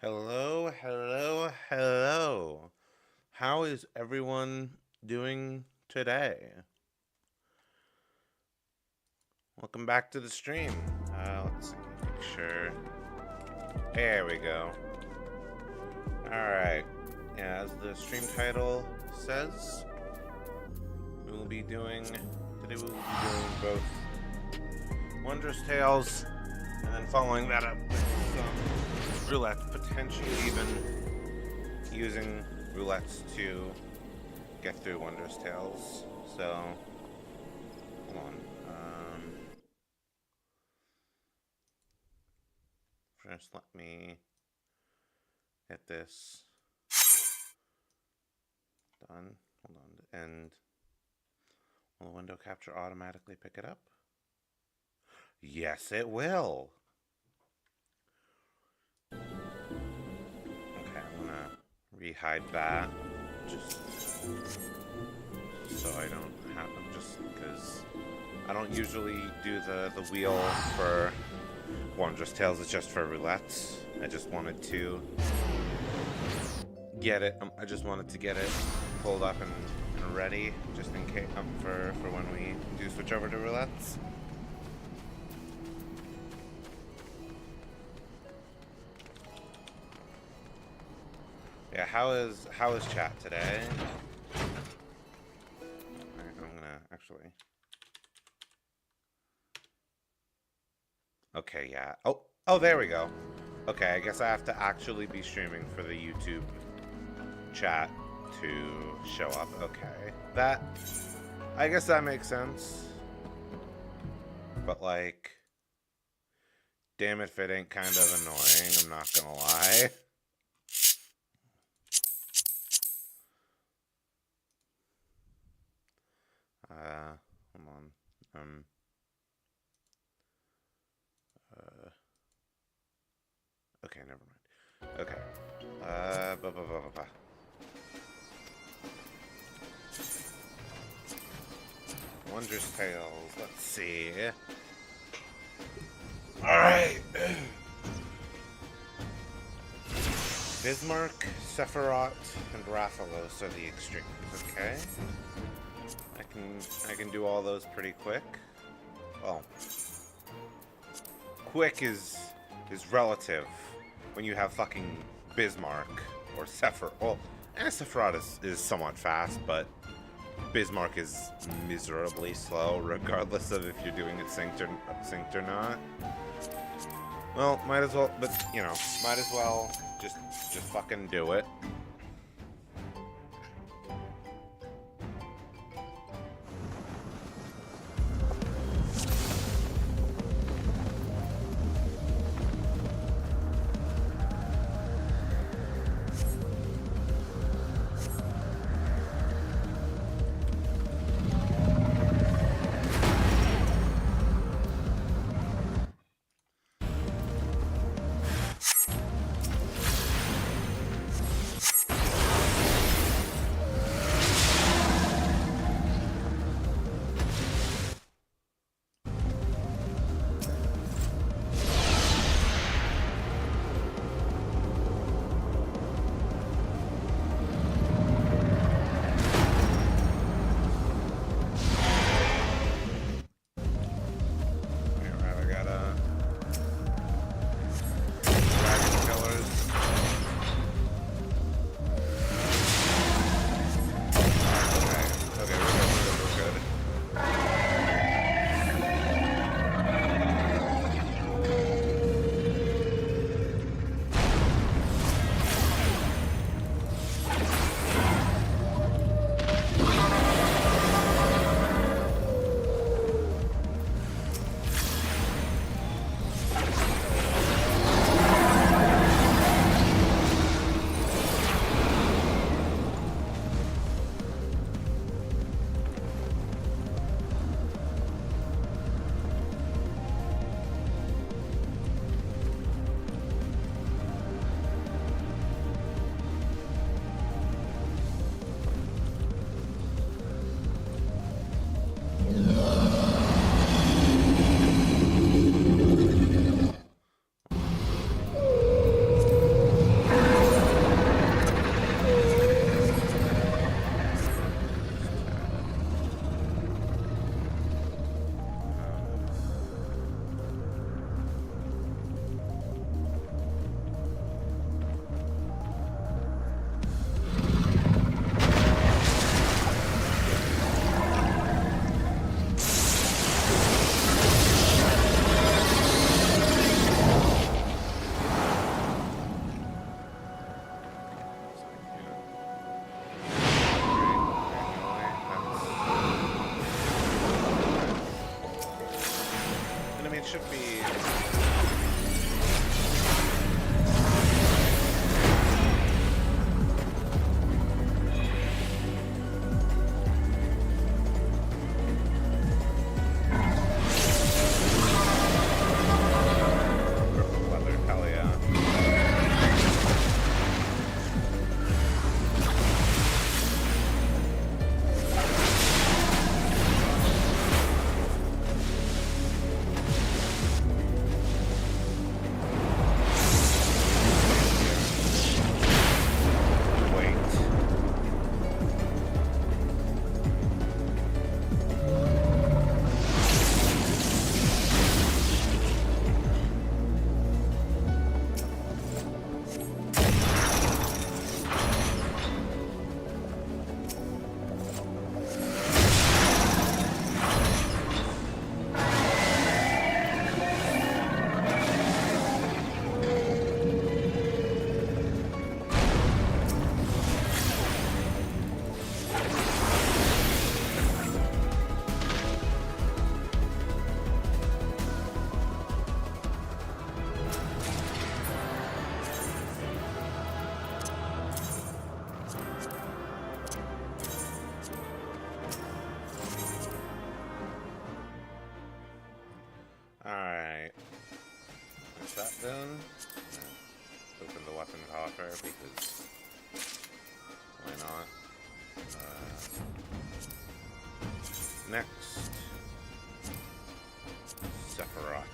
Hello, hello, hello. How is everyone doing today? Welcome back to the stream. Let's see, make sure. There we go. Alright. As the stream title says, today we'll be doing both Wondrous Tales, and then following that up with some Roulettes, potentially even using Roulettes to get through Wondrous Tales. So, hold on. First, let me get this done. Hold on. And will the window capture automatically pick it up? Yes, it will. Okay, I'm gonna re-hide that just so I don't have them, just because I don't usually do the wheel for Wondrous Tales. It's just for Roulettes. I just wanted to get it. I just wanted to get it pulled up and ready, just in case for when we do switch over to Roulettes. Yeah, how is chat today? Alright, I'm gonna actually. Okay, yeah. Oh, there we go. Okay, I guess I have to actually be streaming for the YouTube chat to show up. Okay, I guess that makes sense. But like, damn if it ain't kind of annoying, I'm not gonna lie. Hold on. Okay, never mind. Okay. Wondrous Tales. Let's see. Alright. Bismarck, Sephiroth, and Rathalos are the extremes, okay? I can do all those pretty quick. Well, quick is relative when you have fucking Bismarck or Sephiroth. Well, Sephiroth is somewhat fast, but Bismarck is miserably slow, regardless of if you're doing it synced or not. Well, might as well, but you know, might as well just fucking do it. should be... Alright. That's that done. Open the weapon coffer because why not? Next. Sephiroth.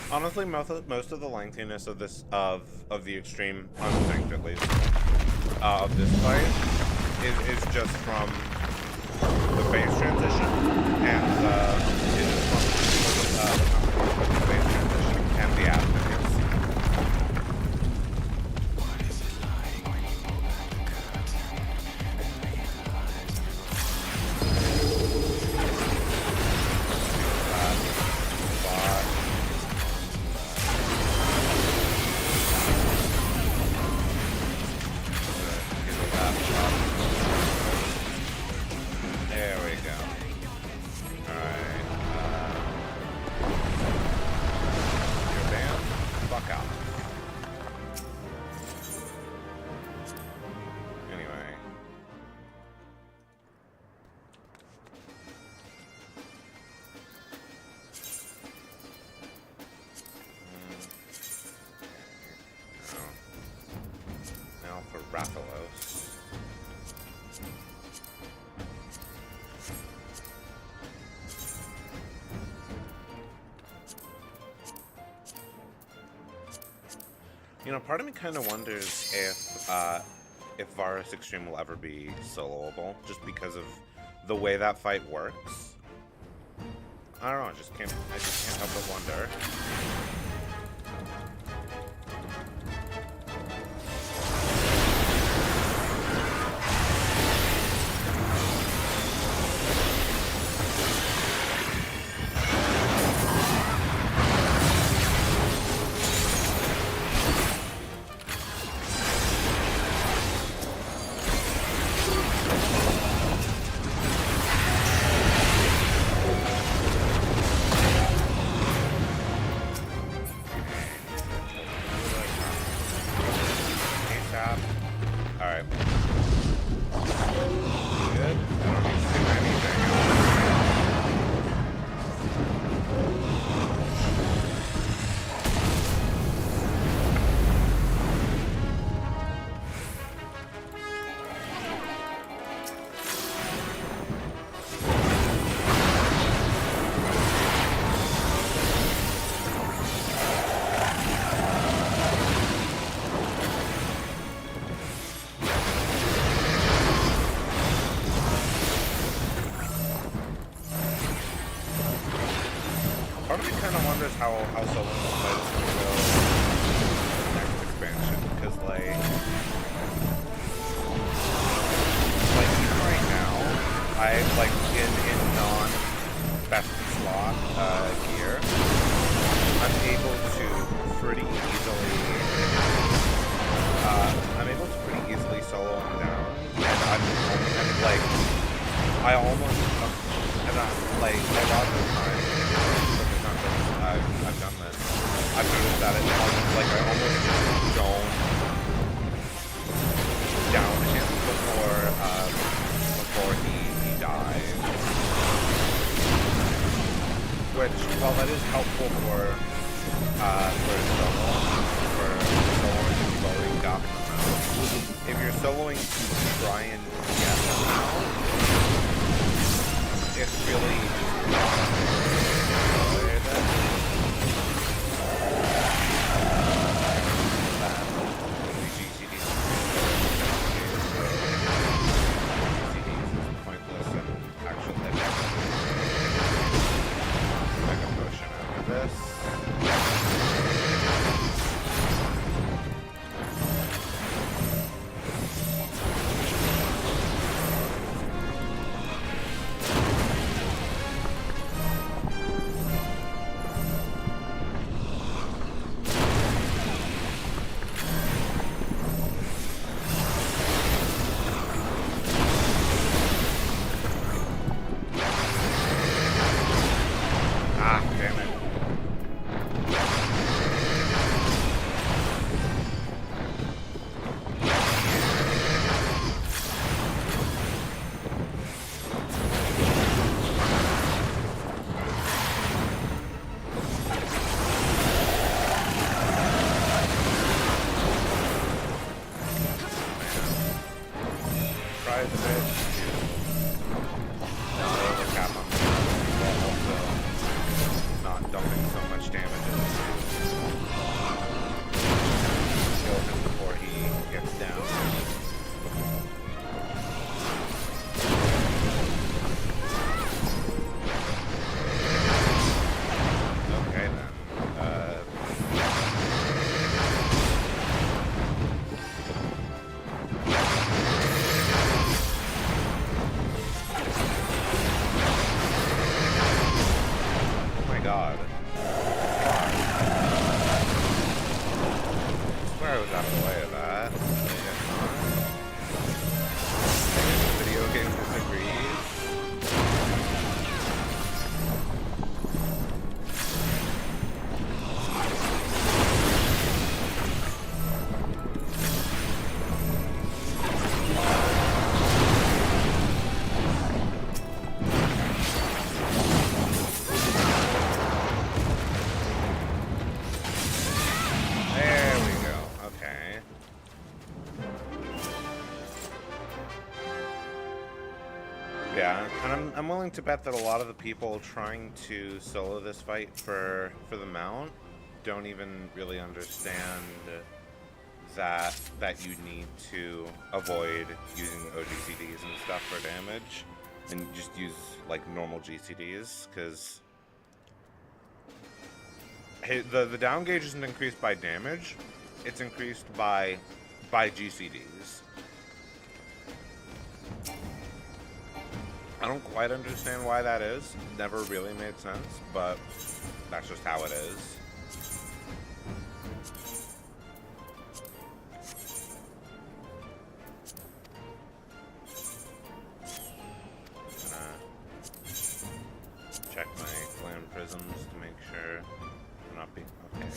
Honestly, most of the lengthiness of this of the extreme, unsynced at least, of this fight is just from the phase transition and the phase transition and the advocates. You know, part of me kind of wonders if Varus Extreme will ever be soloable, just because of the way that fight works. I don't know, I just can't help but wonder. Alright. Good. I don't need to do anything. how solo this fight is gonna go next expansion, because like even right now, I'm like in non-best slot gear, I'm able to pretty easily solo him down, and like I almost and like a lot of the time from the times I've done this, I've noticed that it's almost like I almost just don't down him before he dies. Which, while that is helpful for soloing and loading up, if you're soloing to try and get them out, it's really pointless and actual hit. Make a motion out of this. I'm willing to bet that a lot of the people trying to solo this fight for the mount don't even really understand that you need to avoid using OGCDs and stuff for damage, and just use like normal GCDs, because the down gauge isn't increased by damage, it's increased by GCDs. I don't quite understand why that is. Never really made sense, but that's just how it is. Check my flame prisms to make sure I'm not being okay.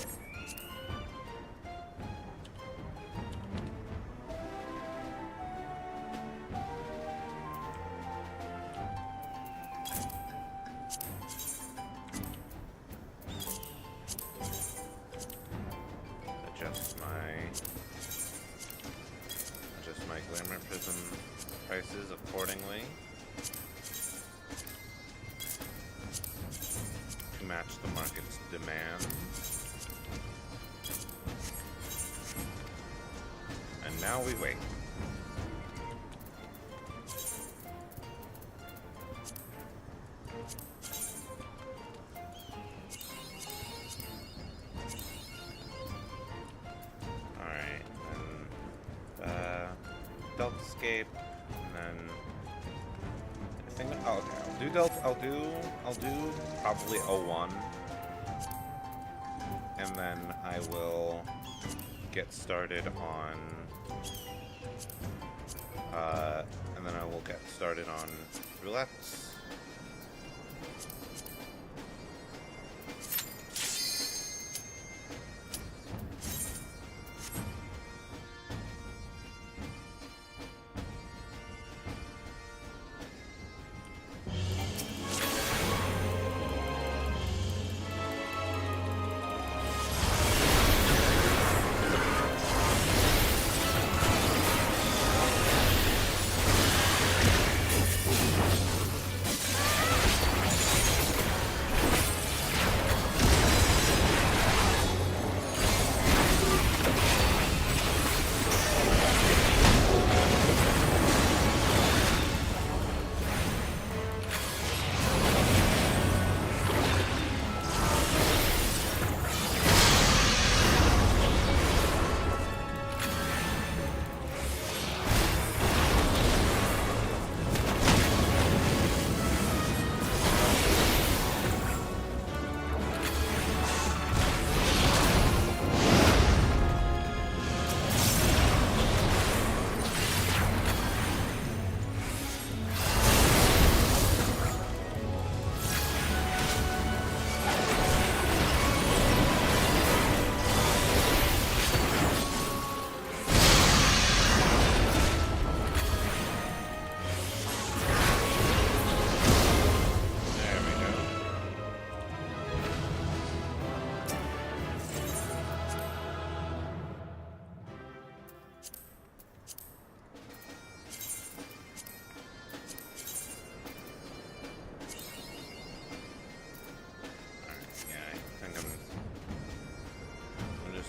Adjust my glimmer prism prices accordingly to match the market's demand. And now we wait. Stealth Escape, and then I think I'll do Delta. I'll do probably a 1, and then I will get started on. And then I will get started on Roulettes.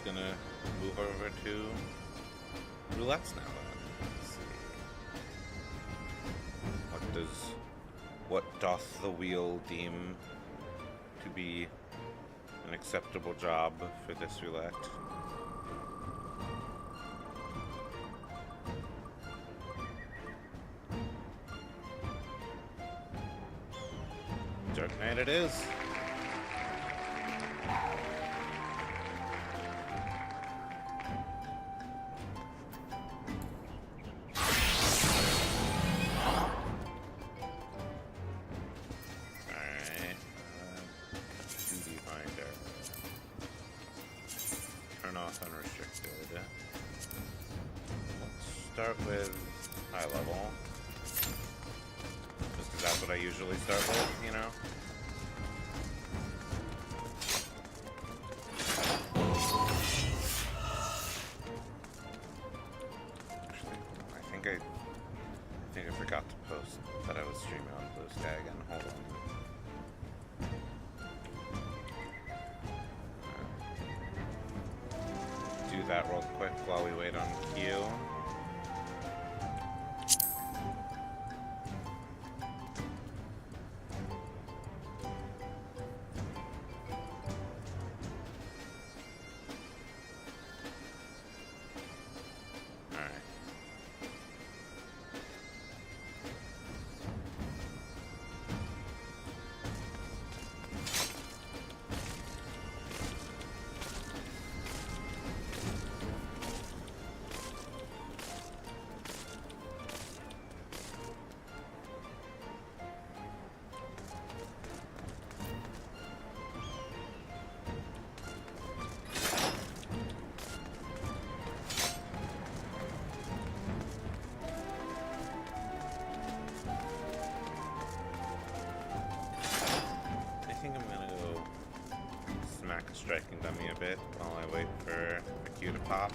Gonna move over to Roulettes now. Let's see. What doth the wheel deem to be an acceptable job for this roulette? Dark Knight it is. Start with high level, just because that's what I usually start with, you know? Actually, I think I forgot to post that I was streaming on Blue Sky again. Hold on. Do that real quick while we wait on Q. Striking dummy a bit while I wait for the Q to pop.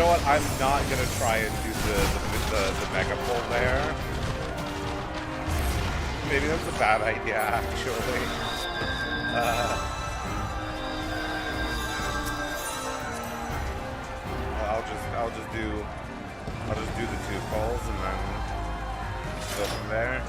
know what? I'm not gonna try and do the mega pull there. Maybe that's a bad idea, actually. I'll just do the 2 pulls and then go from there.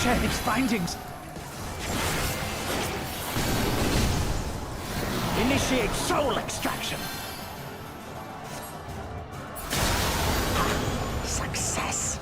share its findings. Initiate soul extraction. Success.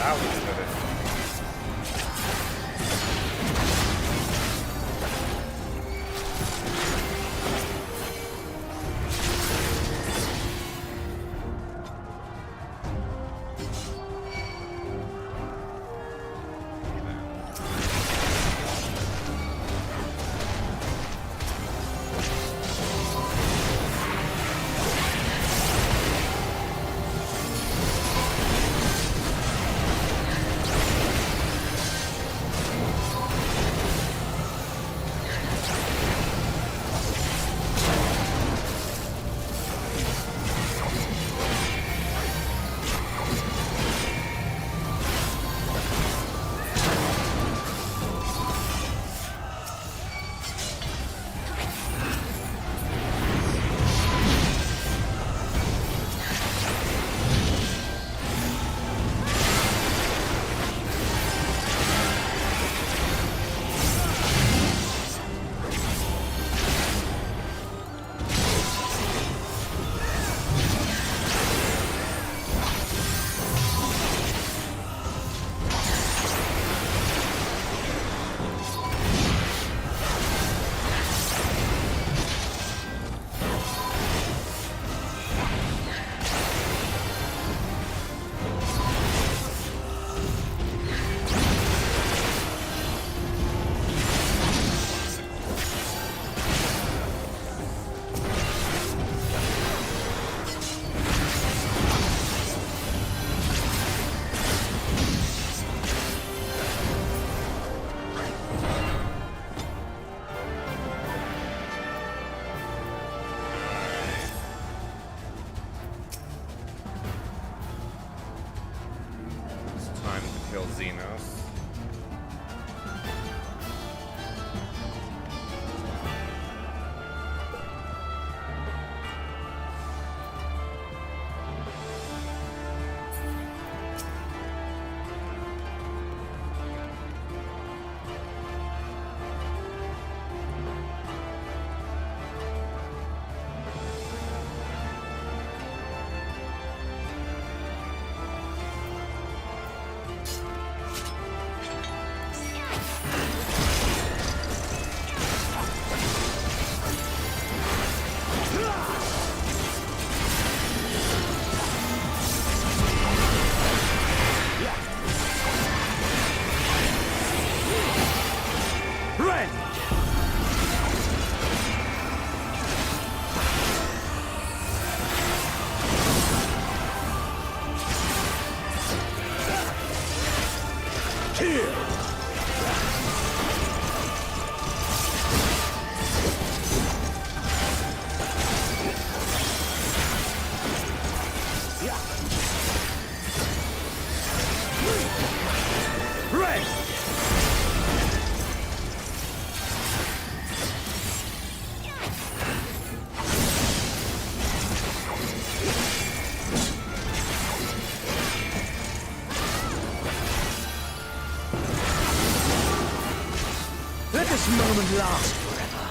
Wow, look at it. Xenos. Let this moment last forever.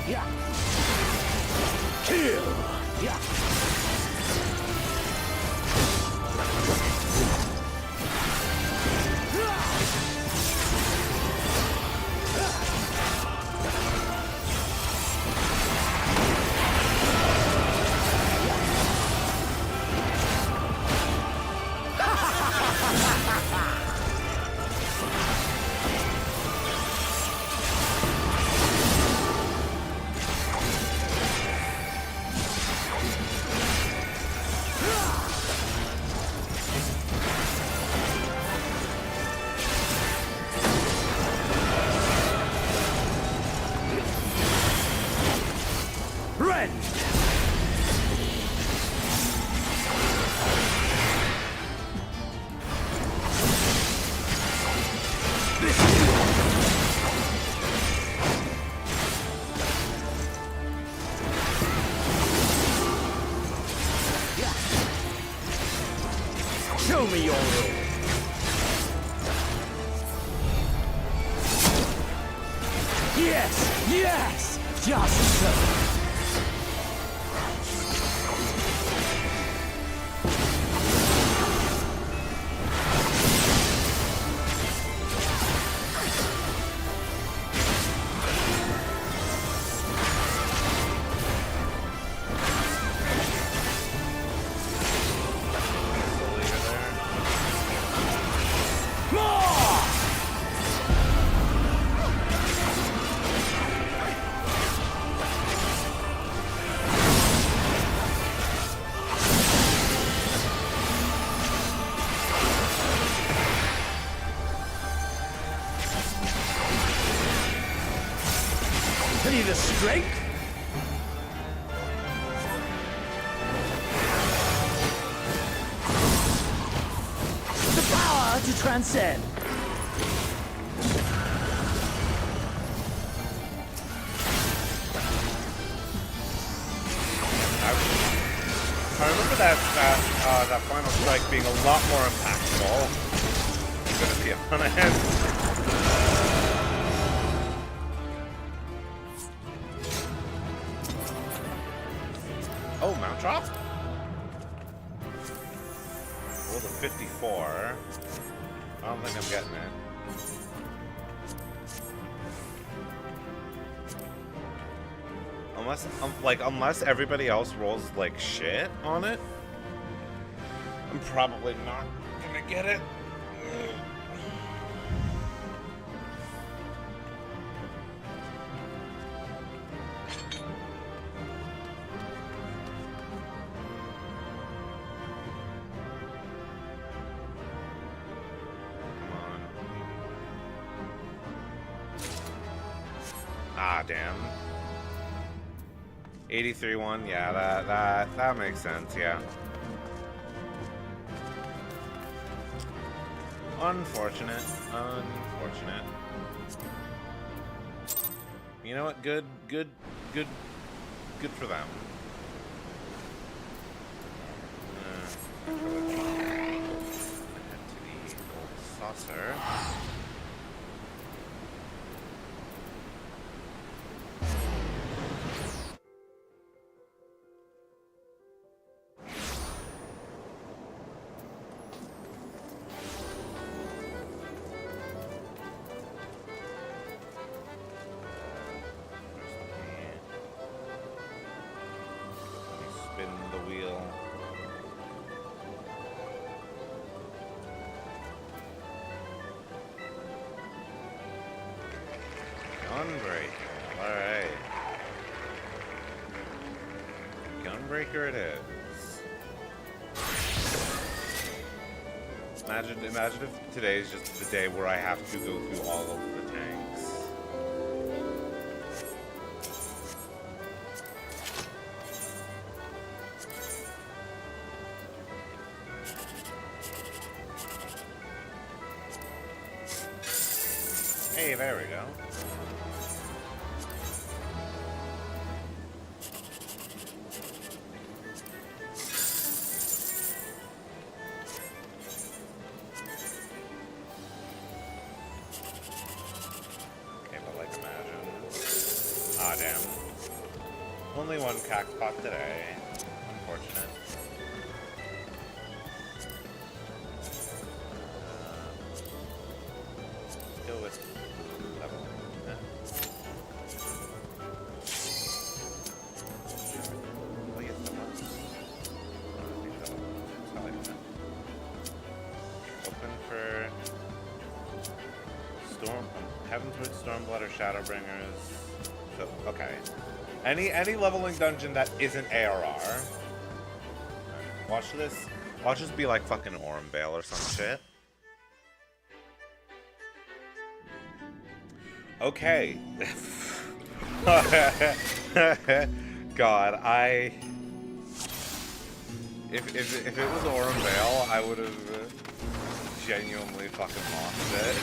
Yeah. Kill. Yeah. me your rule. Yes, yes, just so. Any the strength? The power to transcend. I remember that final strike being a lot more impactful. I'm gonna be honest. Oh, Mount Drop? Roll the 54. I don't think I'm getting it. Unless everybody else rolls like shit on it, I'm probably not gonna get it. Ah, damn. 83-1, yeah, that makes sense, yeah. Unfortunate. You know what? Good for them. Head to the gold saucer. Alright. Gunbreaker it is. Imagine if today is just the day where I have to go through all of the tanks. Hey, there we go. Ah, damn. Only one cackpot today. Unfortunate. Let's go with level. Oh, yes, that was. Open for Storm. Heavensward, Stormblood, or Shadowbringers. So, okay. Any leveling dungeon that isn't ARR. Watch this. Watch this be like fucking Ormvale or some shit. Okay. God, if it was Ormvale, I would have genuinely fucking lost it.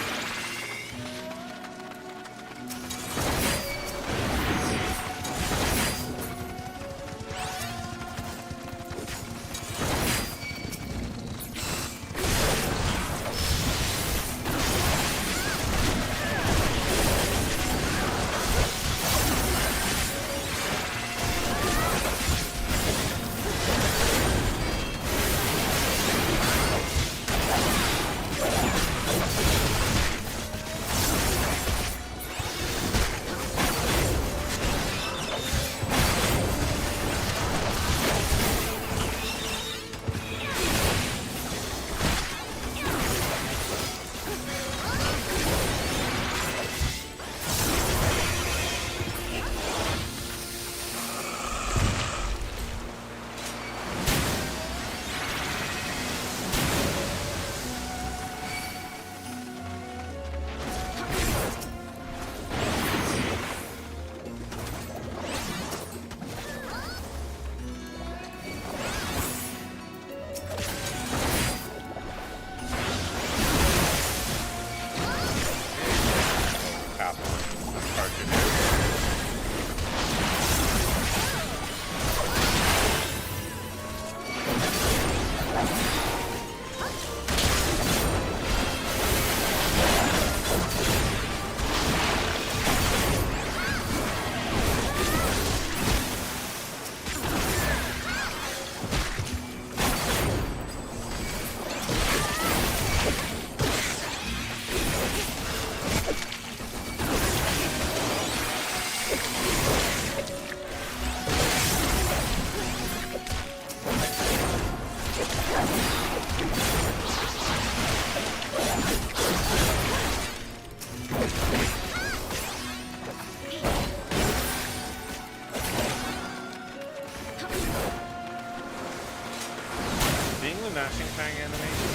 Gnashing Fang animation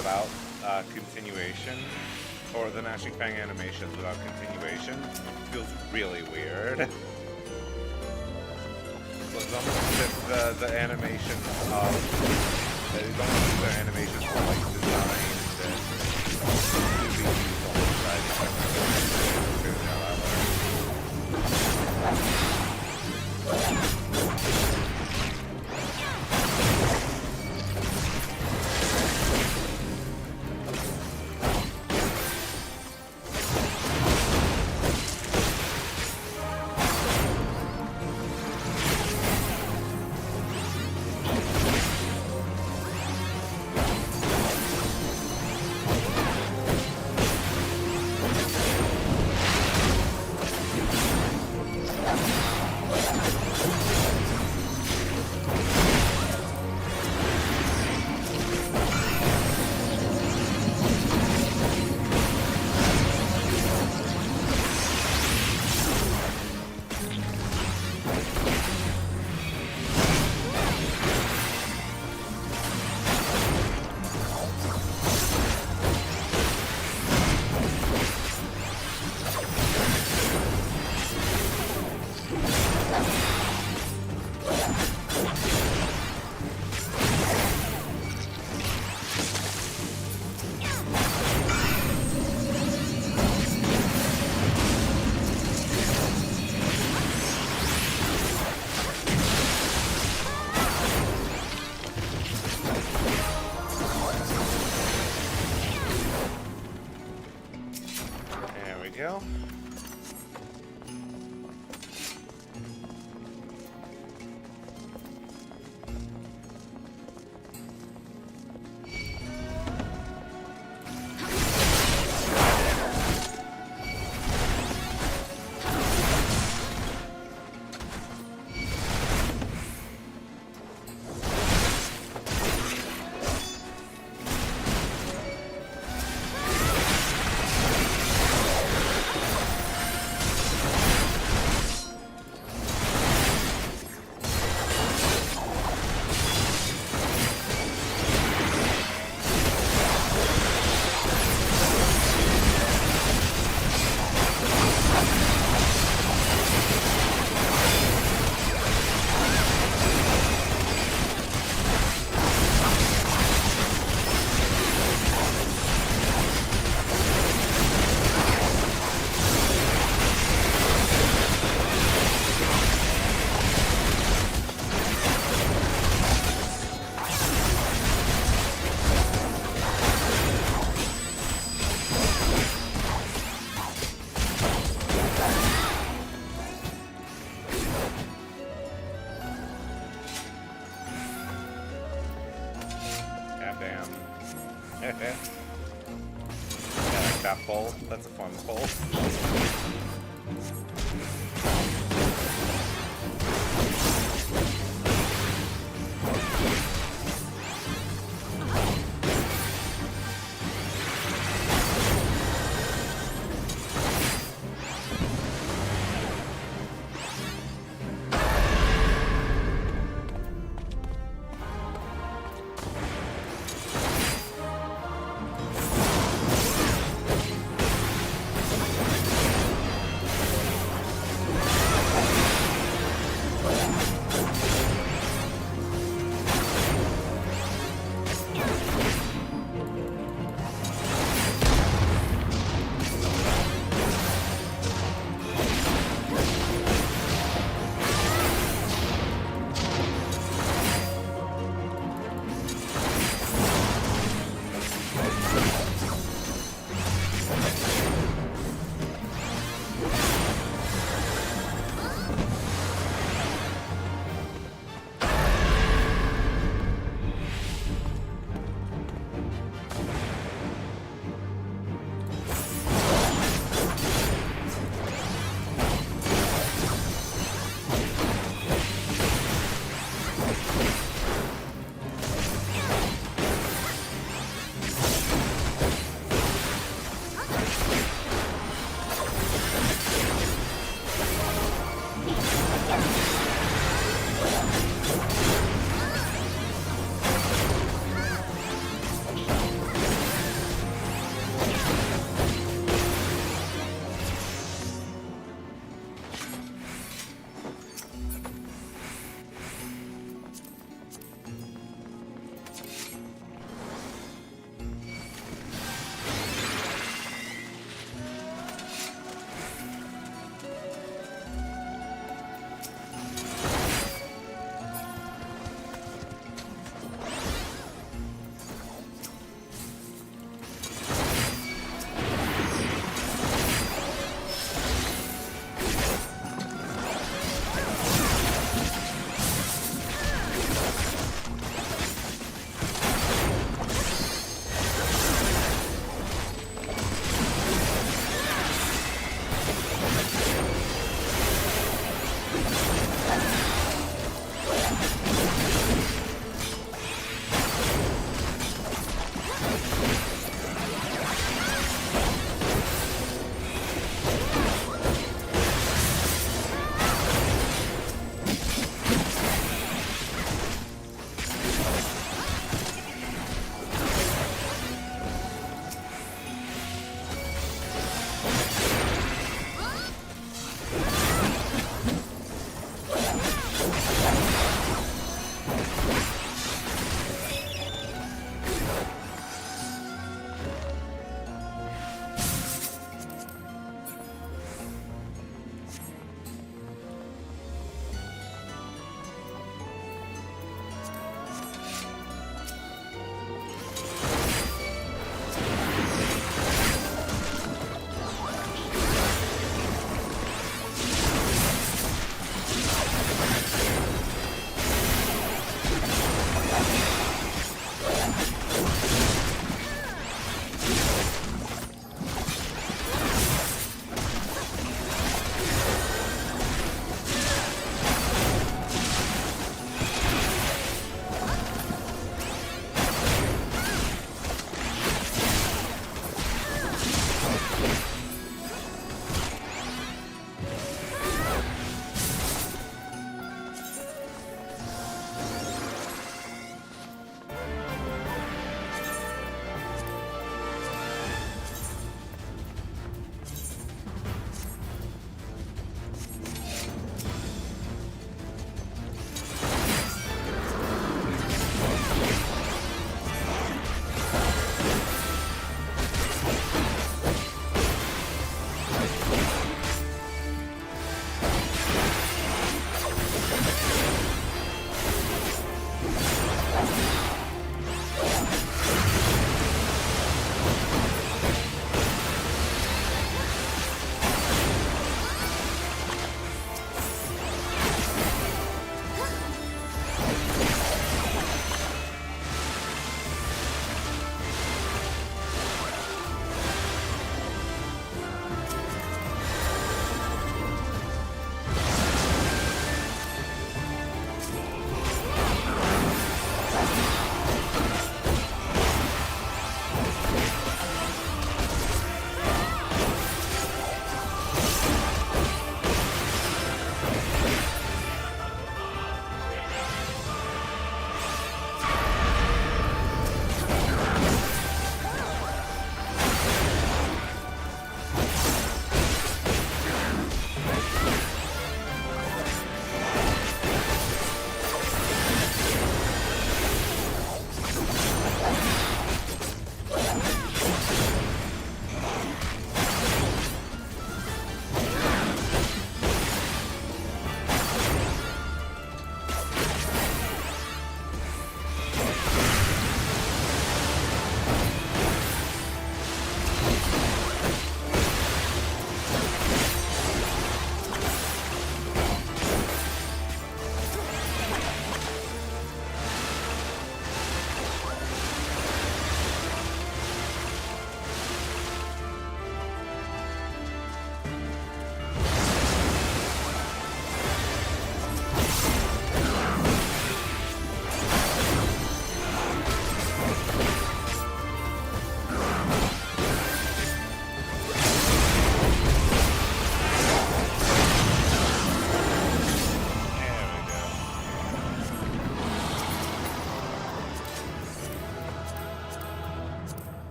without continuation, or the Gnashing Fang animations without continuation, feels really weird. So it's almost as if the animations of it's almost as if the animations were like designed to be used alongside each other. Go. I like that pull. That's a fun pull.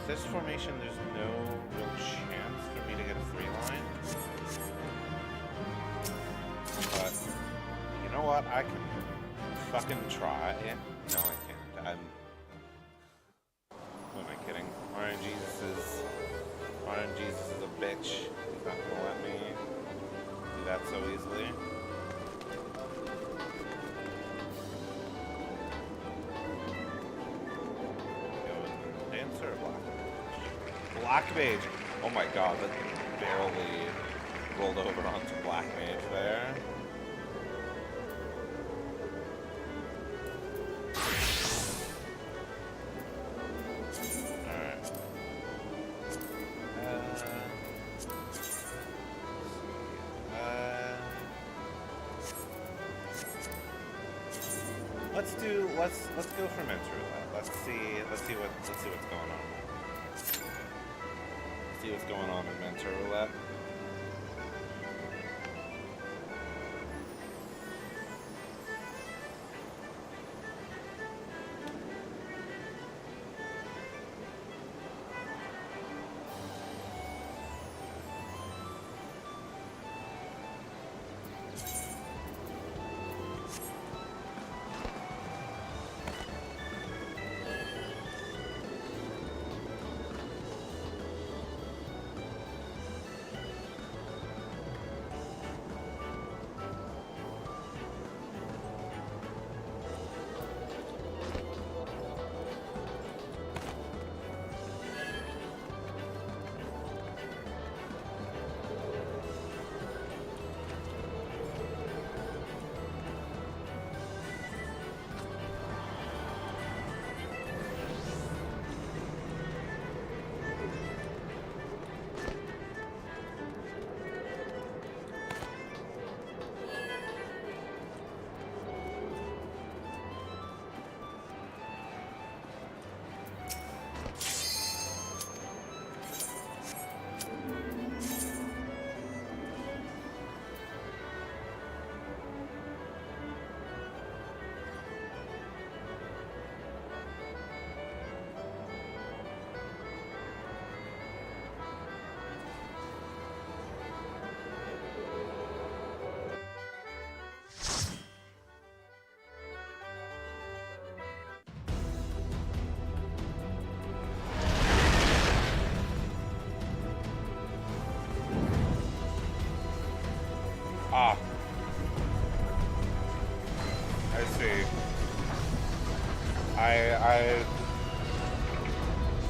This formation, there's no real chance for me to get a free line. But, you know what? I can fucking try. No, I can't. Who am I kidding? RNGesus is a bitch. He's not gonna let me do that so easily. Dancer or Black Mage? Black Mage! Oh my god, that barely rolled over onto Black Mage there. Alright. Let's go for Mentor Roulette. Let's see what's going on. See what's going on in Mentor Roulette. Ah. I see.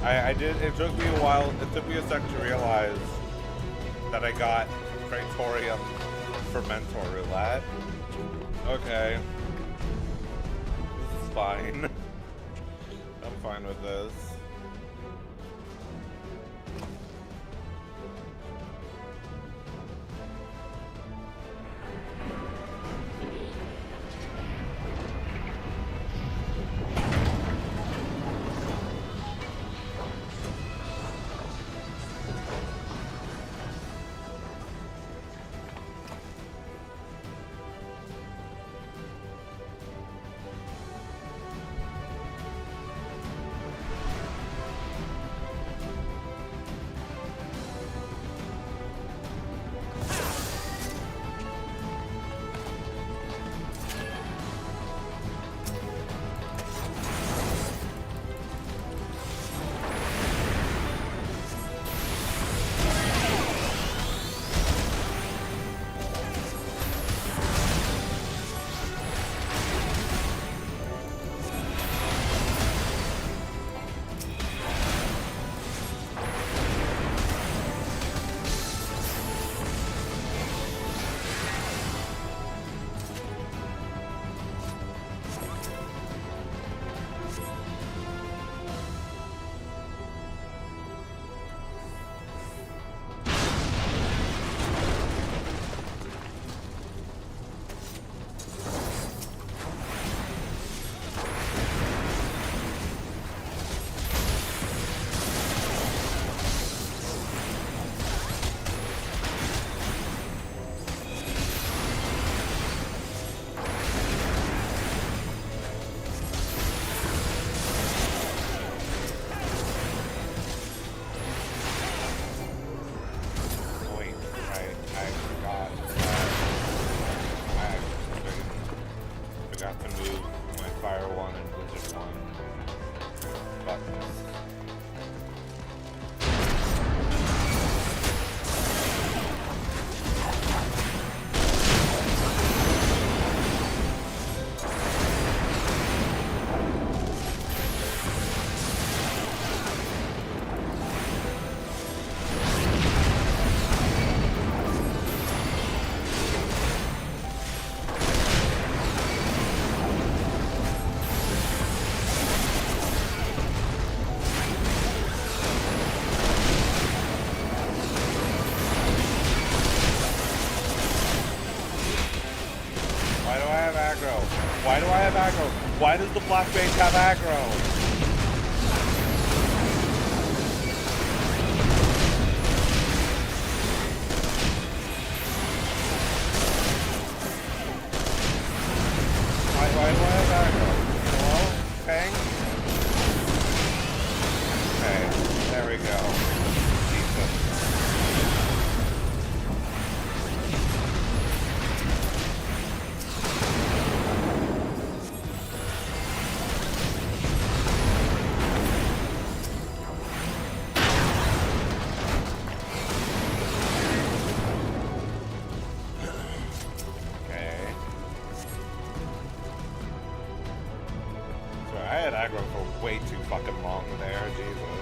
I did, it took me a while, it took me a sec to realize that I got Praetorium for Mentor Roulette. Okay. This is fine. I'm fine with this. Why do I have aggro? Why do I have aggro? Why does the black mage have aggro? Why do I have aggro? Hello? Pang? Okay, there we go. Jesus. I had aggro for way too fucking long there, Jesus.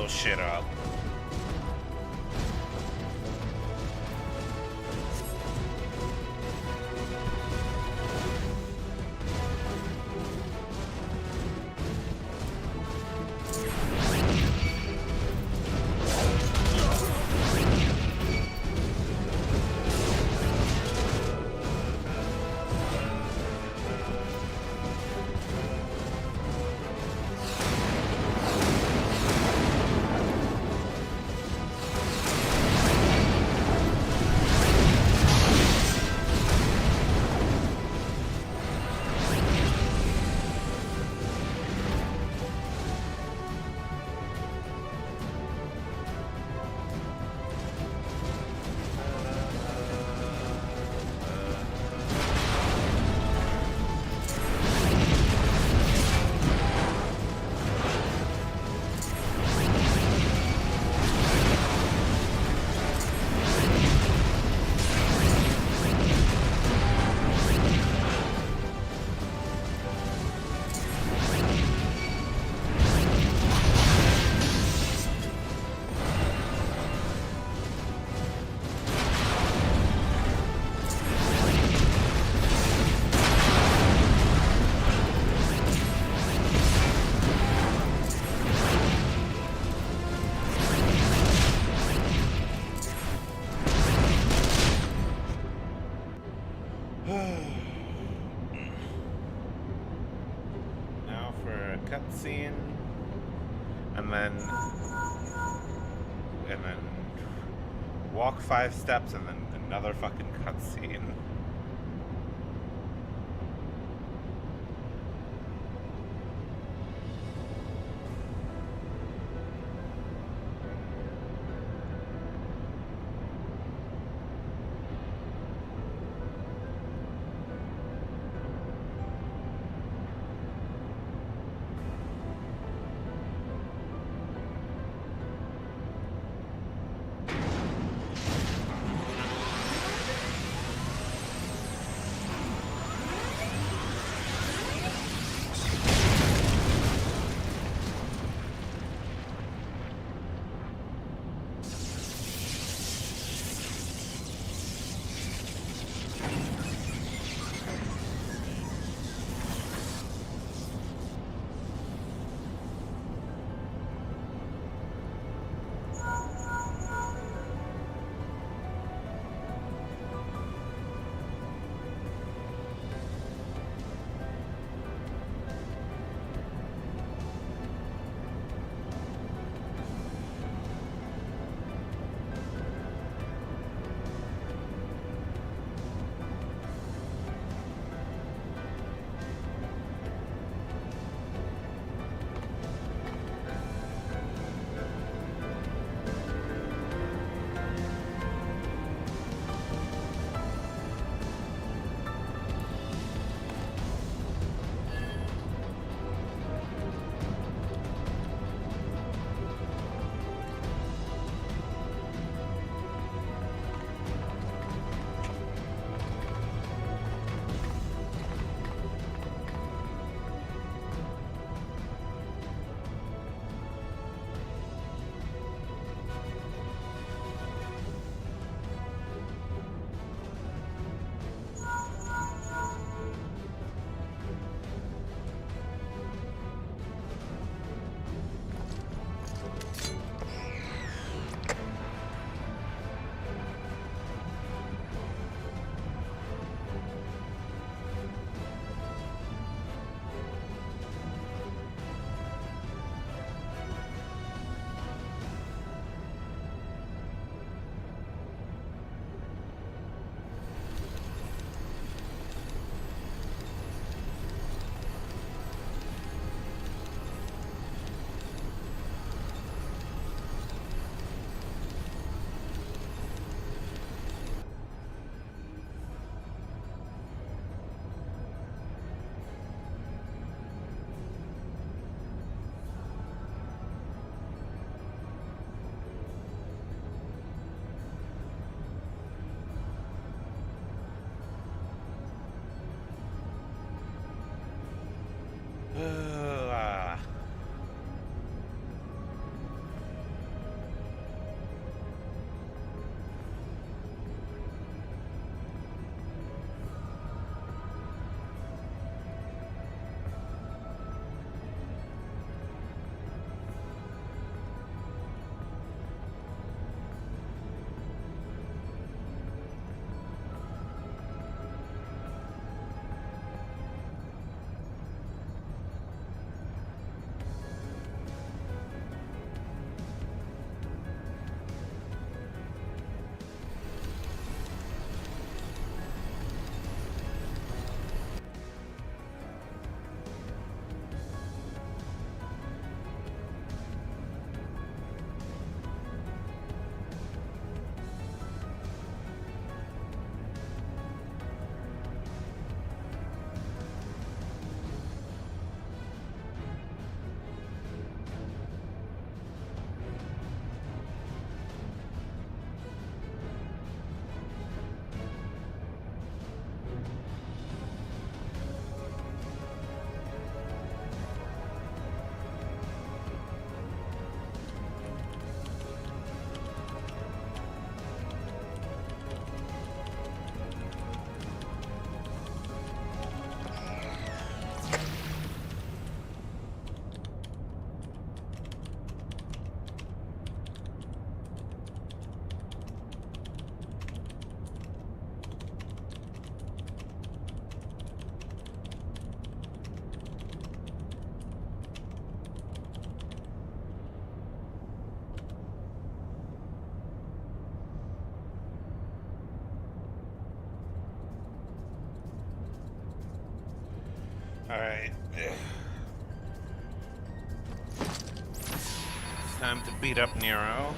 blow shit up. Now for a cutscene, and then walk 5 steps, and then another fucking cutscene. Alright. It's time to beat up Nero.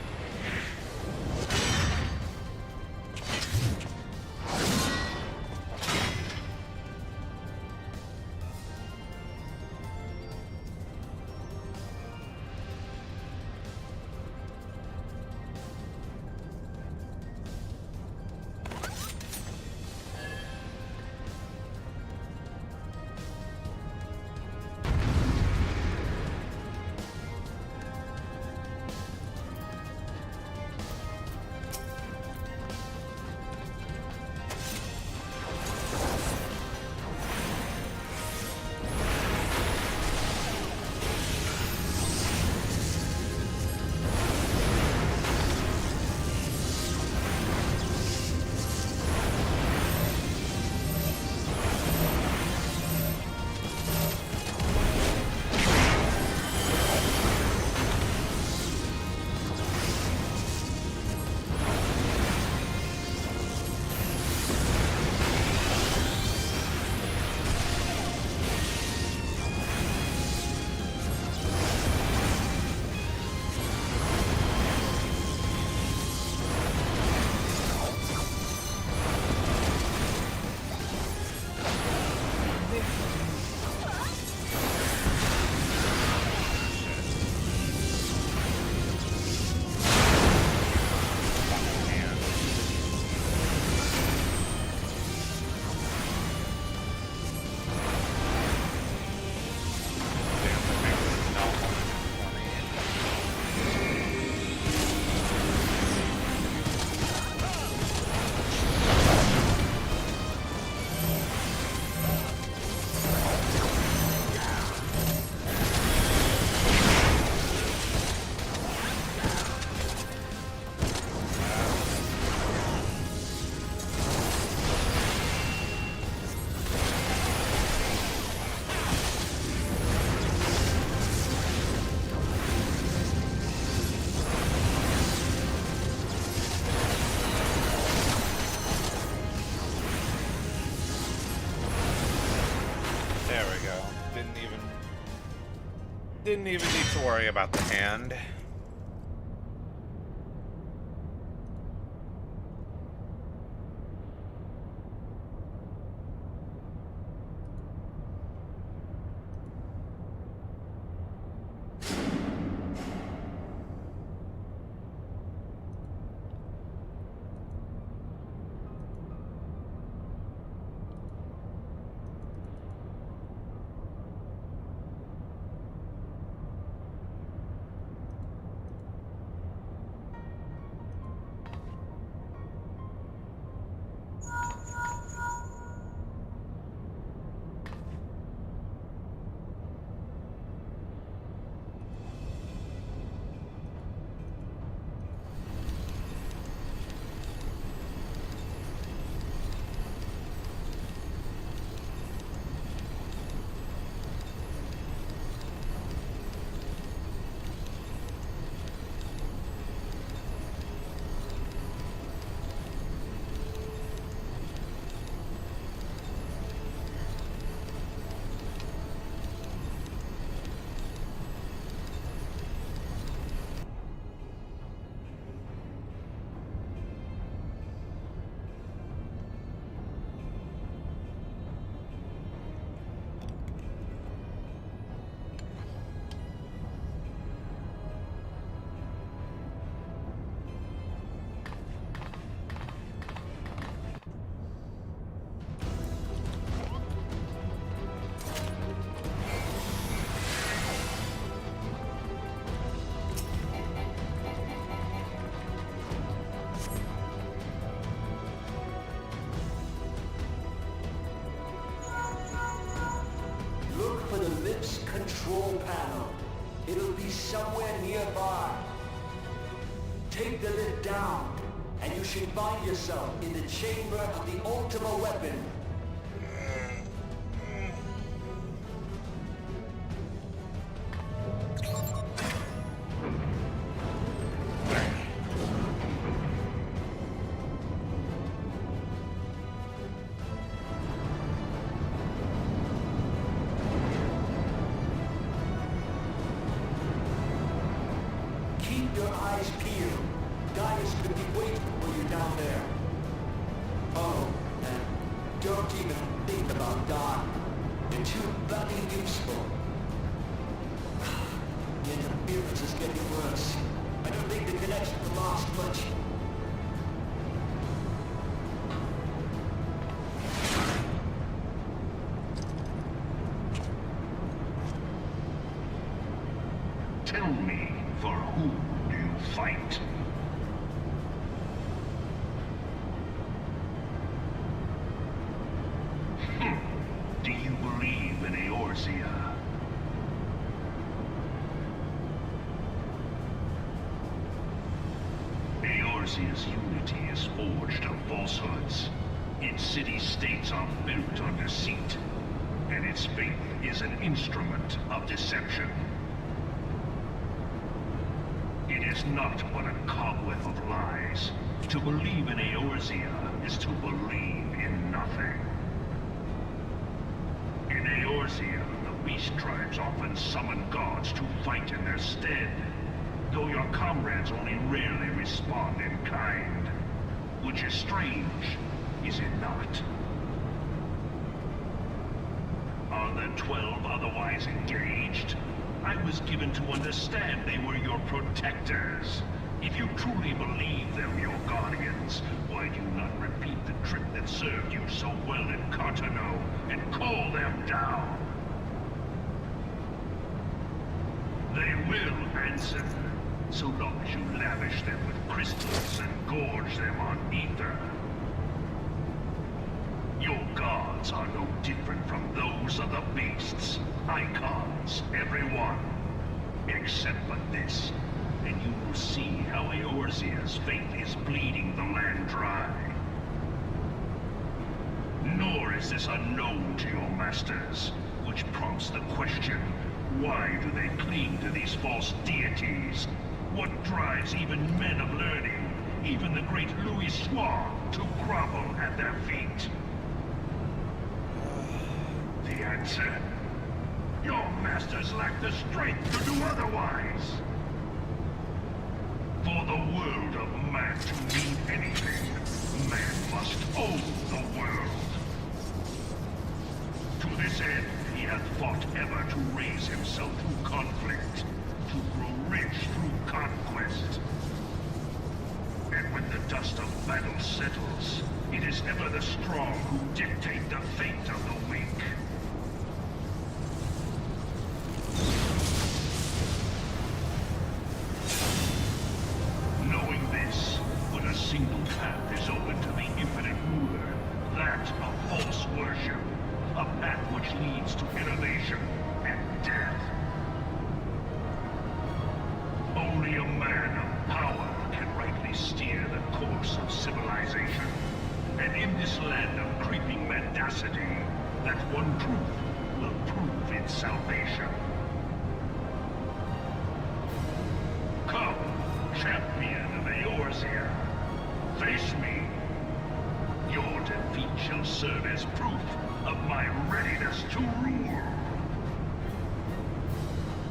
Didn't even need to worry about the hand. Control panel. It'll be somewhere nearby. Take the lid down, and you should find yourself in the chamber of the Ultima weapon. resistance is getting worse. I don't think the connection will last much. Tell me, for whom do you fight? Do you believe in Eorzea? Eorzea's unity is forged of falsehoods. Its city-states are built on deceit, and its faith is an instrument of deception. It is not but a cobweb of lies. To believe in Eorzea is to believe in nothing. In Eorzea, the beast tribes often summon gods to fight in their stead, though your comrades only rarely respond in kind. Which is strange, is it not? Are the 12 otherwise engaged? I was given to understand they were your protectors. If you truly believe them your guardians, why do you not repeat the trick that served you so well in Cartano and call them down? They will answer, so long as you lavish them with crystals and gorge them on ether. Your gods are no different from those of the beasts. Icons, every one. Except but this, and you will see how Eorzea's faith is bleeding the land dry. Nor is this unknown to your masters, which prompts the question, why do they cling to these false deities? What drives even men of learning, even the great Louis Swan, to grovel at their feet? The answer? Your masters lack the strength to do otherwise. For the world of man to mean anything, man must own the world. To this end, he hath fought ever to raise himself through conflict, to grow rich through conquest. And when the dust of battle settles, it is ever the strong who dictate the fate of the weak. Knowing this, but a single path is open to the infinite ruler, that of false worship, a path which leads to innovation and death. Only a man of power can rightly steer the course of civilization. And in this land of creeping mendacity, that one truth will prove its salvation. Come, champion of Eorzea, face me. Your defeat shall serve as proof of my readiness to rule.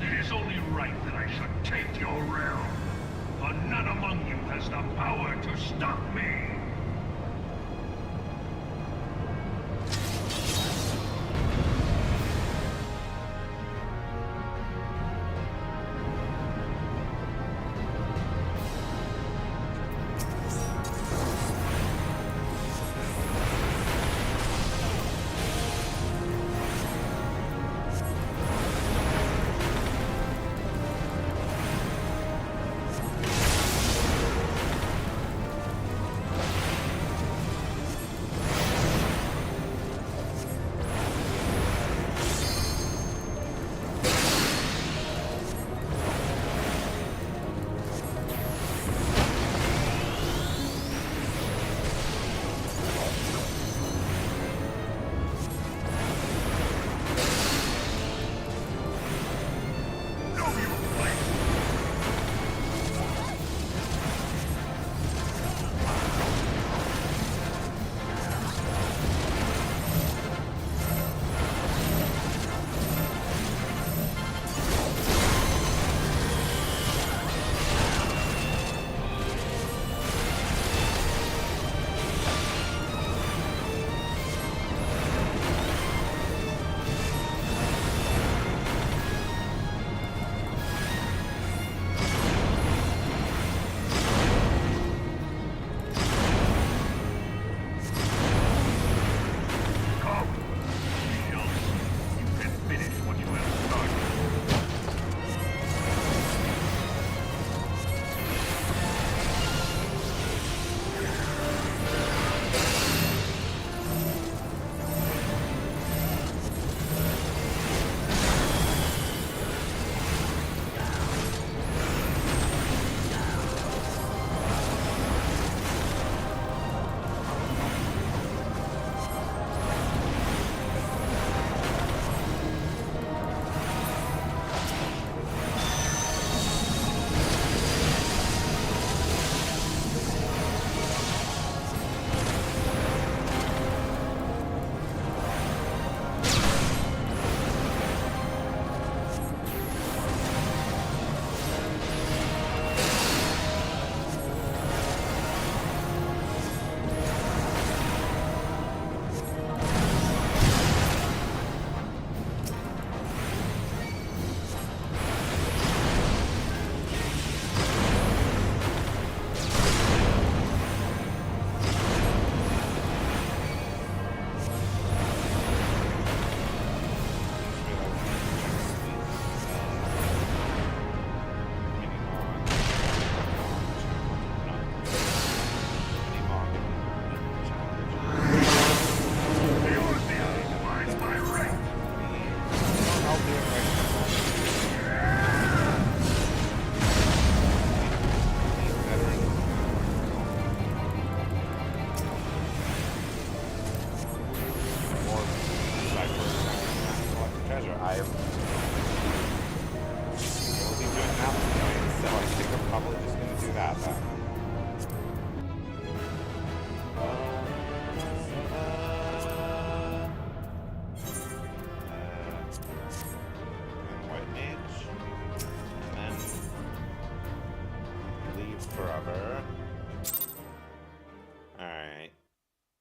It is only right that I should take your realm, for none among you has the power to stop me.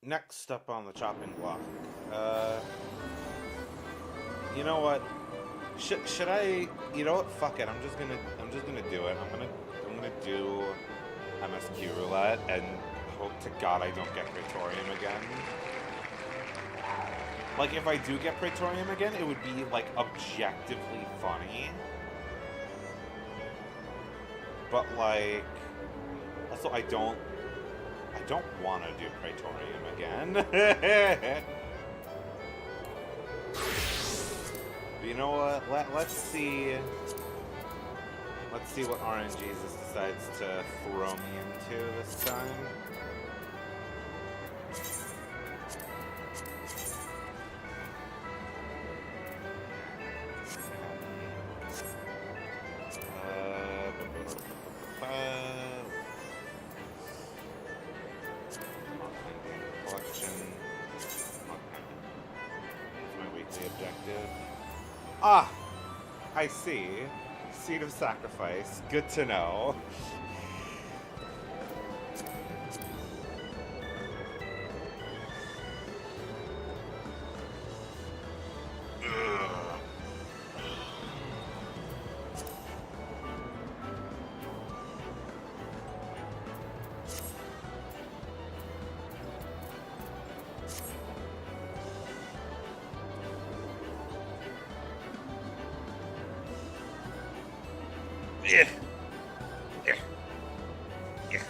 next up on the chopping block. You know what? Should I? You know what? Fuck it. I'm just gonna do it. I'm gonna do MSQ roulette and hope to God I don't get Praetorium again. Like, if I do get Praetorium again, it would be, like, objectively funny. But, like, also I don't want to do Praetorium again. But you know what? Let's see what RNGesus decides to throw me into this time. Ah, I see. Seed of Sacrifice. Good to know. Yeah. Yeah. Yeah.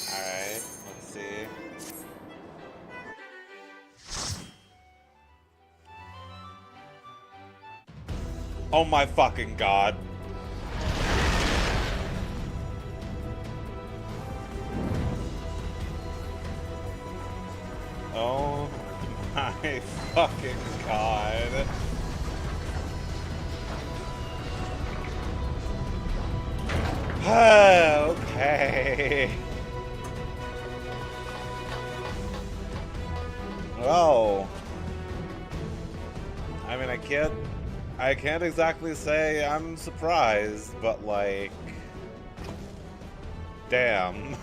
Alright, let's see. Oh my fucking God. Oh my fucking God. Okay. Well, I mean, I can't exactly say I'm surprised, but like, damn.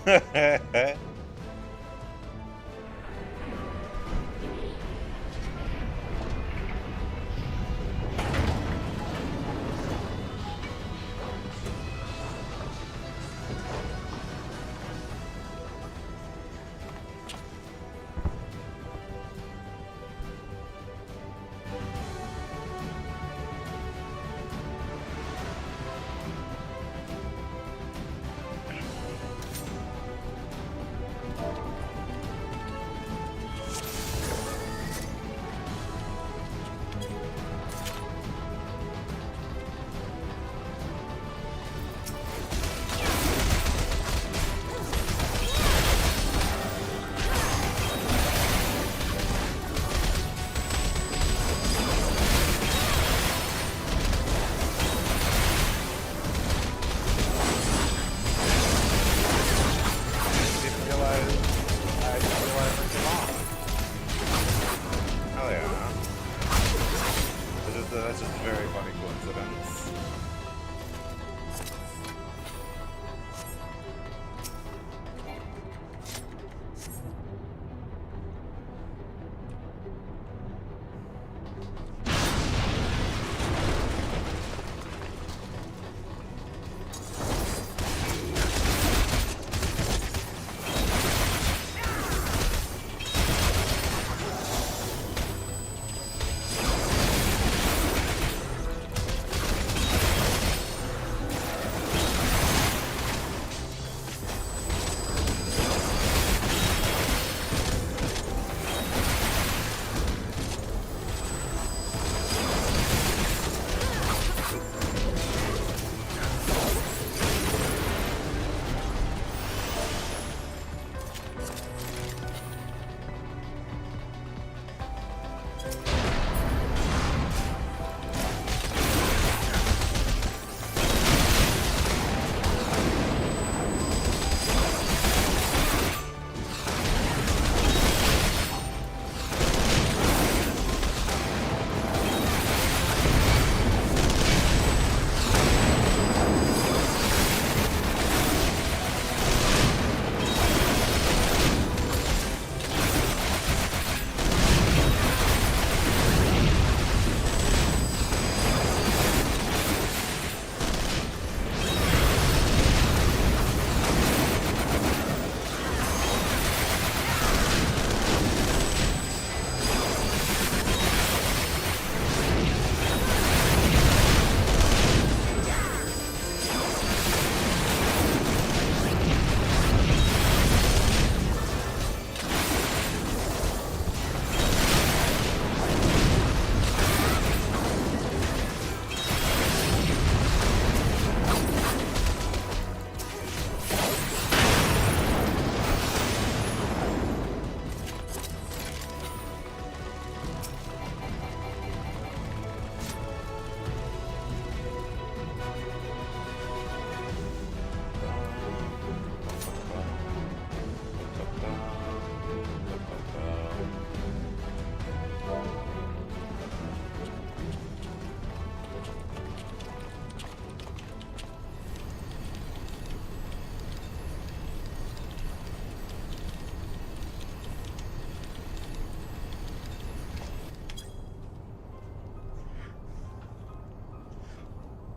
That's just a very funny coincidence.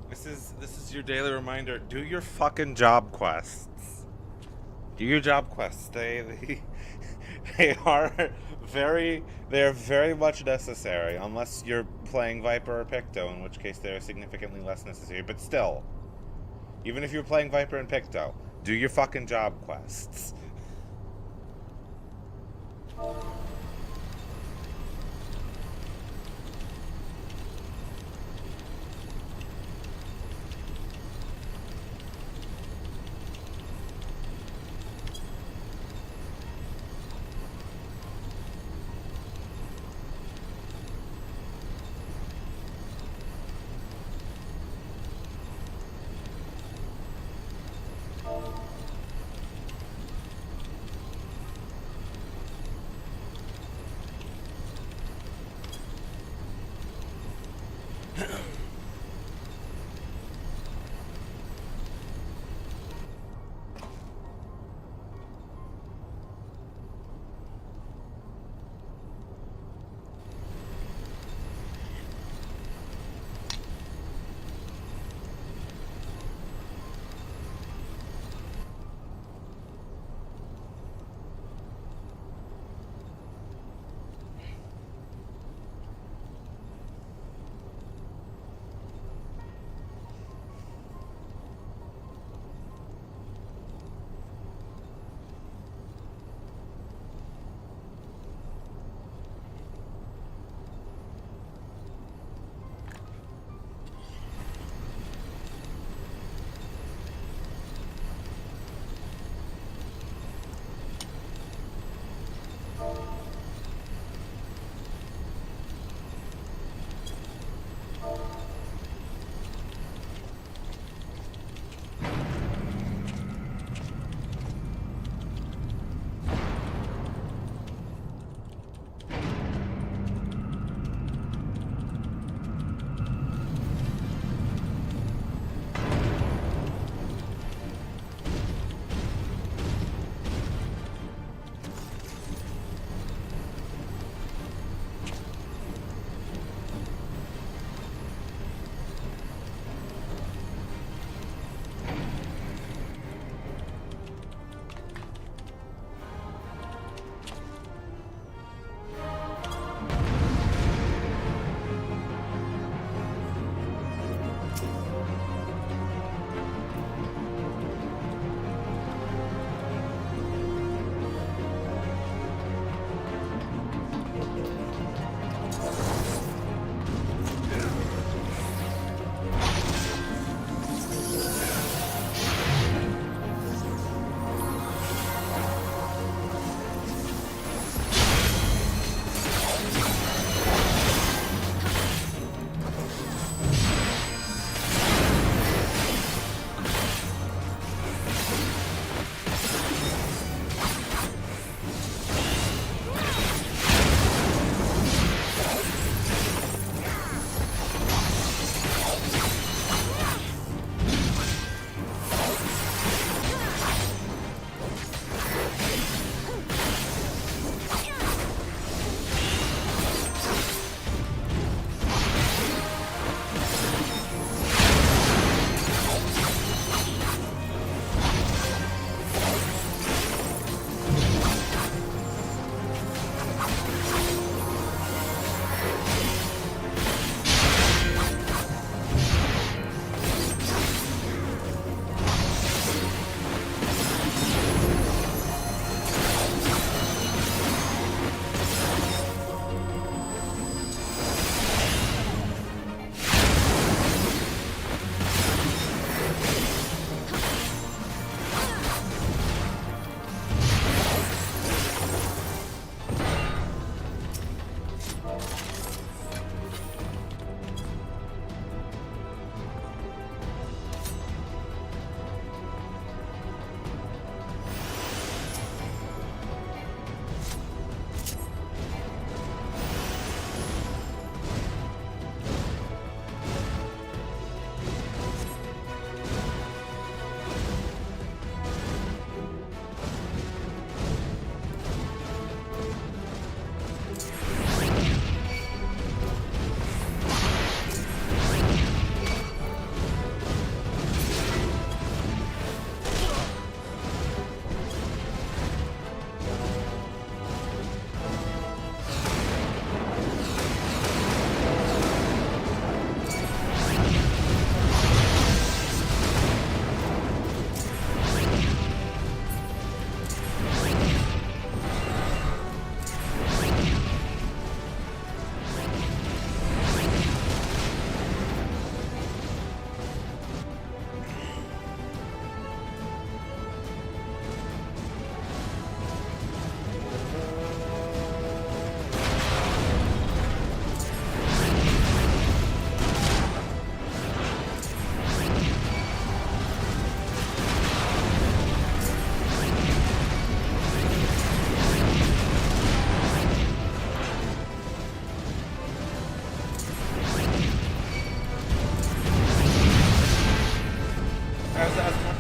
This is your daily reminder. Do your fucking job quests. Do your job quests. They are very much necessary, unless you're playing Viper or Picto, in which case they're significantly less necessary. But still, even if you're playing Viper and Picto, do your fucking job quests.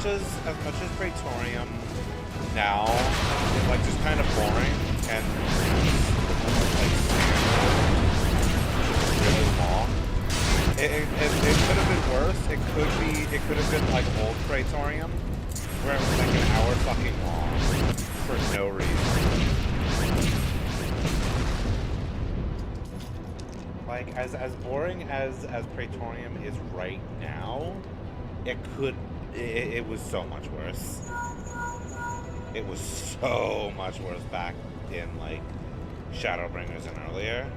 as Praetorium now is like just kind of boring and like really long. It could have been worse. It could have been like old Praetorium, where it was like an hour fucking long for no reason. Like as boring as Praetorium is right now, it was so much worse. It was so much worse back in like Shadowbringers and earlier.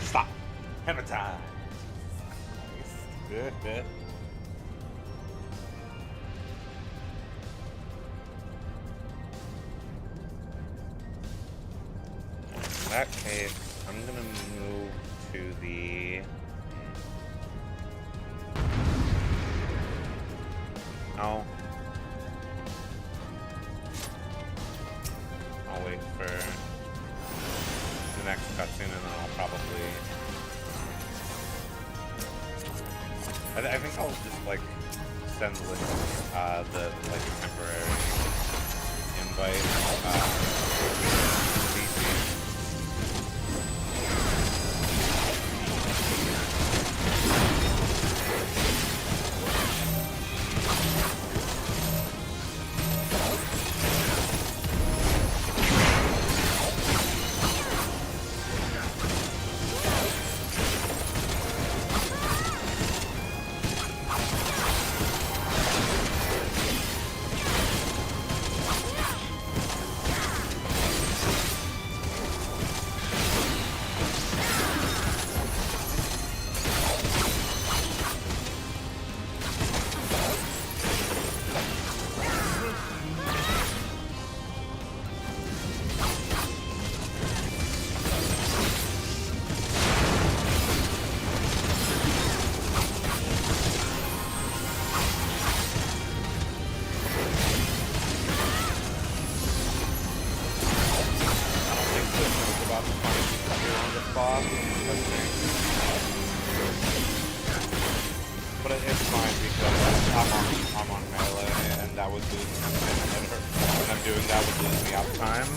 Stop. Hammer time. Nice. In that case, I'm gonna move to the... No. I'll wait for the next cutscene and then I'll probably... I think I'll just, like, send Link, the, like, temporary invite, DC. But it's fine because I'm on melee and that would lose me, and I'm doing that would lose me out time.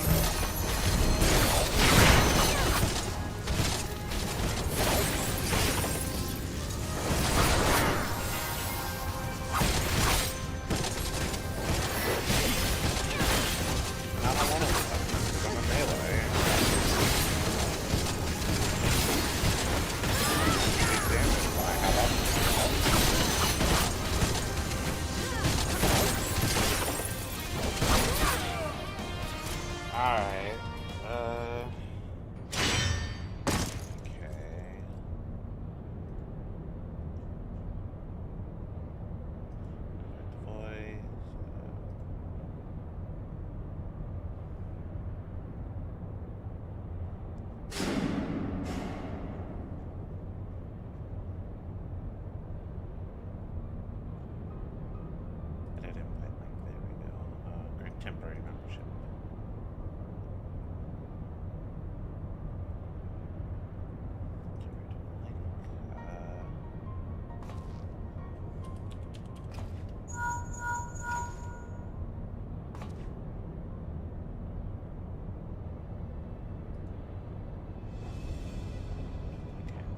Temporary membership.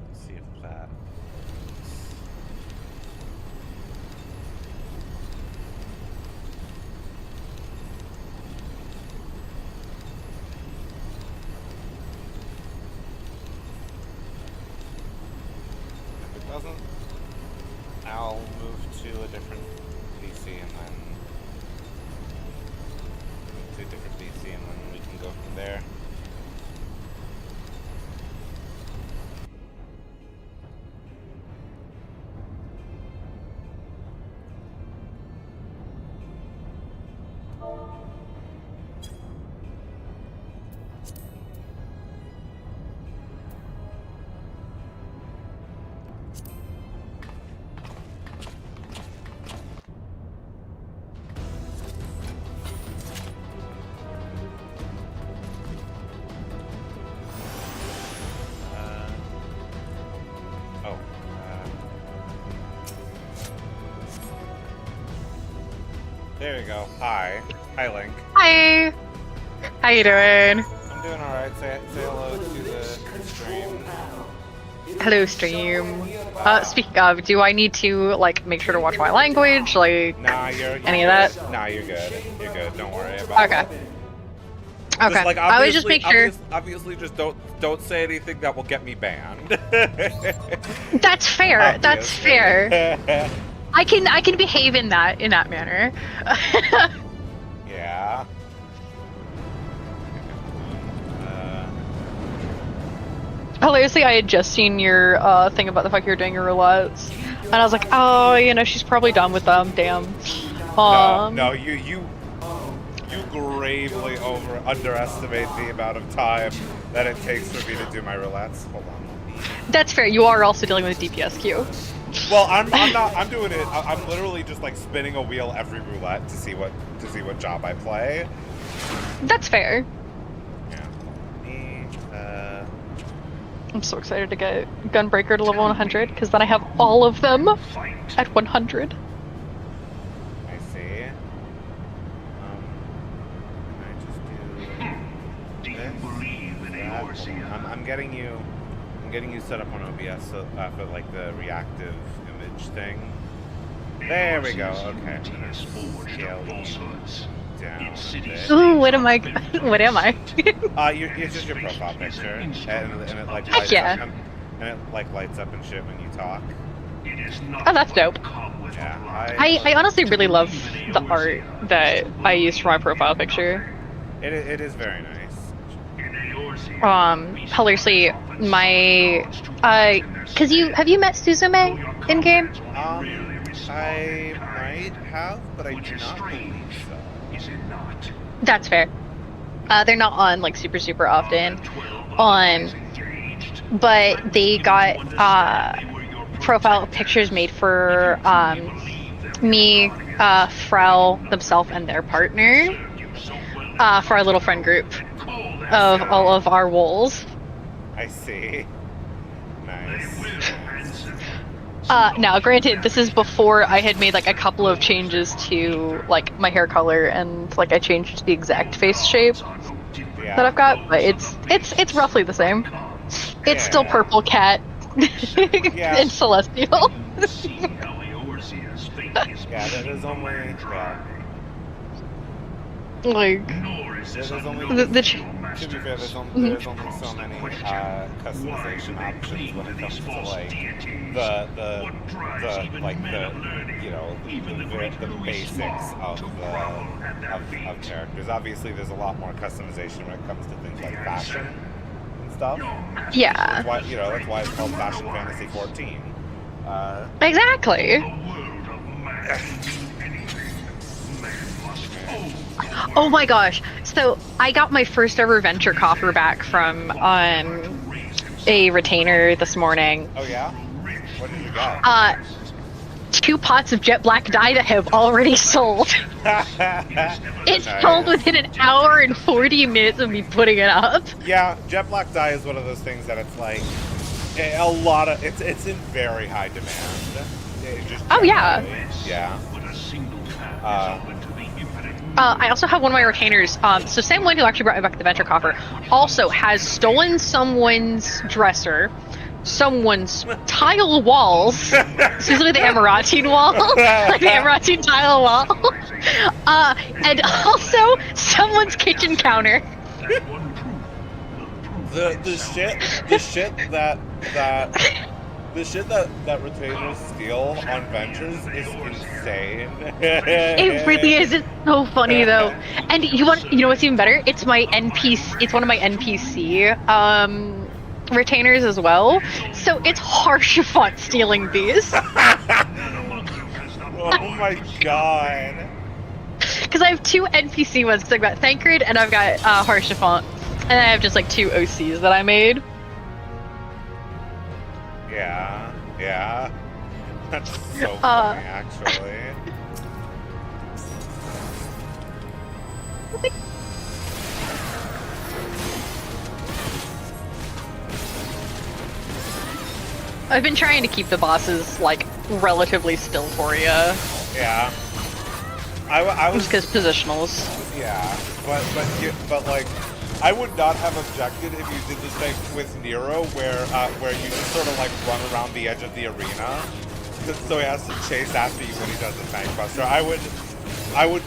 Let's see if that. Doesn't, I'll move to a different PC and then move to a different PC and then we can go from there. There you go. Hi. Hi, Link. Hi! How you doing? I'm doing alright. Say hello to the stream. Hello, stream. Speaking of, do I need to, like, make sure to watch my language? Like, nah, you're any of that? Nah, you're good. You're good. Don't worry about it. Okay. Okay. Just, like, I would just make sure. Obviously, just don't say anything that will get me banned. That's fair. That's fair. I can behave in that manner. Yeah. Hilariously, I had just seen your thing about the fact you were doing your roulettes, and I was like, oh, you know, she's probably done with them. Damn. No, you gravely underestimate the amount of time that it takes for me to do my roulettes. Hold on. That's fair. You are also dealing with DPS queue. Well, I'm not. I'm doing it. I'm literally just like spinning a wheel every roulette to see what job I play. That's fair. Yeah. I'm so excited to get Gunbreaker to level 100 because then I have all of them at 100. I see. Can I just do Do you believe in Eorzea? I'm getting you set up on OBS so for like the reactive image thing. There we go. Okay. Is forged of falsehoods. Down In cities. Ooh, what am I? What am I? It's just your profile picture, and it like Heck lights yeah. up, and it like lights up and shit when you talk. It is not Oh, that's dope. Yeah, I honestly really love the art that I used for my profile picture. it is very nice. Hilariously, my cause have you met Suzume in game? I might have, but I do not believe so. Is it not? That's fair. They're not on like super often. But they got profile pictures made for me, Frau themselves, and their partner for our little friend group of all of our wolves. I see. Nice. Now, granted, this is before I had made like a couple of changes to like my hair color and like I changed the exact face shape that I've got, but it's roughly the same. It's still purple cat and celestial. Yeah, there's only Like there's only the to be fair, there's only so many customization options when it comes to like the like the you know the basics of characters. Obviously, there's a lot more customization when it comes to things like fashion and stuff. yeah, That's why that's why it's called Fashion Fantasy 14. exactly. Oh my gosh! So I got my first ever venture coffer back from a retainer this morning. Oh yeah? What did you get? 2 pots of jet black dye that have already sold. It's sold within an hour and 40 minutes of me putting it up. Yeah, jet black dye is one of those things that it's like a lot of it's in very high demand. Oh yeah. Yeah. I also have one of my retainers. So Sam Lynn, who actually brought me back the venture coffer, also has stolen someone's dresser, someone's tile walls, specifically the Emirati wall, like the Emirati tile wall, and also someone's kitchen counter. The shit that retainers steal on ventures is insane. It really is. It's so funny though. And you know what's even better? It's my NPC. It's one of my NPC retainers as well. So it's harsh font stealing these. Oh my god. Because I have 2 NPC ones. Because I've got Thancred and I've got harsh font, and I have just like 2 OCs that I made. Yeah. That's so funny, actually. I've been trying to keep the bosses like relatively still for you. Yeah. I was just because positionals. Yeah, but like, I would not have objected if you did the thing with Nero, where you just sort of like run around the edge of the arena, so he has to chase after you when he does the tank buster. I would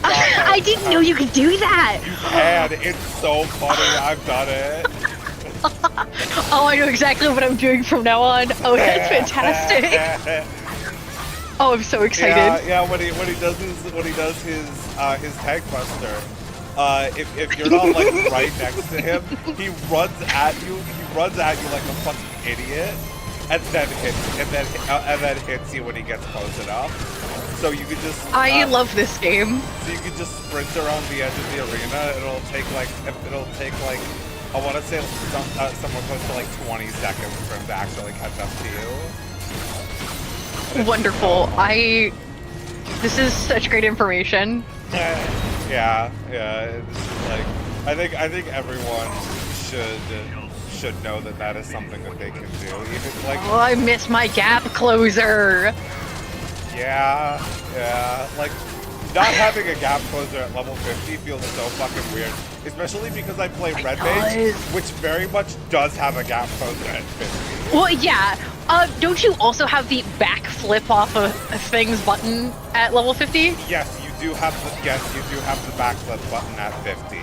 not. I didn't know you could do that. You can. It's so funny. I've done it. Oh, I know exactly what I'm doing from now on. Oh, that's fantastic. Oh, I'm so excited. Yeah. When he does his tag buster, if you're not like right next to him, he runs at you. He runs at you like a fucking idiot, and then hits you when he gets close enough. So you could just. I love this game. So you could just sprint around the edge of the arena. It'll take like I want to say somewhere close to like 20 seconds for him to actually catch up to you. Wonderful. This is such great information. Yeah. It's like I think everyone should know that is something that they can do. Even like. Oh, I miss my gap closer. Yeah. Like not having a gap closer at level 50 feels so fucking weird, especially because I play Red Mage, which very much does have a gap closer at 50. Well, yeah. Don't you also have the backflip off of things button at level 50? Yes, you do have the backflip button at 50.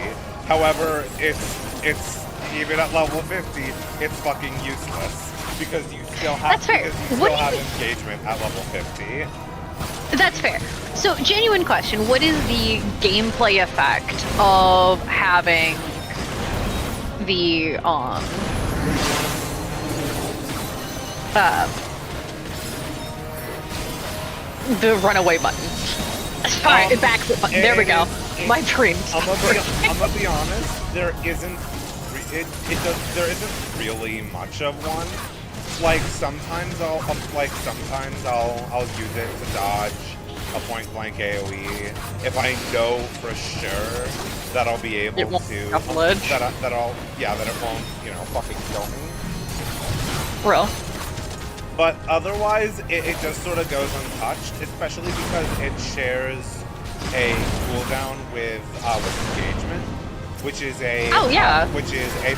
However, it's even at level 50, it's fucking useless because you still have engagement at level 50. That's fair. So, genuine question: what is the gameplay effect of having the runaway button? Sorry, backflip button. There we go. My dreams. I'm gonna be honest. There isn't really much of one. Like sometimes I'll use it to dodge a point blank AoE if I know for sure that I'll be able to that it won't fucking kill me. Real. But otherwise it just sort of goes untouched, especially because it shares a cooldown with engagement, which is a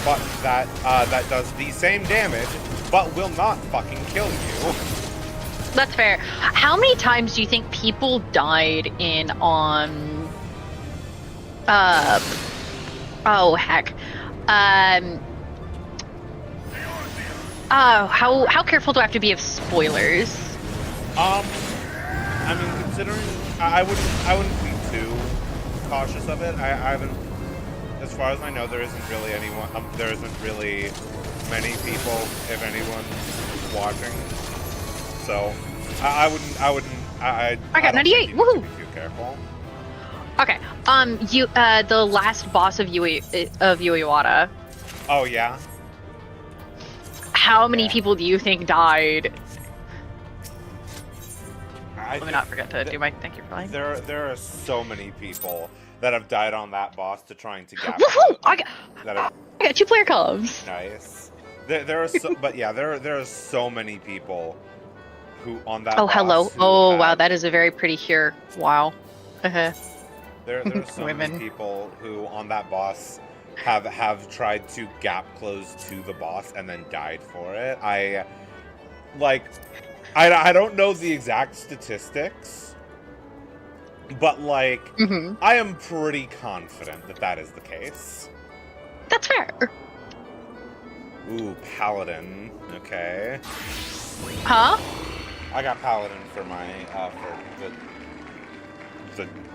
button that does the same damage but will not fucking kill you. That's fair. How many times do you think people died in oh heck. How careful do I have to be of spoilers? I mean, considering I wouldn't be too cautious of it. I haven't, as far as I know, there isn't really many people, if anyone, watching. So I got 98. Woohoo! Be too careful. Okay. The last boss of Yui Iwata. Oh yeah. How many people do you think died? Let me not forget to do my thank you for life. There are so many people that have died on that boss to trying to gap. Woohoo! I got 2 player columns. Nice. There are so many people who on that. Oh, boss hello. Oh, wow, that is a very pretty here. Wow. There are so many people who on that boss have tried to gap close to the boss and then died for it. I don't know the exact statistics, but like I am pretty confident that is the case. That's fair. Ooh, Paladin. Okay. Huh? I got Paladin for my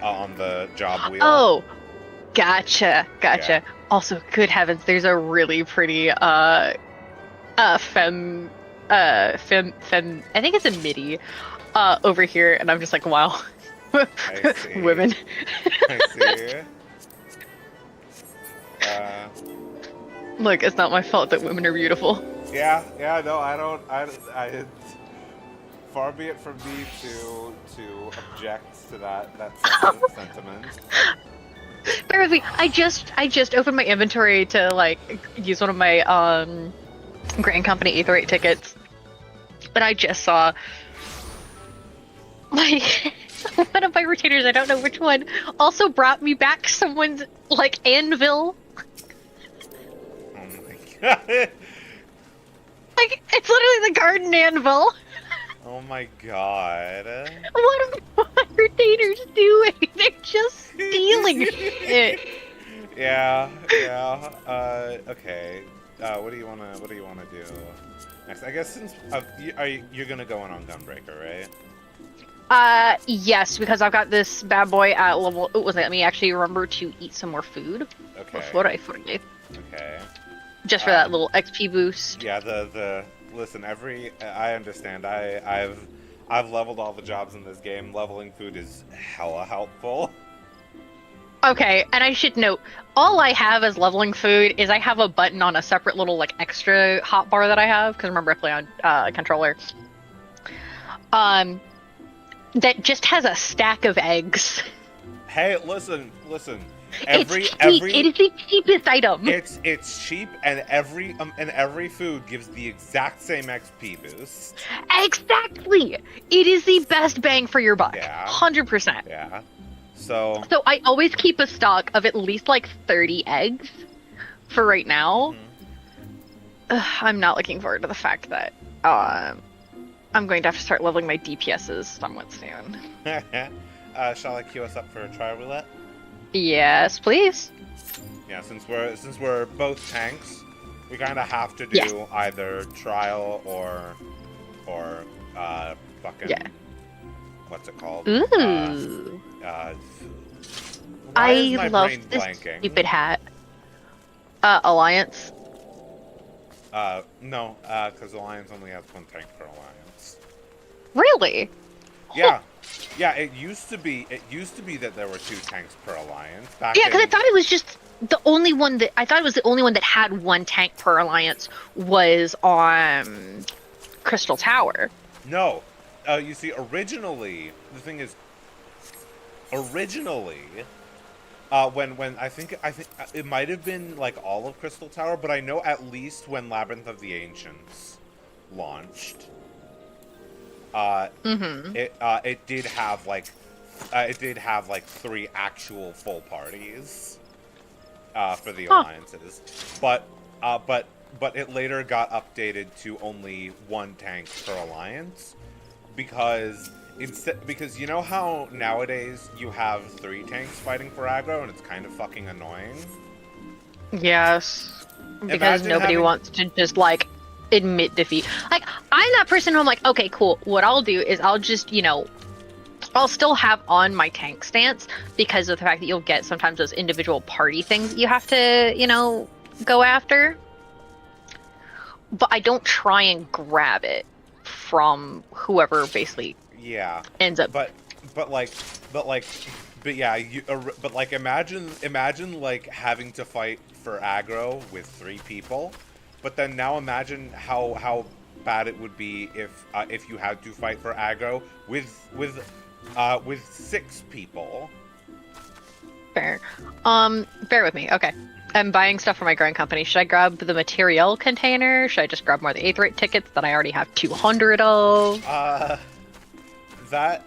on the job wheel. Oh, gotcha. Yeah. Also, good heavens, there's a really pretty femme. I think it's a MIDI over here, and I'm just like, wow. I see. Women. I see. Look, it's not my fault that women are beautiful. Yeah, no, I far be it from me to object to that sentiment. Bear with me. I just opened my inventory to like use one of my Grand Company Aether 8 tickets, but I just saw one of my retainers, I don't know which one, also brought me back someone's like anvil. Oh my god. Like, it's literally the garden anvil. Oh my god. What are my retainers doing? They're just stealing shit. Yeah. Okay. What do you wanna do next? I guess since you're gonna go in on Gunbreaker, right? Yes, because I've got this bad boy at level. Oh, let me actually remember to eat some more food Okay. before I forget. Okay. Just for that little XP boost. Yeah, listen, I understand. I've leveled all the jobs in this game. Leveling food is hella helpful. Okay, and I should note, all I have as leveling food is I have a button on a separate little like extra hotbar that I have because remember I play on controller. That just has a stack of eggs. Hey, listen. It is the cheapest item. It's cheap, and every food gives the exact same XP boost. Exactly. It is the best bang for your buck. Yeah. 100%. Yeah. So I always keep a stock of at least like 30 eggs for right now. I'm not looking forward to the fact that I'm going to have to start leveling my DPSs somewhat soon. shall I queue us up for a trial roulette? Yes, please. Yeah, since we're both tanks, we kind of have to do either trial or fucking what's it called? Ooh. Why is my I love brain this blanking? stupid hat. Alliance. No, because Alliance only has one tank per Alliance. Really? Yeah. Yeah, it used to be that there were 2 tanks per Alliance. Yeah, because I thought it was just the only one that had one tank per Alliance was on Crystal Tower. No. You see, originally, the thing is, when I think it might have been like all of Crystal Tower, but I know at least when Labyrinth of the Ancients launched, it did have like 3 actual full parties for the alliances, but it later got updated to only 1 tank per alliance because you know how nowadays you have 3 tanks fighting for aggro and it's kind of fucking annoying? Yes. Because Imagine nobody wants to just, like, admit defeat. Like, I'm that person who I'm like, okay, cool. What I'll do is I'll just, I'll still have on my tank stance because of the fact that you'll get sometimes those individual party things that you have to, go after. But I don't try and grab it from whoever basically ends up. But imagine like having to fight for aggro with 3 people, but then now imagine how bad it would be if you had to fight for aggro with 6 people. Fair. Bear with me. Okay. I'm buying stuff for my growing company. Should I grab the material container? Should I just grab more of the 8th rate tickets that I already have 200 of?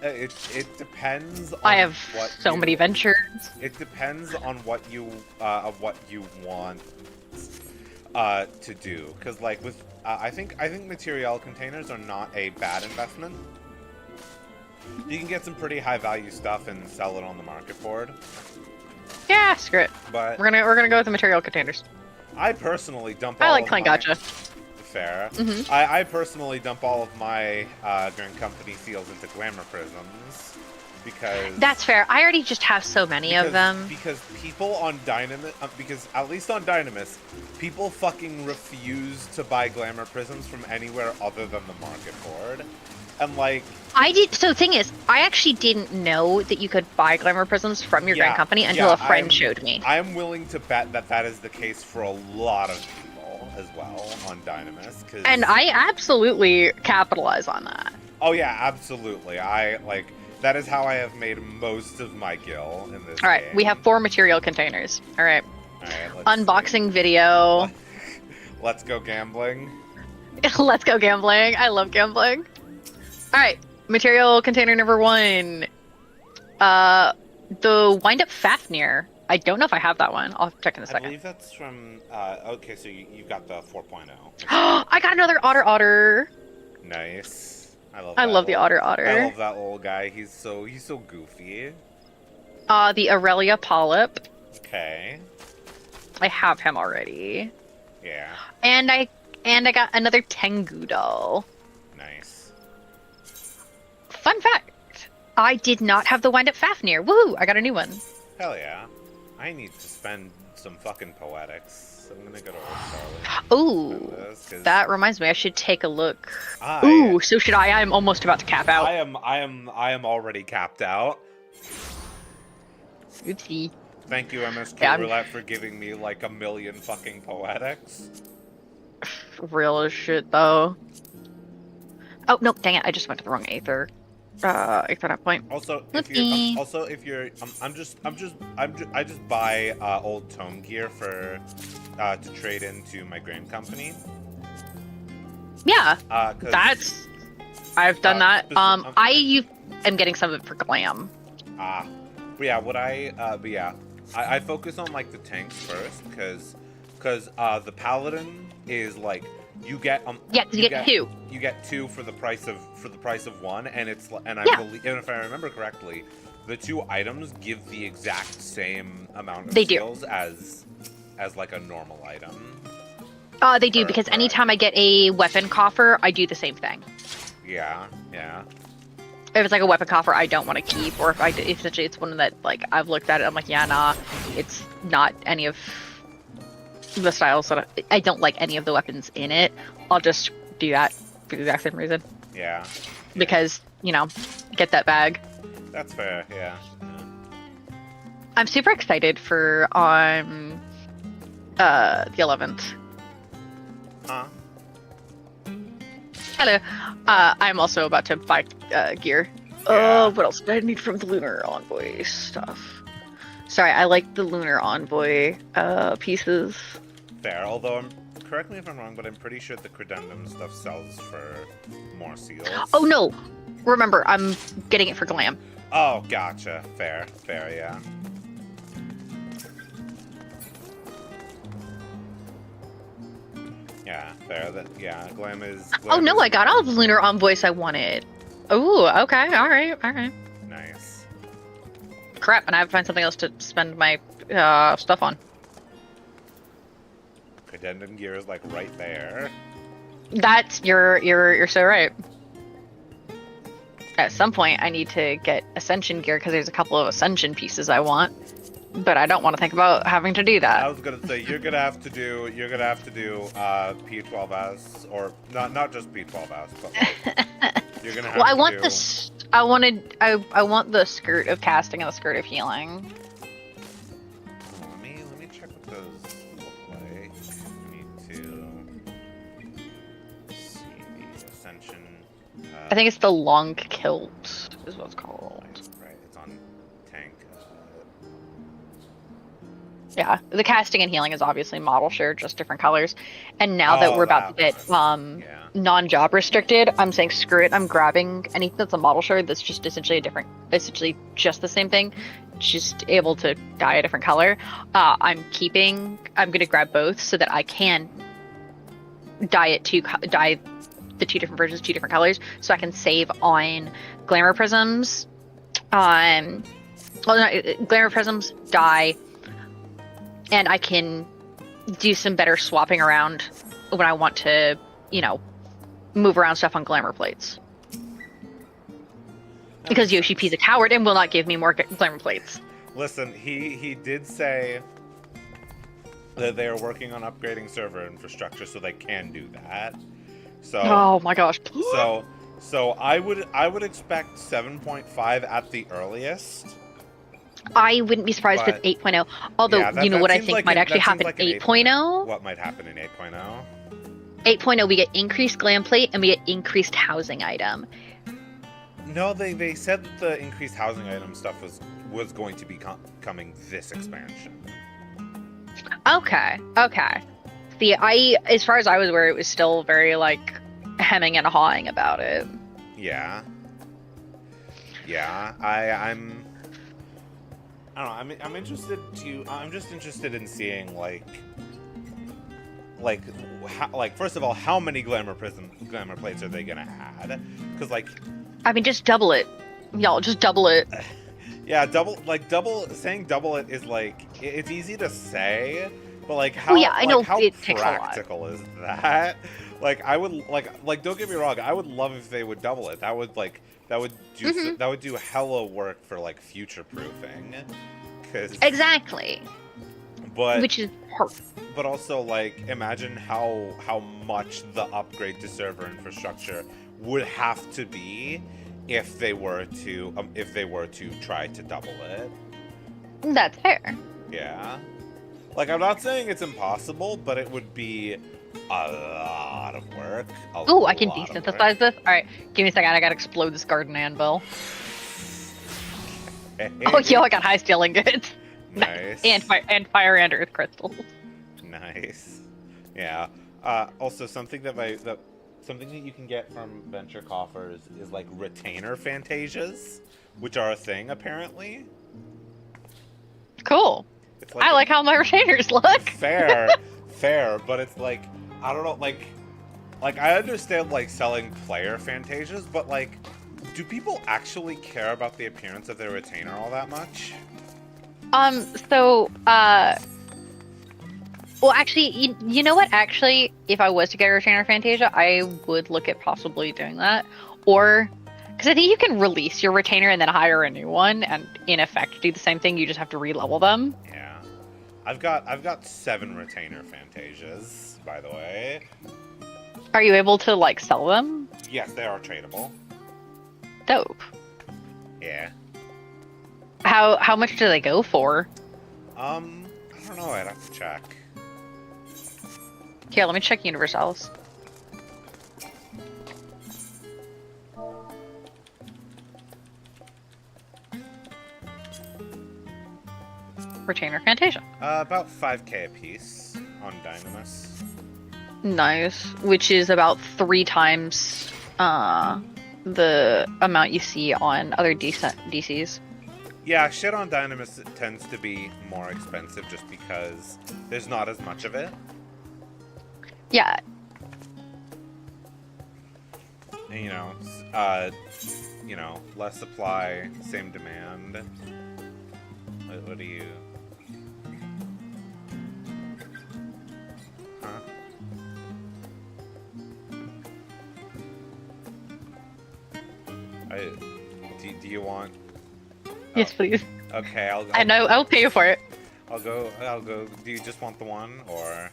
It depends on I have what so many ventures. It depends on what you want to do, because like with I think material containers are not a bad investment. You can get some pretty high value stuff and sell it on the market board. Yeah, screw it. But we're gonna go with the material containers. I personally dump. I like playing gotcha. Fair. I personally dump all of my Grand Company seals into glamour prisms because that's fair. I already just have so many of them. Because people on Dynamis, because at least on Dynamis, people fucking refuse to buy glamour prisms from anywhere other than the market board. And like I did. So the thing is, I actually didn't know that you could buy glamour prisms from your Grand Company until a friend showed me. I'm willing to bet that is the case for a lot of people as well on Dynamis. And I absolutely capitalize on that. Oh yeah, absolutely. That is how I have made most of my gil in this All right, game. we have 4 material containers. All right. Unboxing see. video. Let's go gambling. Let's go gambling. I love gambling. All right, material container number 1. The wind-up Fafnir. I don't know if I have that one. I'll check in a second. I believe that's from. Okay, so you got the 4.0. I got another otter. Nice. I love the otter. I love that little guy. He's so goofy. The Aurelia polyp. Okay. I have him already. Yeah. And I got another Tengu doll. Nice. Fun fact. I did not have the wind-up Fafnir. Woohoo! I got a new one. Hell yeah. I need to spend some fucking poetics. I'm gonna go to Old Ooh, Charlie. that reminds me. I should take a look. I, Ooh, so should I? I'm almost about to cap out. I am already capped out. Oopsie. Thank you, MSQ Yeah, Roulette, for giving me like 1,000,000 fucking poetics. Real as shit, though. Oh, no, dang it. I just went to the wrong Aether. Aether point. Also, Whoopsie. if you're, I just buy old tome gear for to trade into my grain company. Yeah, 'Cause, I've done that. I am getting some of it for glam. but yeah, I focus on like the tanks first, because the paladin is like you get Yeah, you get two. You get two for the price of one, and I Yeah. believe, and if I remember correctly, the two items give the exact same amount of They do. skills as like a normal item. They do, because anytime I get a weapon coffer, I do the same thing. Yeah. If it's like a weapon coffer I don't want to keep, or if essentially it's one that like I've looked at it, I'm like, yeah, nah, it's not any of the styles that I don't like any of the weapons in it. I'll just do that for the exact same reason. Yeah. Because, you know, get that bag. That's fair. Yeah. I'm super excited for the 11th. Huh? Hello. I'm also about to buy gear. Yeah. What else did I need from the Lunar Envoy stuff? Sorry, I like the Lunar Envoy pieces. Fair. Although, correct me if I'm wrong, but I'm pretty sure the credendum stuff sells for more seals. Oh no! Remember, I'm getting it for glam. Oh, gotcha. Fair, yeah. Yeah, fair. Glam is. Oh no, I got all the Lunar Envoys I wanted. Ooh, okay, alright. Nice. Crap, and I have to find something else to spend my stuff on. Credendum gear is like right there. That's you're so right. At some point, I need to get Ascension gear because there's a couple of Ascension pieces I want, but I don't want to think about having to do I that. was gonna say you're gonna have to do P12S, or not just P12S, but like, you're gonna have Well, I to want do... this. I want the skirt of casting and the skirt of healing. Let me check what those look like. We need to see the Ascension. I think it's the long kilt is what it's called. Right, it's on tank. Yeah, the casting and healing is obviously model share, just different colors. And now that we're about to get non-job restricted, I'm saying screw it. I'm grabbing anything that's a model share that's just essentially just the same thing, just able to dye a different color. I'm gonna grab both so that I can dye the two different versions, two different colors, so I can save on glamour prisms. Glamour prisms, dye, and I can do some better swapping around when I want to, move around stuff on glamour plates. Because Yoshi P's a coward and will not give me more glamour plates. Listen, he did say that they are working on upgrading server infrastructure so they can do that. So Oh my gosh. So I would expect 7.5 at the earliest. I wouldn't be surprised But- with 8.0. Although, Yeah, that what I seems think like might an- actually that seems happen like an 8.0? What might happen in 8.0? 8.0, we get increased glam plate and we get increased housing item. No, they said that the increased housing item stuff was going to be coming this expansion. Okay. See, as far as I was aware, it was still very, hemming and hawing about it. Yeah. I'm interested I'm just interested in seeing first of all, how many glamour plates are they gonna add? Because I mean, just double it. Y'all, just double it. yeah, double it is it's easy to say, but how I know how it takes a lot. practical is that? I would don't get me wrong, I would love if they would double it. That would That would do that would do hella work for like future proofing. Exactly. But which is perfect. But also, like, imagine how much the upgrade to server infrastructure would have to be if they were to try to double it. That's fair. Yeah. Like, I'm not saying it's impossible, but it would be a lot of work. Ooh, I can desynthesize this. All right, give me a second. I gotta explode this garden anvil. Oh, yo, I got high stealing goods. Nice. and fire and earth crystals. Nice. Yeah. Also, something that you can get from venture coffers is like retainer fantasias, which are a thing apparently. Cool. It's I like how my retainers look. Fair, but it's like, I don't know, like I understand like selling player fantasias, but like, do people actually care about the appearance of their retainer all that much? Well, actually, you know what? Actually, if I was to get a retainer Fantasia, I would look at possibly doing that. Or, because I think you can release your retainer and then hire a new one, and in effect do the same thing. You just have to re-level them. Yeah, I've got 7 retainer Fantasias, by the way. Are you able to like sell them? Yes, they are tradable. Dope. Yeah. How much do they go for? I don't know. I'd have to check. Here, let me check Universals. Retainer Fantasia. About 5K a piece on Dynamis. Nice. Which is about 3 times the amount you see on other DCs. Yeah, shit on Dynamis tends to be more expensive just because there's not as much of it. Yeah. And, you know, less supply, same demand. What do you... Huh? Do you want... Yes, please. Okay, I know. I'll pay you for it. I'll go. Do you just want the one, or?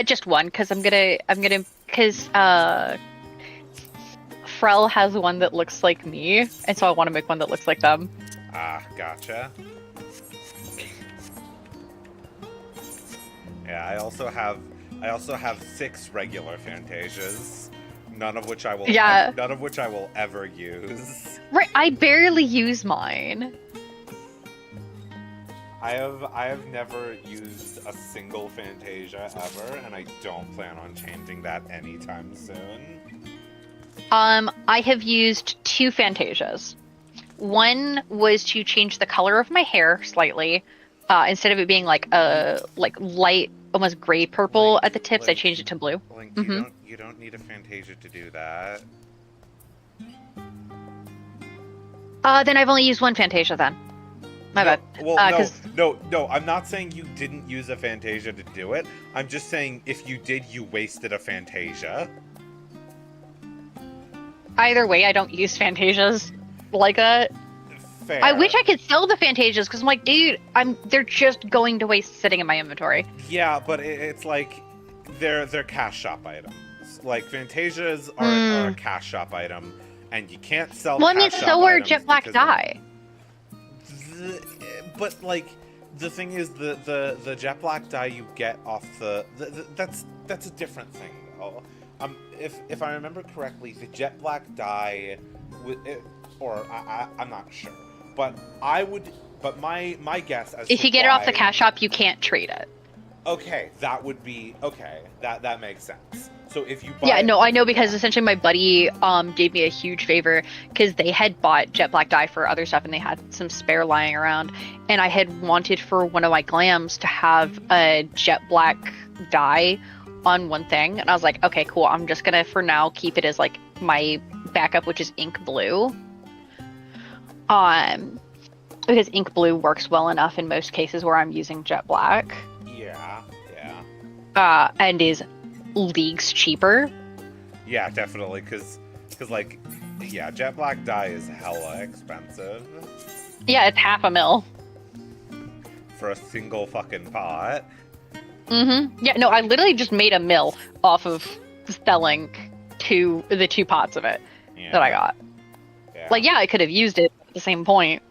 Just one, because because Frel has one that looks like me, and so I want to make one that looks like them. Ah, gotcha. Yeah, I also have 6 regular Fantasias, none of which I will ever use. Right, I barely use mine. I have never used a single Fantasia ever, and I don't plan on changing that anytime soon. I have used 2 Fantasias. One was to change the color of my hair slightly. Instead of it being like a light, almost gray purple at the tips, I changed it to blue. Link, you don't need a Fantasia to do that. Then I've only used 1 Fantasia then. My bad. Well, no, I'm not saying you didn't use a Fantasia to do it. I'm just saying if you did, you wasted a Fantasia. Either way, I don't use Fantasias like that. Fair. I wish I could sell the Fantasias, because I'm like, dude, they're just going to waste sitting in my inventory. Yeah, but it's like, they're cash shop items. Like, Fantasias are a cash shop item, and you can't sell well, I mean, cash so shop are items Jet Black because Dye. But, like, the thing is, the Jet Black Dye you get off that's a different thing, though. If I remember correctly, the Jet Black Dye, I'm not sure, but my guess as if you get it off the cash shop, you can't trade it. Okay, that would be okay. That makes sense. So if you buy yeah, no, I know, because essentially my buddy gave me a huge favor, because they had bought Jet Black Dye for other stuff and they had some spare lying around, and I had wanted for one of my glams to have a Jet Black Dye on one thing, and I was like, okay, cool, I'm just gonna for now keep it as like my backup, which is ink blue, because ink blue works well enough in most cases where I'm using Jet Black. Yeah. And is leagues cheaper. Yeah, definitely, because like Yeah, jet black dye is hella expensive Yeah, it's $500,000. for a single fucking pot. Mm-hmm. Yeah, no, I literally just made $1 million off of selling the 2 pots of it that I got. Yeah. Like, yeah, I could have used it at the same point.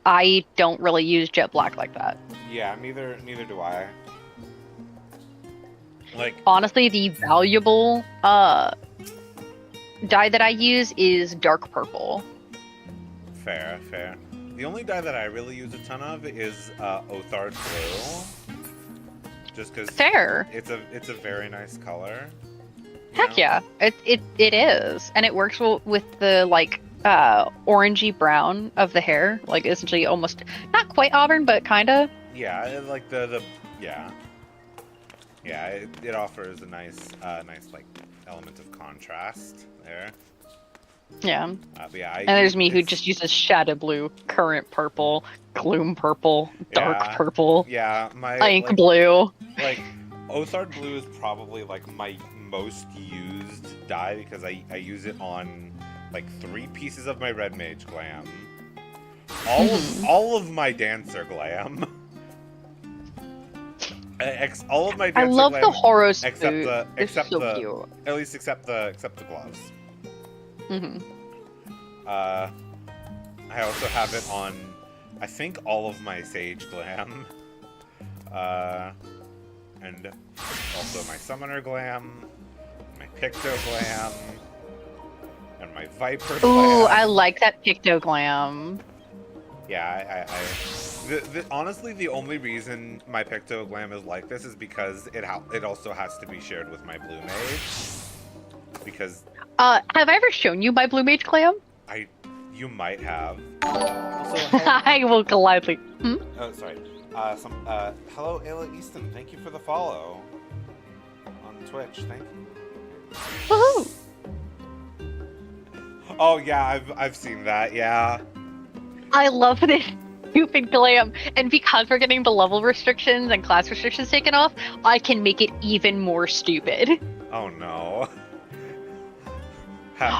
I don't really use jet black like that. Yeah, neither do I. Like, Honestly, the valuable dye that I use is dark purple. fair. The only dye that I really use a ton of is Othard Blue. Just because Fair. it's a very nice color. Heck yeah, it is, and it works well with the like orangey brown of the hair, like essentially almost not quite auburn, but kinda. Yeah, like yeah. It offers a nice like element of contrast there. Yeah. But yeah, And there's me who just uses shadow blue, current purple, gloom purple, dark Yeah. purple, Yeah, my ink like, blue. Like Othard Blue is probably like my most used dye because I use it on like 3 pieces of my red mage glam, all of my dancer glam, all of my dancer I love glam, the Horos except boot. the They're except so the cute. at least except the gloves. Mm-hmm. I also have it on, I think, all of my sage glam, and also my summoner glam, my picto glam, and my viper glam. Ooh, I like that pictoglam. Yeah, honestly, the only reason my picto glam is like this is because it also has to be shared with my blue mage. Because Have I ever shown you my blue mage glam? you might have. Also, I will gladly. Hmm? oh, sorry. Hello, Ayla Easton. Thank you for the follow on Twitch. Thank you. Woohoo! Oh yeah, I've seen that. Yeah. I love this stupid glam, and because we're getting the level restrictions and class restrictions taken off, I can make it even more stupid. Oh no.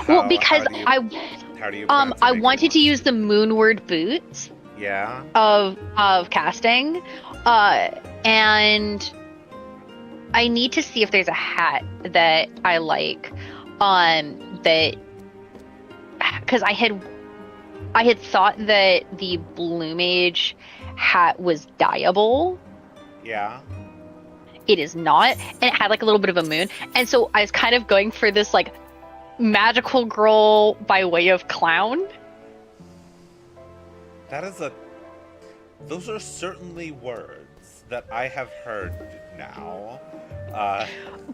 Well, because how do you plan to I make it wanted to more use the Moonward boots Yeah. of casting, and I need to see if there's a hat that I like, that because I had thought that the Blue Mage hat was dyeable. Yeah. It is not, and it had like a little bit of a moon, and so I was kind of going for this like magical girl by way of clown. Those are certainly words that I have heard now.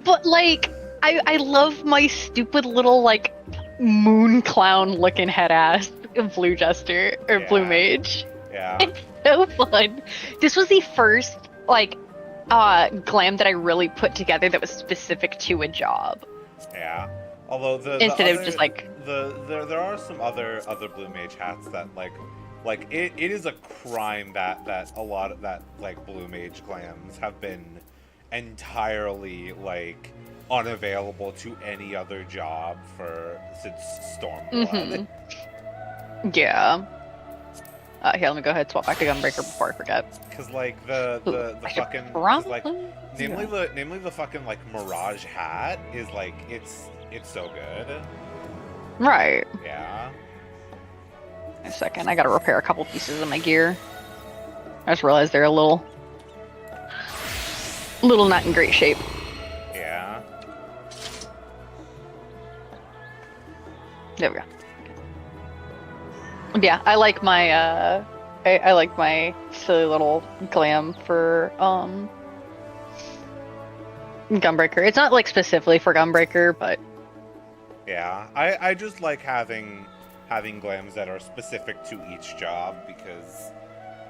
But like, I love my stupid little like moon clown looking head ass blue jester or blue Yeah. mage. Yeah. It's so fun. This was the first like glam that I really put together that was specific to a job. Yeah. Although Instead of just like there are some other blue mage hats that like it is a crime that a lot of that like blue mage glams have been entirely like unavailable to any other job since Stormblood. Mm-hmm. Yeah. Here, let me go ahead and swap back to Gunbreaker before I forget. Cause like the I should fucking 'cause, probably like namely the fucking like Mirage hat is like it's so good. Right. Yeah. A second, I gotta repair a couple pieces of my gear. I just realized they're a little not in great shape. Yeah. There we go. Yeah, I like my I like my silly little glam for Gunbreaker. It's not like specifically for Gunbreaker, but Yeah. I just like having glams that are specific to each job because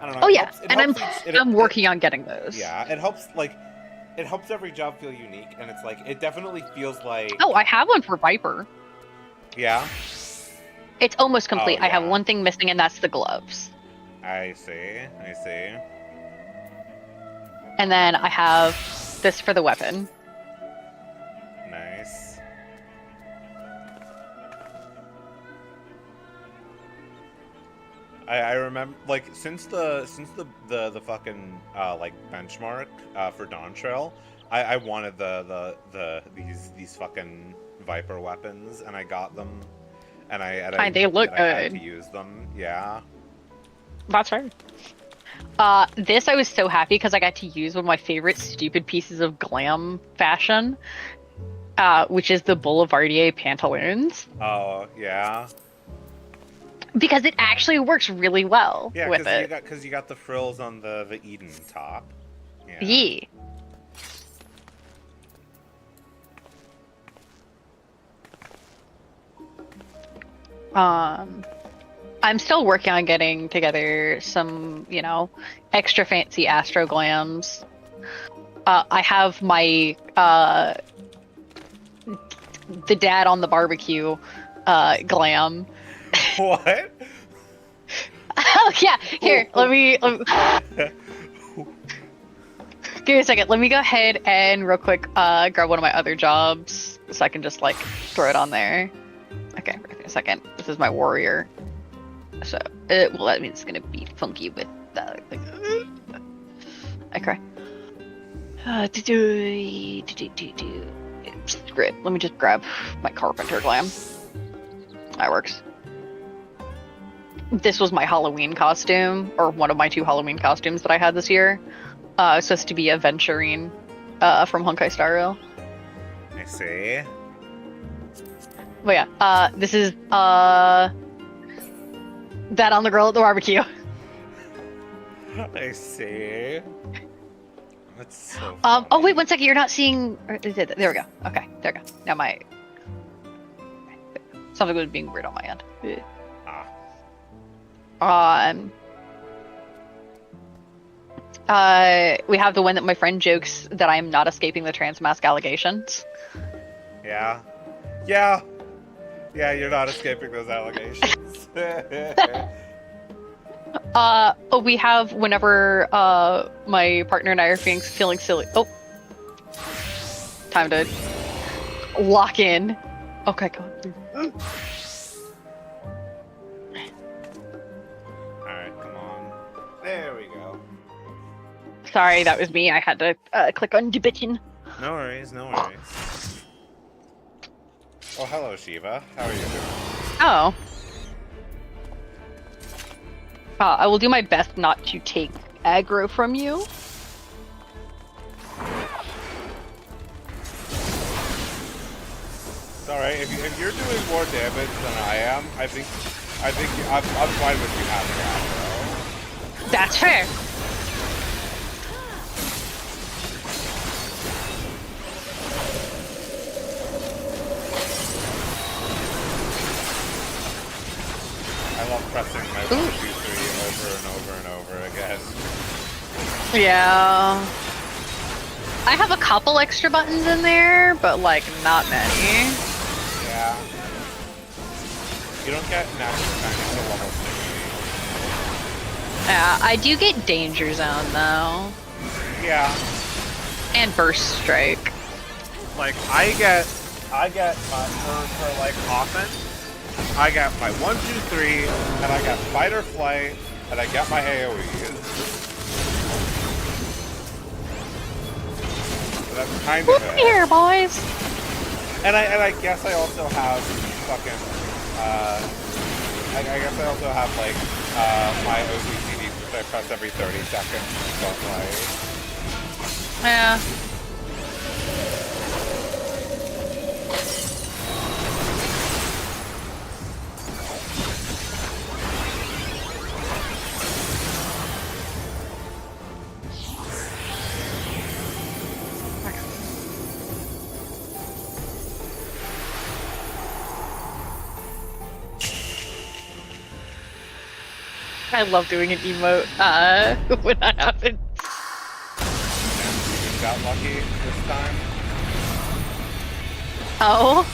I don't know. oh it yeah, helps- it and helps each- I'm working on getting those. Yeah, it helps every job feel unique, and it's like it definitely feels like. Oh, I have one for Viper. Yeah. It's almost complete. Oh, I have yeah. one thing missing, and that's the gloves. I see. And then I have this for the weapon. Nice. I remember, like, since the fucking like benchmark for Dawn Trail, I wanted these fucking Viper weapons, and I got them, and They look I had good. to use them. Yeah. That's right. This I was so happy because I got to use one of my favorite stupid pieces of glam fashion, which is the Boulevardier pantaloons. Oh yeah. Because it actually works really well Yeah, with it. because you got the frills on the Eden top. Yeah. Yeah. I'm still working on getting together some, extra fancy Astro glams. I have my the dad on the barbecue glam. What? Oh yeah, here, let me give me a second. Let me go ahead and real quick grab one of my other jobs so I can just like throw it on there. Okay, wait a second. This is my warrior. So, well, that means it's gonna be funky with that. Like, okay. Screw it. Let me just grab my carpenter glam. That works. This was my Halloween costume, or one of my 2 Halloween costumes that I had this year. It's supposed to be Aventurine from Honkai Star Rail. I see. But yeah, this is that on the girl at the barbecue. I see. That's so Oh wait, one second. You're not seeing. There we go. Okay, there we go. Now my something was being weird on my end. We have the one that my friend jokes that I am not escaping the trans mask allegations. Yeah. Yeah. Yeah, you're not escaping those allegations. We have whenever my partner and I are feeling silly. Oh, time to lock in. Okay, go on. Alright, come on. There we go. Sorry, that was me. I had to click on the button. No worries, no worries. Oh, hello, Shiva. How are you doing? Oh. I will do my best not to take aggro from you. It's alright. If you're doing more damage than I am, I think I'm fine with you having aggro. That's fair. I love pressing my 1, 2, 3 over and over and over again. Yeah. I have a couple extra buttons in there, but like not many. Yeah. You don't get natural timing until level 60. Yeah, I do get Danger Zone though. Yeah. And Burst Strike. Like I get my for like offense. I got my 1, 2, 3, and I got fight or flight, and I got my AoEs. So that's kind of it. Here, boys. And I guess I also have fucking I guess I also have like my OCD which I press every 30 seconds, but like Yeah. I love doing an emote when that happens. you got lucky this time. Oh?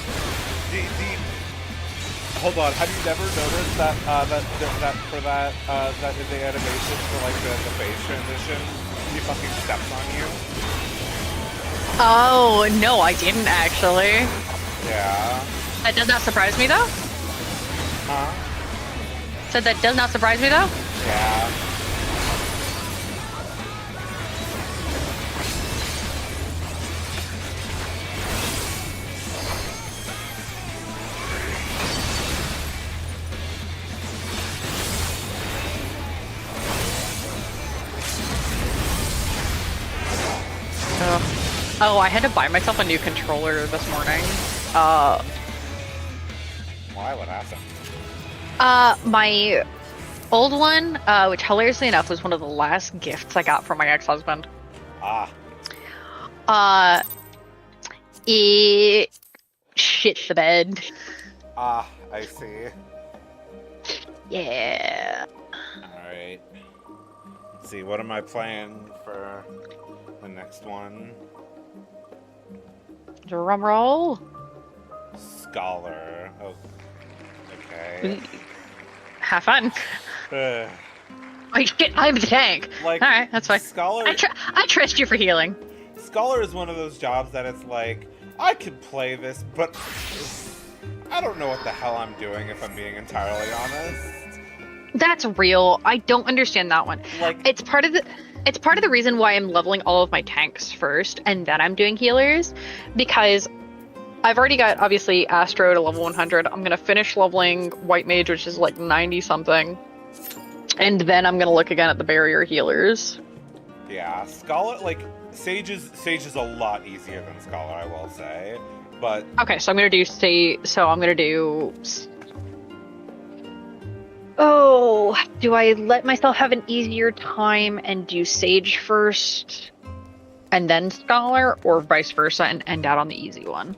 Hold on, have you never noticed that that is the animation for like the face transition? He fucking steps on you. Oh, no, I didn't actually. Yeah. That does not surprise me though. Huh? said that does not surprise me though. Yeah. Oh, I had to buy myself a new controller this morning. Why? What happened? My old one, which hilariously enough was one of the last gifts I got from my ex-husband. It shit the bed. I see. Yeah. Alright. Let's see, what am I playing for the next one? Drum roll. Scholar. Oh. Okay. Have fun. Ugh. Oh shit, I'm the tank. Like, alright, that's fine. Scholar... I trust you for healing. Scholar is one of those jobs that it's like, I could play this, but I don't know what the hell I'm doing if I'm being entirely honest. That's real. I don't understand that one. Like, it's part of the reason why I'm leveling all of my tanks first and then I'm doing healers, because I've already got obviously Astro to level 100. I'm gonna finish leveling White Mage, which is like 90 something, and then I'm gonna look again at the barrier healers. Yeah, Scholar, like, Sage is a lot easier than Scholar, I will say, but... Okay, so I'm gonna do Oh, do I let myself have an easier time and do Sage first and then Scholar, or vice versa and end out on the easy one?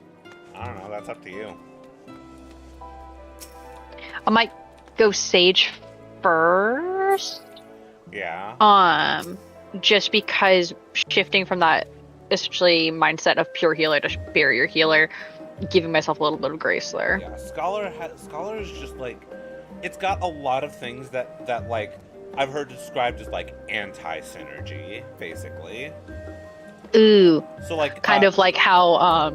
I don't know, that's up to you. I might go Sage first. Yeah. Just because shifting from that essentially mindset of pure healer to barrier healer, giving myself a little bit of grace there. Yeah, Scholar is just like, it's got a lot of things that like I've heard described as like anti-synergy, basically. Ooh. So like kind of like how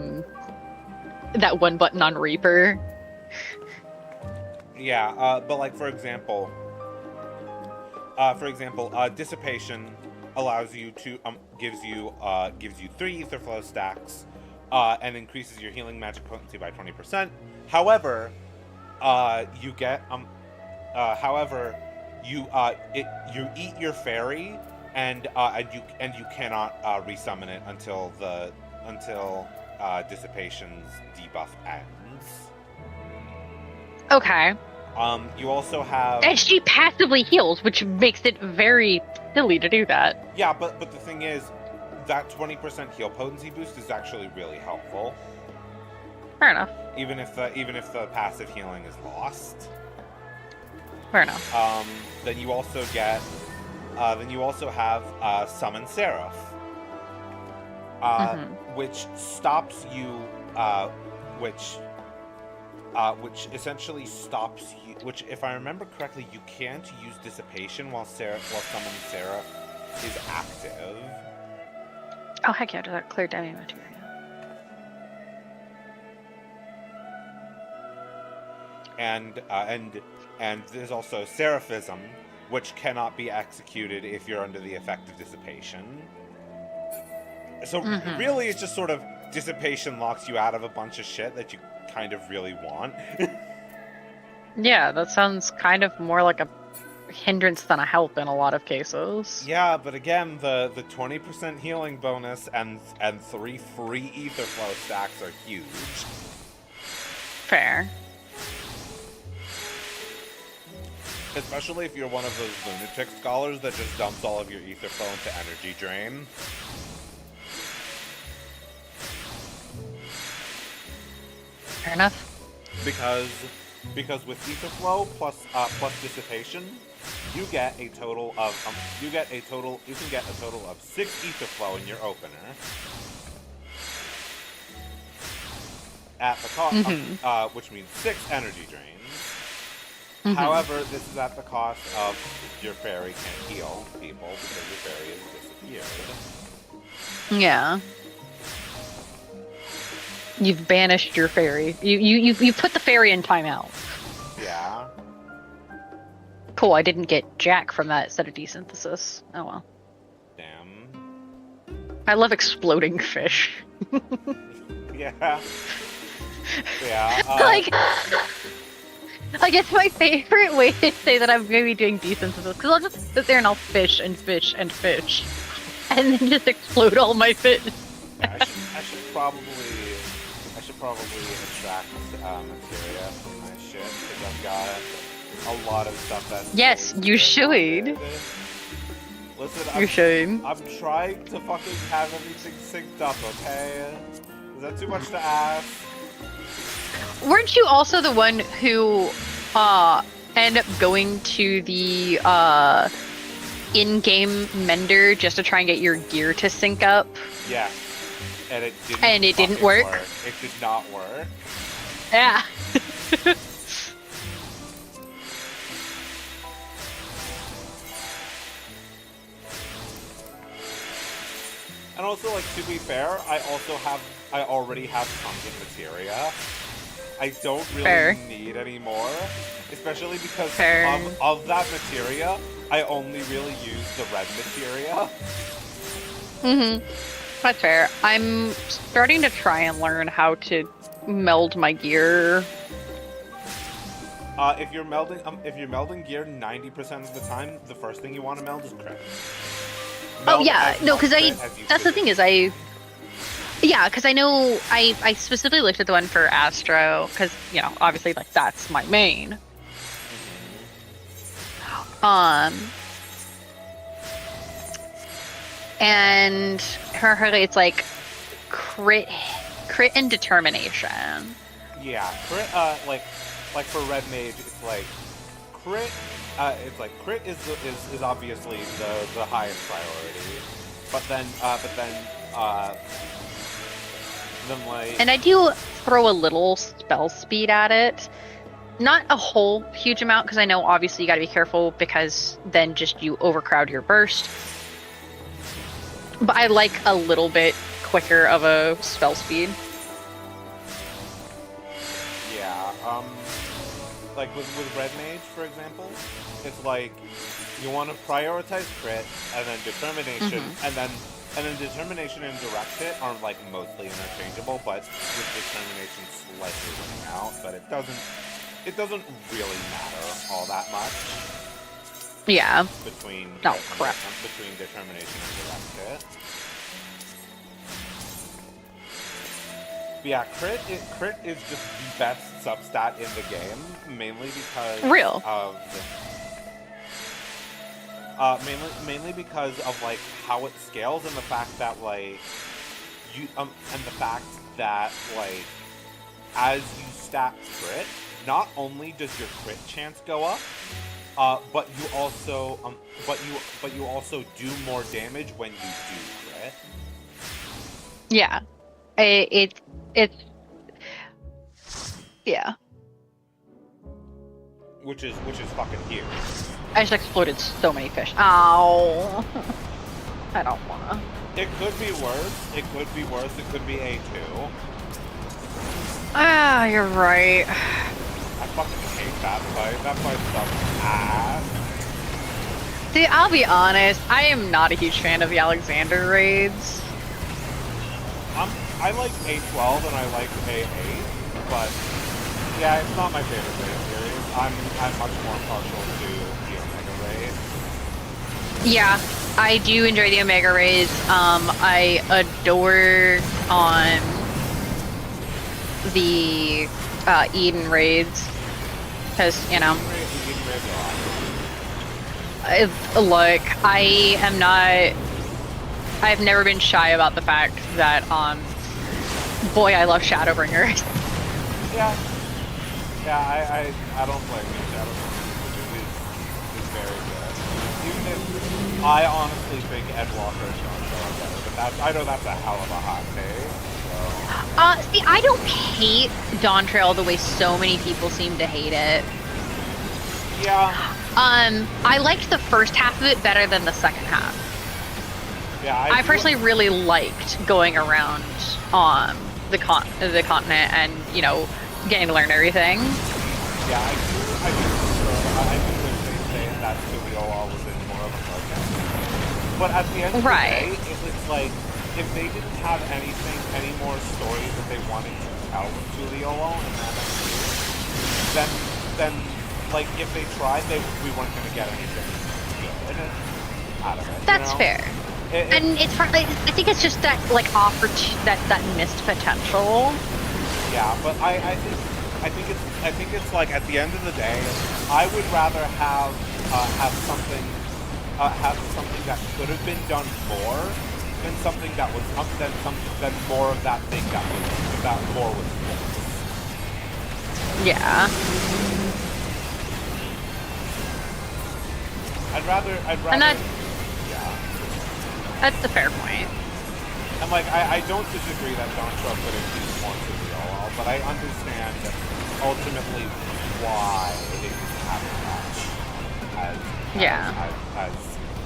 that one button on Reaper. Yeah, but like for example, dissipation allows you to gives you 3 Etherflow stacks, and increases your healing magic potency by 20%. However, you eat your fairy, and you cannot resummon it until dissipation's debuff ends. Okay. You also have... And she passively heals, which makes it very silly to do that. Yeah, but the thing is, that 20% heal potency boost is actually really helpful. Fair enough. Even if the passive healing is lost. Fair enough. Then you also have Summon Seraph, which stops you, which essentially stops you. Which, if I remember correctly, you can't use Dissipation while Summon Seraph is active. Oh heck yeah! Does that clear damage material? And there's also Seraphism, which cannot be executed if you're under the effect of Dissipation. So really, it's just sort of Dissipation locks you out of a bunch of shit that you kind of really want. Yeah, that sounds kind of more like a hindrance than a help in a lot of cases. Yeah, but again, the 20% healing bonus and 3 free Etherflow stacks are huge. Fair. Especially if you're one of those lunatic scholars that just dumps all of your Etherflow into energy drain. Fair enough. Because with Etherflow plus Dissipation, you get a total of you can get a total of 6 Etherflow in your opener. At the cost, which means 6 energy drains. However, this is at the cost of your fairy can't heal people because your fairy has disappeared. Yeah. You've banished your fairy. You put the fairy in timeout. Yeah. Cool, I didn't get jack from that set of desynthesis. Oh well. Damn. I love exploding fish. Yeah. Yeah. Like it's my favorite way to say that I'm gonna be doing desynthesis, because I'll just sit there and I'll fish and fish and fish, and then just explode all my fish. Yeah, I should probably extract materia from my shit, because I've got a lot of stuff that's... Yes, you should. Listen, You should. I'm trying to fucking have everything synced up, okay? Is that too much to ask? Weren't you also the one who ended up going to the in-game mender just to try and get your gear to sync up? Yeah. And it didn't. And it didn't work? It did not work. Yeah. And also, like, to be fair, I already have tons of materia. I don't really need any more, especially because of that materia, I only really use the red materia. Mm-hmm. That's fair. I'm starting to try and learn how to meld my gear. If you're melding gear 90% of the time, the first thing you want to meld is crit. Oh yeah, no, because that's the thing is because I know I specifically looked at the one for Astro, because, you know, obviously, like, that's my main. And it's like crit and determination. Yeah, crit, like for Red Mage, it's like crit. It's like crit is obviously the highest priority, but then like. And I do throw a little spell speed at it, not a whole huge amount, because I know obviously you got to be careful, because then just you overcrowd your burst. But I like a little bit quicker of a spell speed. Yeah, like with Red Mage, for example, it's like you want to prioritize crit and then determination, and then determination and direct hit are like mostly interchangeable, but with determination slightly winning out. But it doesn't really matter all that much. Yeah. Between determination and direct hit. But yeah, crit is just the best substat in the game, mainly because mainly because of like how it scales, and the fact that like as you stack crit, not only does your crit chance go up, but you also do more damage when you do crit. Yeah, it's yeah. Which is fucking huge. I just exploded so many fish. Ow! I don't wanna. It could be worse. It could be worse. It could be A2. Ah, you're right. I fucking hate that fight. That fight sucks ass. See, I'll be honest, I am not a huge fan of the Alexander raids. I like A12 and I like A8, but yeah, it's not my favorite raid series. I'm much more partial to the Omega raid. Yeah, I do enjoy the Omega raids. I adore the Eden raids, because, you know, look, I've never been shy about the fact that, boy, I love Shadowbringers. Yeah, I don't blame you. Shadowbringers is very good. Even if I honestly think Edwalker and Dawntrail are better, but I know that's a hell of a hot take. So. See, I don't hate Dawntrail the way so many people seem to hate it. Yeah. I liked the first half of it better than the second half. Yeah, I personally really liked going around the continent and, you know, getting to learn everything. Yeah, I do prefer, I think there's But at the end of Right. the day, it's like, if they didn't have any more stories that they wanted to tell with Tuliolo and that, then like, if they tried, we weren't going to get anything good out of it. That's fair. And it's probably, I think it's just that, like, that missed potential. Yeah, but I think it's like, at the end of the day, I would rather have something that could have been done more than something that was than more of that thing that more was forced. Yeah. I'd rather. And that, yeah. that's the fair point. And like, I don't disagree that Dontra could have used more to the OL, but I understand ultimately why they didn't have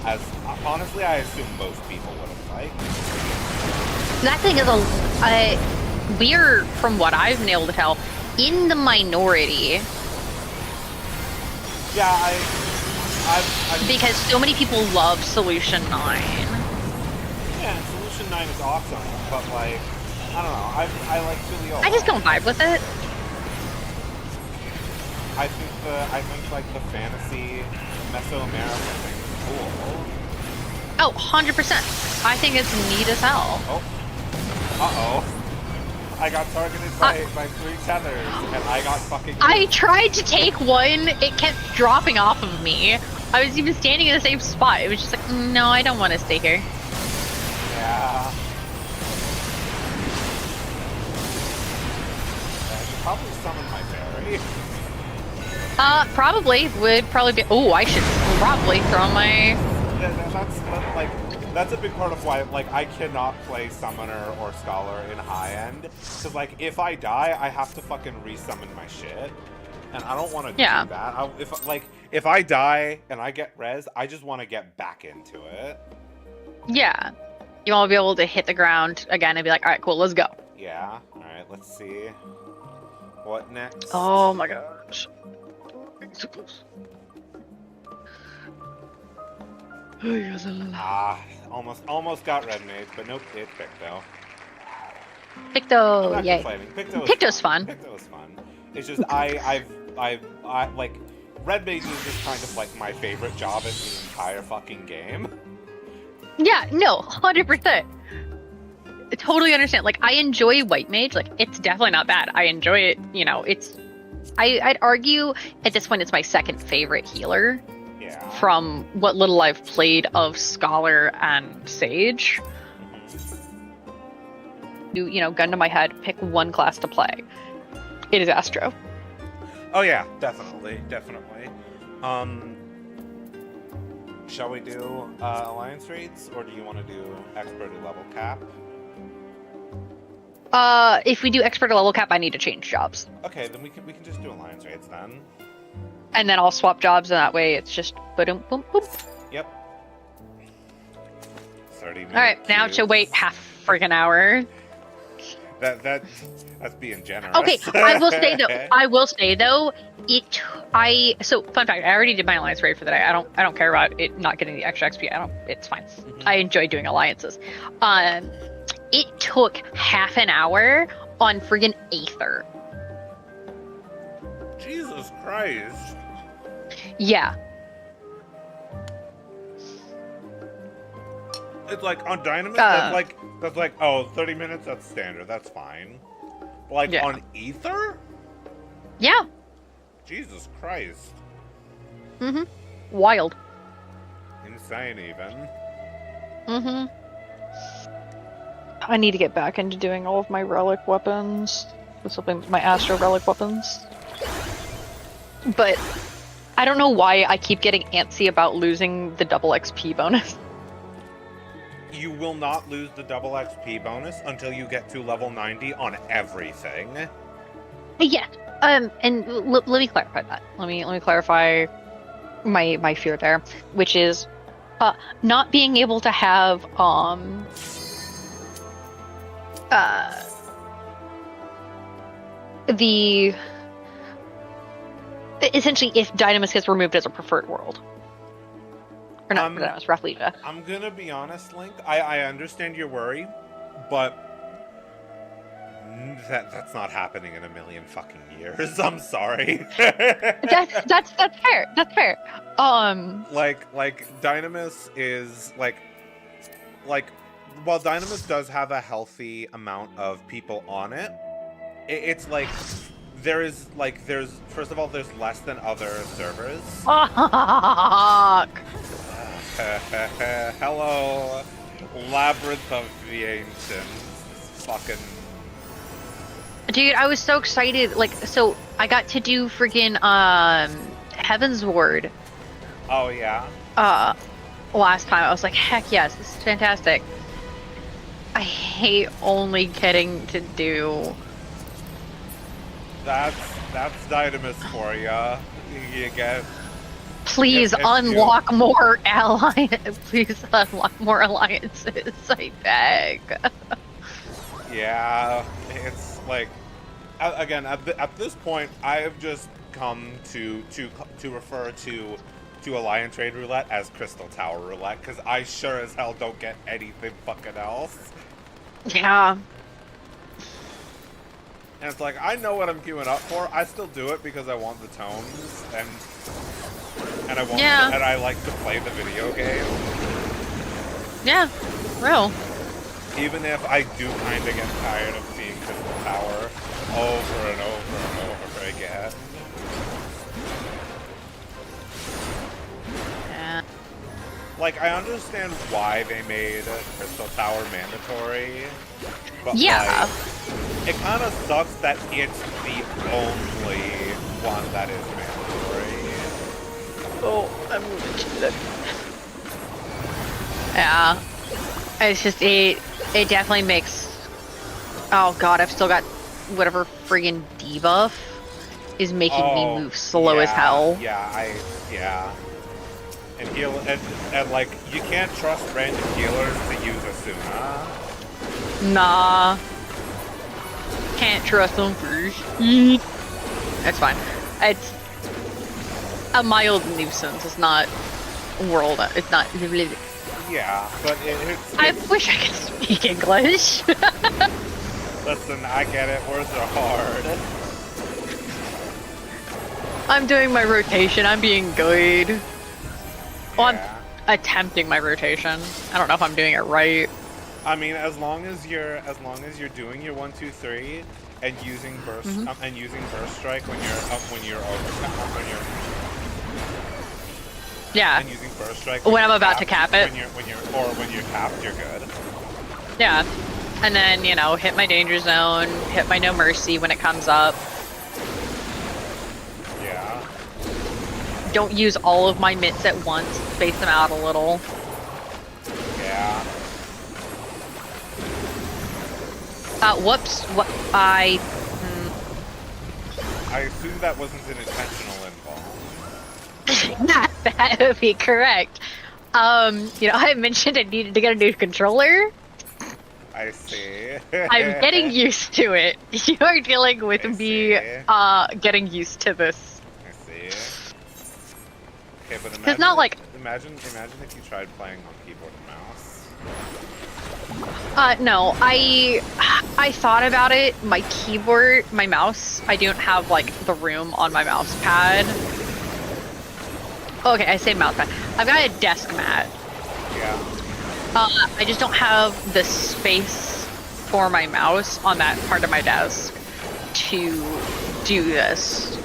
as honestly, I assume most people would have liked. That thing is we're, from what I've been able to tell, in the minority. Yeah, because so many people love Solution 9. Yeah, Solution 9 is awesome, but like, I don't know, I like Tuliolo. I just don't vibe with it. I think like the fantasy Mesoamerica thing is cool. Oh, 100%. I think it's neat as hell. Oh. Uh-oh. I got targeted by 3 tethers, and I got fucking... I tried to take one, it kept dropping off of me. I was even standing in the same spot. It was just like, no, I don't want to stay here. Yeah. I should probably summon my fairy. Would probably be... Oh, I should probably throw my... That's a big part of why, like, I cannot play Summoner or Scholar in high end. Because, like, if I die, I have to fucking resummon my shit. And I don't want to do that. If I die and I get res, I just want to get back into it. Yeah. You want to be able to hit the ground again and be like, alright, cool, let's go. Yeah. Alright, let's see. What next? Oh my gosh. So close. Almost got Red Mage, but nope, it's Picto. Picto, yay. Picto's fun. Picto's fun. It's just, I like, Red Mage is just kind of like my favorite job in the entire fucking game. Yeah, no, 100%. I totally understand. Like, I enjoy White Mage. Like, it's definitely not bad. I enjoy it. You know, I'd argue at this point it's my second favorite healer. Yeah. From what little I've played of Scholar and Sage. You know, gun to my head, pick one class to play. It is Astro. Oh yeah, definitely. Shall we do Alliance raids, or do you want to do Expert level cap? If we do Expert level cap, I need to change jobs. Okay, then we can just do Alliance raids then. And then I'll swap jobs, and that way it's just boom, boom, boom. Yep. 30 minutes. All right, now to wait half freaking hour. That's being generous. Okay, I will say though. So fun fact, I already did my alliance raid for the day. I don't care about it not getting the extra XP. It's fine. Mm-hmm. I enjoy doing alliances. It took half an hour on friggin' Aether. Jesus Christ. Yeah. It's like on Dynamite, that's like, oh, 30 minutes, that's standard, that's fine. But like on Aether? Yeah. Jesus Christ. Mm-hmm. Wild. Insane even. Mm-hmm. I need to get back into doing all of my relic weapons. My Astro relic weapons. But I don't know why I keep getting antsy about losing the double XP bonus. You will not lose the double XP bonus until you get to level 90 on everything. Yeah. And let me clarify that. Let me clarify my fear there, which is not being able to have the essentially if Dynamis gets removed as a preferred world. Or not Dynamis, Rafflesia. I'm gonna be honest, Link. I understand your worry, but that's not happening in a million fucking years. I'm sorry. That's fair. That's fair. Like Dynamis is like while Dynamis does have a healthy amount of people on it, it's like there's first of all there's less than other servers. Fuck. Hello, Labyrinth of the Ancients. Fucking. Dude, I was so excited. Like, so I got to do friggin' Heaven's Ward. Oh yeah. Last time I was like, heck yes, this is fantastic. I hate only getting to do. That's Dynamis for ya. You get. Please unlock more Please unlock more alliances. I beg. Yeah, it's like, again, at this point, I have just come to refer to Alliance Trade Roulette as Crystal Tower Roulette, because I sure as hell don't get anything fucking else. Yeah. And it's like, I know what I'm queuing up for. I still do it because I want the tomes, and I want and I like to play the video game. Yeah, real. Even if I do kind of get tired of seeing Crystal Tower over and over and over again. Yeah. Like, I understand why they made Crystal Tower mandatory, but yeah, like, it kind of sucks that it's the only one that is mandatory. Oh, I'm moving to that. Yeah. It's just, it definitely makes... Oh god, I've still got whatever friggin' debuff is making me move slow as hell. Yeah. And heal, and like, you can't trust random healers to use Asuna. Nah. Can't trust them first. That's fine. It's a mild nuisance. It's not world. It's not. Yeah, but it's I wish I could speak English. Listen, I get it. Words are hard. I'm doing my rotation. I'm being good. Well, Yeah. I'm attempting my rotation. I don't know if I'm doing it right. I mean, as long as you're doing your 1, 2, 3 and using burst and using burst strike when you're Yeah. and using burst strike when I'm about to cap it. When you're capped, you're good. Yeah. And then, you know, hit my danger zone, hit my no mercy when it comes up. Yeah. Don't use all of my mitts at once. Space them out a little. Yeah. Whoops. What? I assume that wasn't an intentional involve. that would be correct. You know, I mentioned I needed to get a new controller. I see. I'm getting used to it. You are dealing with me, getting used to this. I see. Okay, but It's not like... Imagine if you tried playing on keyboard and mouse. No, I thought about it. My keyboard, my mouse, I don't have, like, the room on my mouse pad. Okay, I say mouse pad. I've got a desk mat. Yeah. I just don't have the space for my mouse on that part of my desk to do this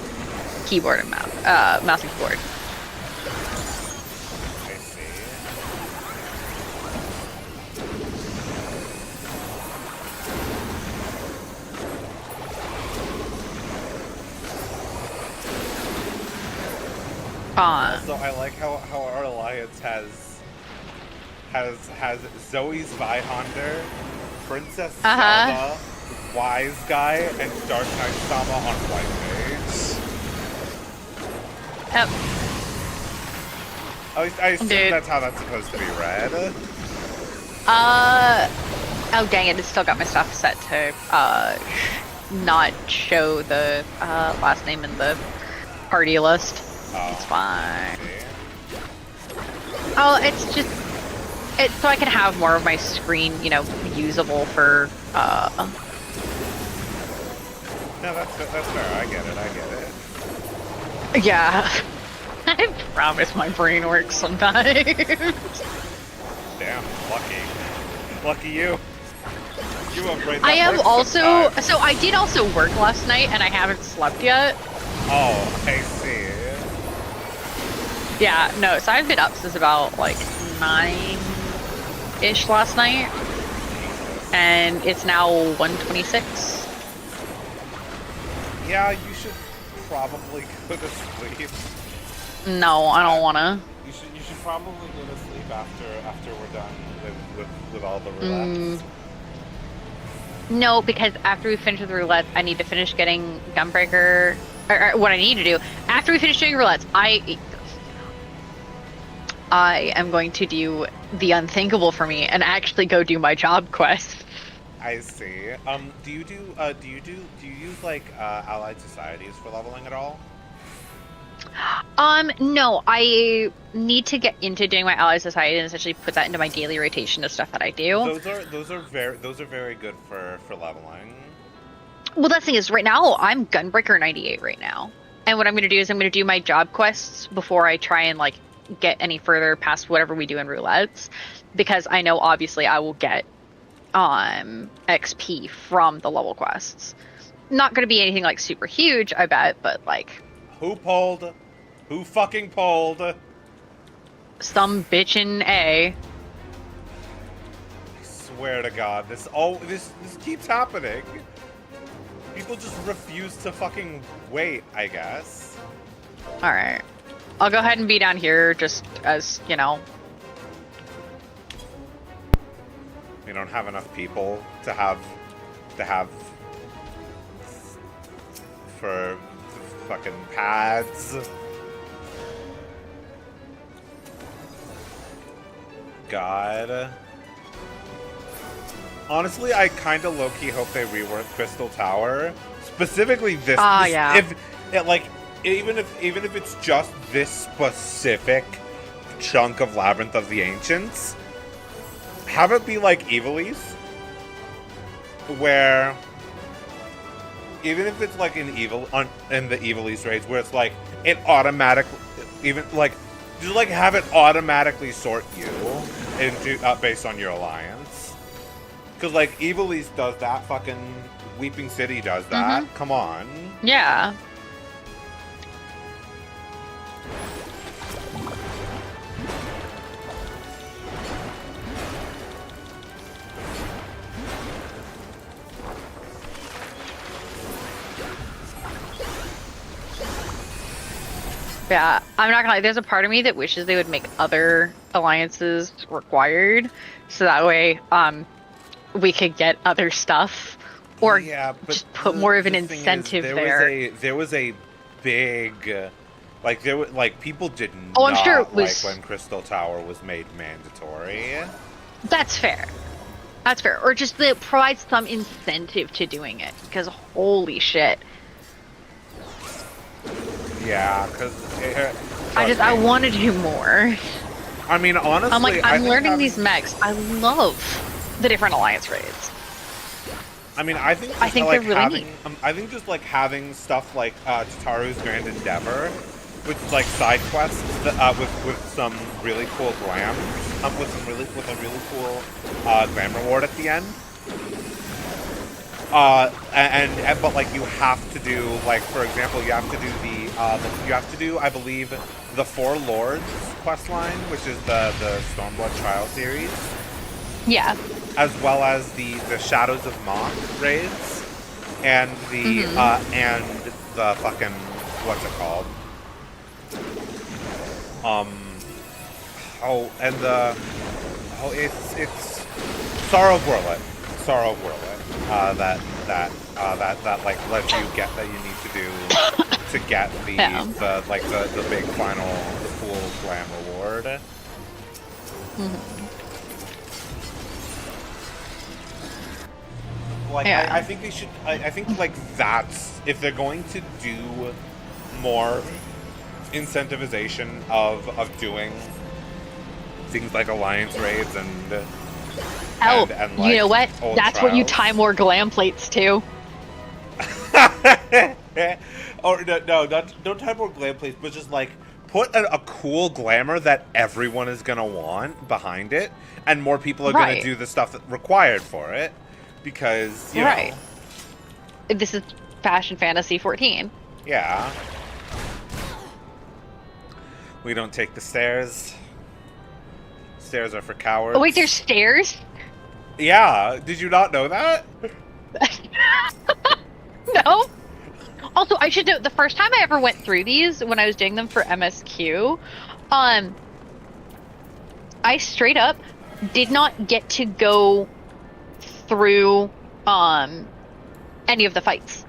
keyboard and mouse and keyboard. I see. So I like how our alliance has Zoe's Vihonder, Princess Sama, Wise Guy, and Dark Knight Sama on White Mage. Yep. At least I assume that's how that's supposed to be read. Oh dang it, it's still got my stuff set to, not show the, last name in the party list. It's fine. Oh, it's just so I can have more of my screen, you know, usable for. No, that's fair. I get it. Yeah. I promise my brain works sometimes. Damn, lucky you. You upgrade that I am work also sometimes. so I did also work last night and I haven't slept yet. Oh, I see. Yeah, no, so I've been up since about like 9-ish last night. And it's now 1:26. Yeah, you should probably go to sleep. No, I don't wanna. You should probably go to sleep after we're done with all the roulettes. No, because after we finish with roulette, I need to finish getting Gunbreaker. Or what I need to do after we finish doing roulettes, I am going to do the unthinkable for me and actually go do my job quest. I see. Do you use like allied societies for leveling at all? No, I need to get into doing my Allied Society and essentially put that into my daily rotation of stuff that I do. Those are very good for leveling. Well, that thing is, right now I'm Gunbreaker 98 right now, and what I'm going to do is I'm going to do my job quests before I try and like get any further past whatever we do in roulettes, because I know obviously I will get XP from the level quests. Not going to be anything like super huge, I bet, but like. Who pulled? Who fucking pulled? Some bitchin' A. I swear to God, this keeps happening. People just refuse to fucking wait, I guess. Alright. I'll go ahead and be down here just as, you know. We don't have enough people to have for fucking pads. God. Honestly, I kind of low-key hope they rework Crystal Tower. Specifically this. Yeah. If it, like, even if it's just this specific chunk of Labyrinth of the Ancients, have it be like Evilise, where even if it's like in the Evilise raids, where it's like it automatically, even like just like have it automatically sort you into based on your alliance, because like Evilise does that, fucking Weeping City does that. Come on. Yeah. Yeah, I'm not gonna lie, there's a part of me that wishes they would make other alliances required, so that way, we could get other stuff, or just put more of an incentive there. There was a big, people did Oh, not I'm sure it was... like when Crystal Tower was made mandatory. That's fair. That's fair. Or just that provides some incentive to doing it, because holy shit. Yeah, because I want to do more. I mean, honestly, I'm learning these mechs. I love the different alliance raids. I mean, I think they're really neat. I think just like having stuff like Tataru's Grand Endeavor, which is like side quests that, with some really cool glam, with a really cool glam reward at the end. But like you have to do, like, for example, you have to do I believe the Four Lords quest line, which is the Stormblood Trial series. Yeah. As well as the Shadows of Moth raids and the fucking what's it called? It's Sorrow of Roulettes. That like lets you get that you need to do to get the big final cool glam reward. Like I think they should. I think like that's if they're going to do more incentivization of doing things like Alliance raids and Oh, and, you know what? old That's what you trials. tie more glam plates to. Or no, don't type more glam plates, but just like put a cool glamour that everyone is gonna want behind it, and more people are Right. gonna do the stuff that required for it, because you Right. know, This is Fashion Fantasy 14. yeah. We don't take the stairs. Stairs are for cowards. Oh wait, there's stairs? Yeah, did you not know that? No. Also, I should note the first time I ever went through these when I was doing them for MSQ, I straight up did not get to go through any of the fights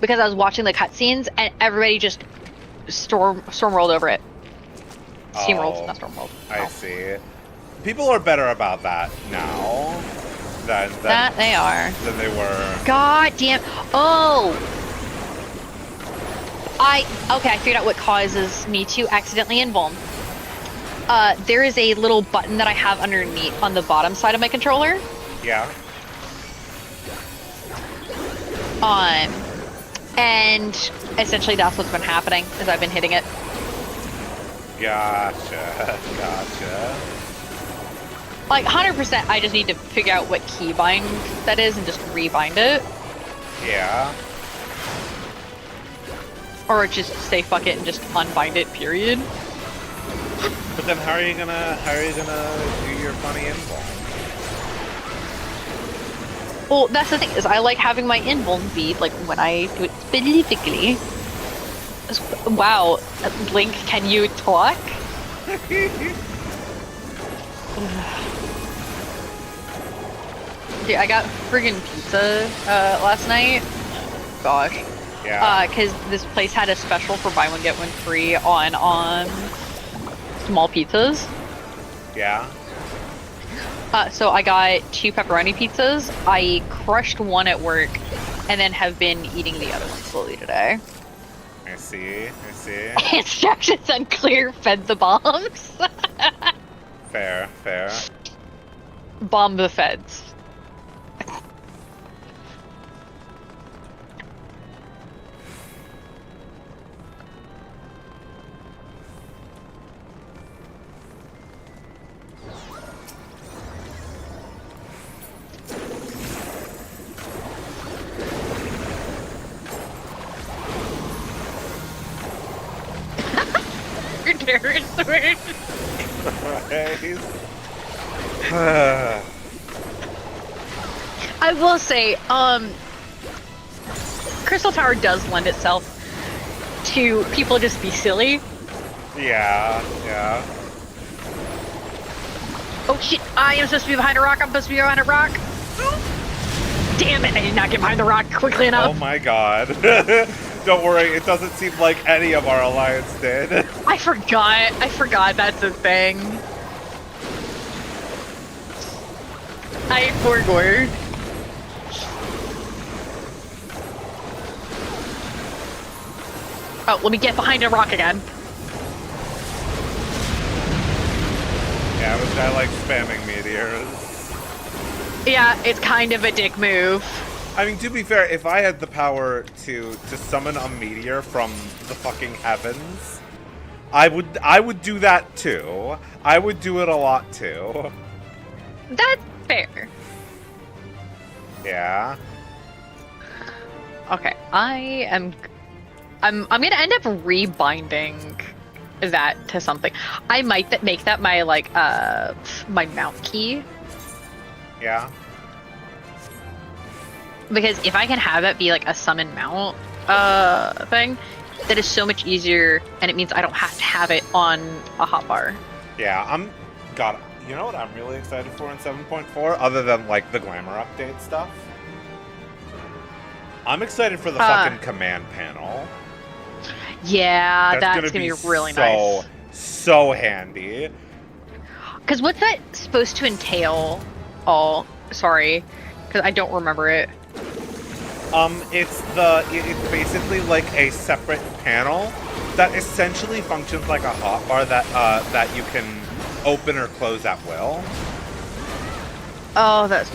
because I was watching the cutscenes and everybody just stormrolled over it. Steamrolled, Oh, not stormrolled. I Oh. see. People are better about that now than That they are. they were. God damn. Oh! Okay, I figured out what causes me to accidentally invuln. There is a little button that I have underneath on the bottom side of my controller. Yeah. And essentially that's what's been happening as I've been hitting it. Gotcha. Gotcha. Like 100%, I just need to figure out what keybind that is and just rebind it. Yeah. Or just say fuck it and just unbind it, period. But then how are you gonna do your funny invuln? Well, that's the thing, is I like having my invuln be, like, when I do it specifically. Wow, Link, can you talk? Dude, I got friggin' pizza last night. Gosh. Yeah. Because this place had a special for buy one get one free on small pizzas. Yeah. So I got 2 pepperoni pizzas. I crushed one at work, and then have been eating the other one slowly today. I see. I see. Instructions unclear. Fed the bombs. Fair. Fair. Bomb the feds. Right. I will say, Crystal Tower does lend itself to people just be silly. Yeah. Yeah. Oh shit, I am supposed to be behind a rock, I'm supposed to be behind a rock. Damn it, I did not get behind the rock quickly Oh enough. my god. Don't worry, it doesn't seem like any of our alliance did. I forgot that's a thing. I forgot. Oh, let me get behind a rock again. Yeah, this guy likes spamming meteors. Yeah, it's kind of a dick move. I mean, to be fair, if I had the power to summon a meteor from the fucking heavens, I would do that too. I would do it a lot too. That's fair. Yeah. Okay, I'm gonna end up rebinding that to something. I might make that my like my mount key, Yeah. because if I can have it be like a summon mount thing, that is so much easier, and it means I don't have to have it on a hotbar. Yeah, God, you know what I'm really excited for in 7.4, other than like the glamour update stuff? I'm excited for the fucking command panel. Yeah, that's gonna be really nice. So handy. Because what's that supposed to entail? Oh, sorry, because I don't remember it. It's basically like a separate panel that essentially functions like a hotbar that you can open or close at will. Oh, that's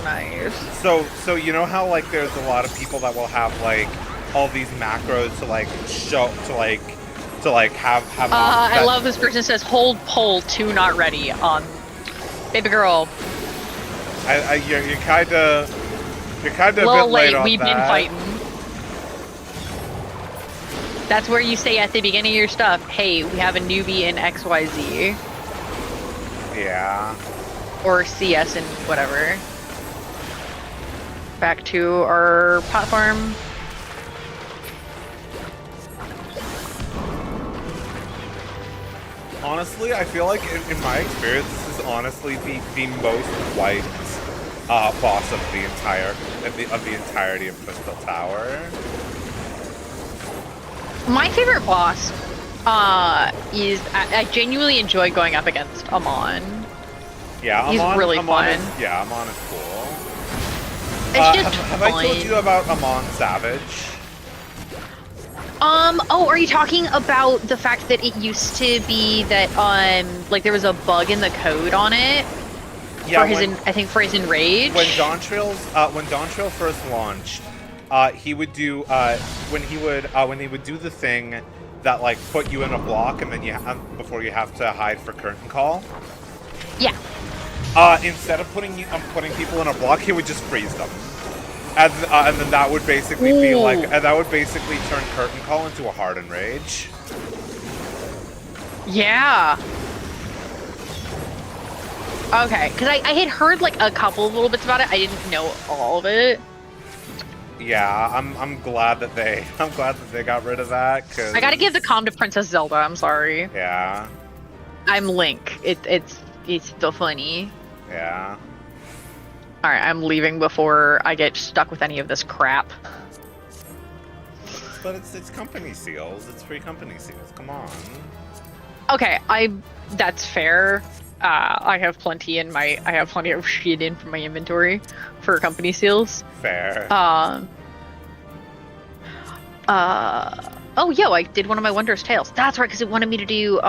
nice. So you know how like there's a lot of people that will have like all these macros to like have. I love this person says hold pull 2 not ready. Baby girl. You're kind of a bit late on We've been fighting. That's where you say at the beginning of your stuff, hey, we have a newbie in XYZ. Yeah. Or CS and whatever. Back to our platform. Honestly, I feel like in my experience, this is honestly the most white boss of the entirety of Crystal Tower. My favorite boss is I genuinely enjoy going up against Amon. Yeah, he's really fun. Amon is cool. It's just have fun. I told you about Amon Savage? Oh, are you talking about the fact that it used to be that, like there was a bug in the code on it? Yeah, I think for his Enrage? When Dawntrail first launched, he would do, when he would do the thing that, like, put you in a block and then before you have to hide for curtain call. Yeah. Instead of putting people in a block, he would just freeze them. And then that would basically be like, and that would basically turn curtain call into a hard enrage. Yeah. Okay, because I had heard like a couple of little bits about it. I didn't know all of it. Yeah, I'm glad that they got rid of that. Cause I gotta give the comm to Princess Zelda. I'm sorry. Yeah. I'm Link. It's still funny. Yeah. All right, I'm leaving before I get stuck with any of this crap. But it's company seals. It's free company seals. Come on. Okay, that's fair. I have plenty of shit in my inventory for company seals. Fair. Oh, yo, I did one of my Wondrous Tales. That's right, because it wanted me to do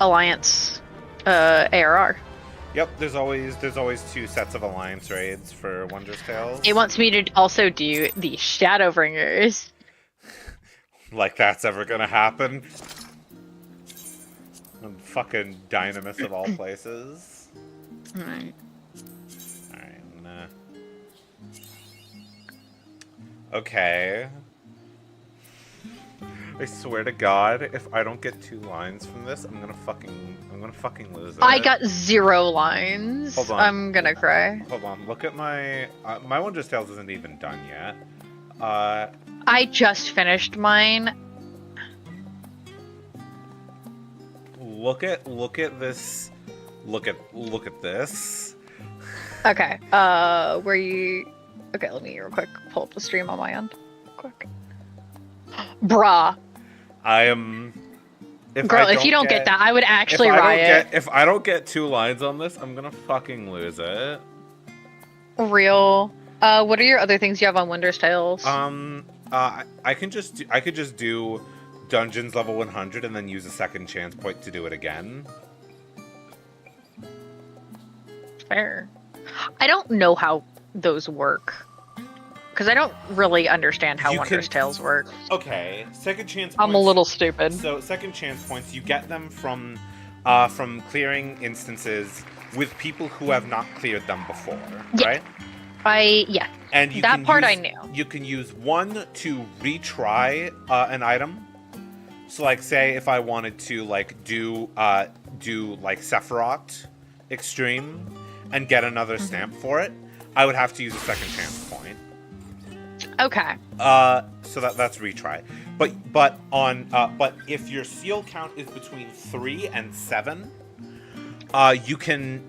Alliance ARR. Yep, there's always 2 sets of Alliance raids for Wondrous Tales. It wants me to also do the Shadowbringers. Like that's ever gonna happen. Fucking Dynamis of all places. Alright. Alright, nah. Okay. I swear to God, if I don't get 2 lines from this, I'm gonna fucking lose it. I got 0 lines. Hold on. I'm gonna cry. Hold on, look at my Wondrous Tales isn't even done yet. I just finished mine. Look at this. Look at this. Okay. Where you? Okay, let me real quick pull up the stream on my end. Quick. Bruh. I am. Girl, if you don't get that, I would actually riot. If I don't get 2 lines on this, I'm gonna fucking lose it. Real. What are your other things you have on Wondrous Tales? I could just do dungeons level 100 and then use a second chance point to do it again. Fair. I don't know how those work. Because I don't really understand how Wondrous Tales work. Okay, second chance points. I'm a little stupid. So second chance points, you get them from clearing instances with people who have not cleared them before, right? Yeah. And you that part I knew. You can use 1 to retry an item. So like say if I wanted to like do like Sephiroth Extreme and get another stamp for it, I would have to use a second chance point. Okay. So that's retry. But if your seal count is between 3 and 7, you can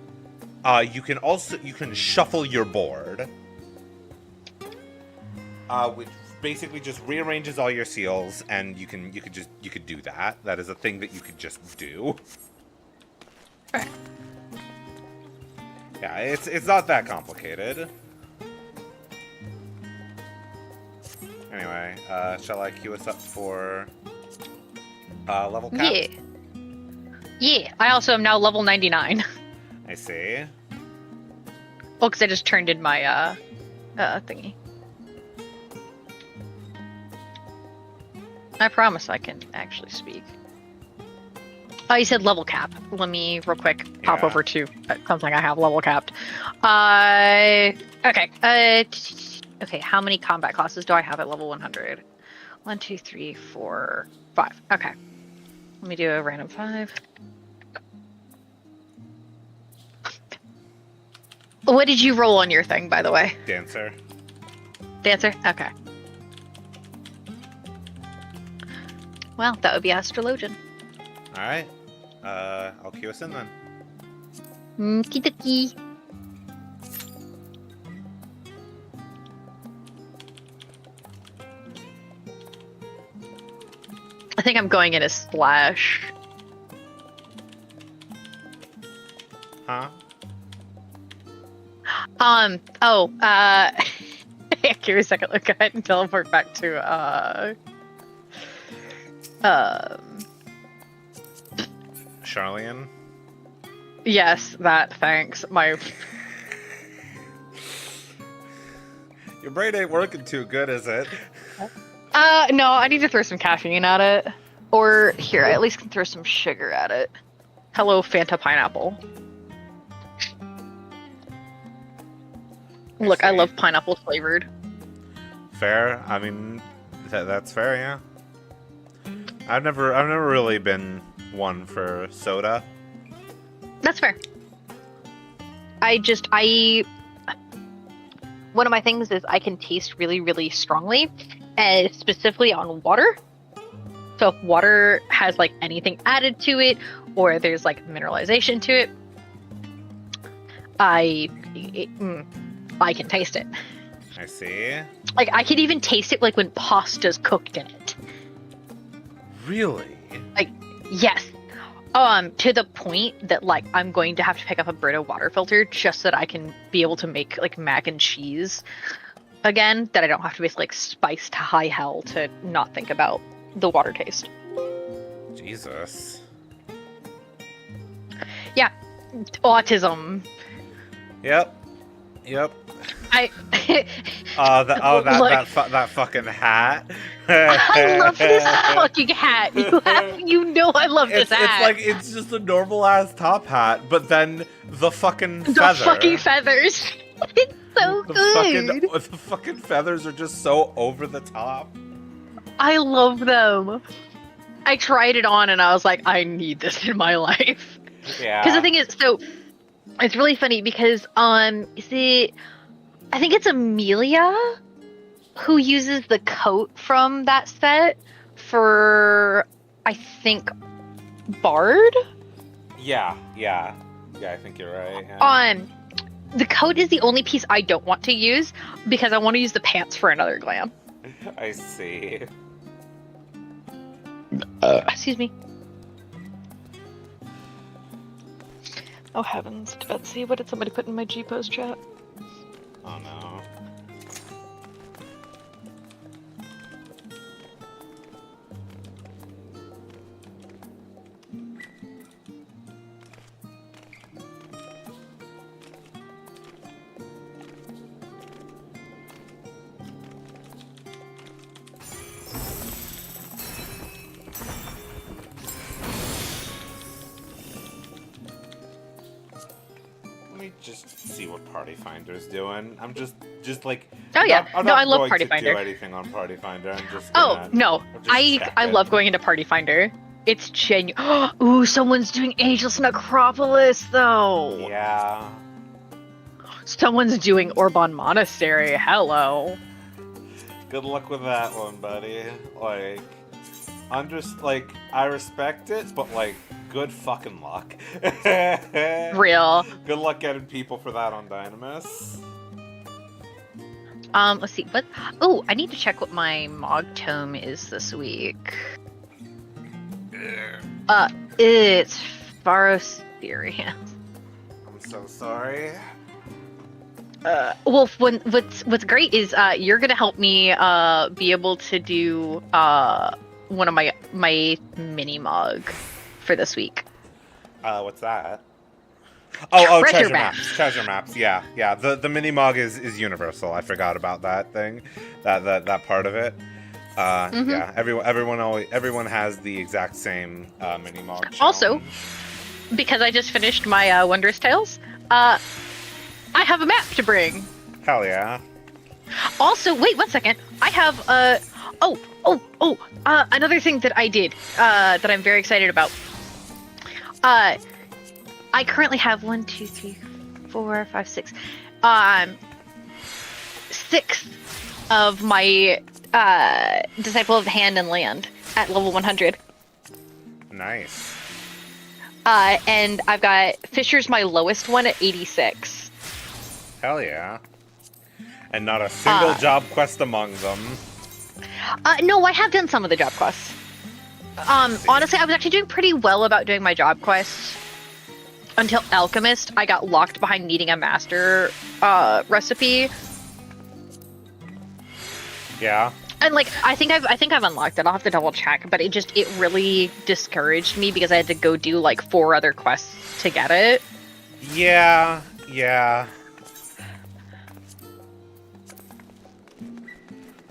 shuffle your board, which basically just rearranges all your seals, and you could do that. That is a thing that you could just do. Right. Yeah, it's not that complicated. Anyway, shall I queue us up for level cap? Yeah. Yeah, I also am now level 99. I see. Well, because I just turned in my thingy. I promise I can actually speak. Oh, you said level cap. Let me real quick pop Yeah. over to something I have level capped. Okay. Okay, how many combat classes do I have at level 100? 1, 2, 3, 4, 5. Okay. Let me do a random 5. What did you roll on your thing, by the way? Dancer. Dancer? Okay. Well, that would be Astrologian. Alright. I'll cue us in then. Okie-dokie. I think I'm going in a Slash. Huh? Give me a second. Look, go ahead and teleport back to, Charlian? yes, that, thanks. Your brain ain't working too good, is it? No, I need to throw some caffeine at it. Or, here, I at least can throw some sugar at it. Hello, Fanta Pineapple. Look, I love pineapple flavored. Fair. I mean, that's fair, yeah. I've never really been one for soda. That's fair. One of my things is I can taste really, really strongly, and specifically on water. So if water has like anything added to it, or there's like mineralization to it, I can taste it. I see. Like I can even taste it like when pasta's cooked in it. Really? Like, yes. To the point that like I'm going to have to pick up a Brita water filter just so that I can be able to make like mac and cheese again. That I don't have to be like spiced to high hell to not think about the water taste. Jesus. Yeah, autism. Yep. I that fucking hat. I love this fucking hat. You know I love this hat. It's just a normal ass top hat, but then the fucking feather. The fucking feathers. It's so good. The fucking feathers are just so over the top. I love them. I tried it on and I was like, I need this in my life. Yeah. Because the thing is, so it's really funny because I think it's Amelia who uses the coat from that set for, I think, Bard? Yeah, I think you're right. Yeah. The coat is the only piece I don't want to use because I want to use the pants for another glam. I see. Excuse me. Oh heavens, Betsy, what did somebody put in my G-Post chat? Oh no. Let me just see what Party Finder's doing. I'm just like. Oh yeah, I'm no, not I love going Party to Finder. Do anything on Party Finder. I'm just. Oh no, I'm just I checking. love going into Party Finder. It's genuine. Ooh, someone's doing Ageless Necropolis though. Yeah. Someone's doing Orban Monastery. Hello. Good luck with that one, buddy. Like, I'm just like, I respect it, but like, good fucking luck. Real. Good luck getting people for that on Dynamis. Let's see. What? Oh, I need to check what my Mog Tome is this week. It's Pharos-Sirius. I'm so sorry. Well, what's great is you're gonna help me be able to do one of my mini mug for this week. What's that? Oh, Treasure treasure maps. maps. Treasure maps. Yeah. The mini mog is universal. I forgot about that thing, that part of it. Yeah. Everyone has the exact same mini mog. Also, challenge. because I just finished my Wondrous Tales, I have a map to bring. Hell yeah. Also, wait 1 second. I have another thing that I did that I'm very excited about. I currently have 1, 2, 3, 4, 5, 6. 6 of my Disciple of the Hand and Land at level 100. Nice. And I've got Fisher's my lowest one at 86. Hell yeah. And not a single job quest among them. No, I have done some of the job quests. Honestly, I was actually doing pretty well about doing my job quests until Alchemist. I got locked behind needing a master recipe. Yeah. And like, I think I've unlocked it. I'll have to double check, but it really discouraged me because I had to go do like 4 other quests to get it. Yeah.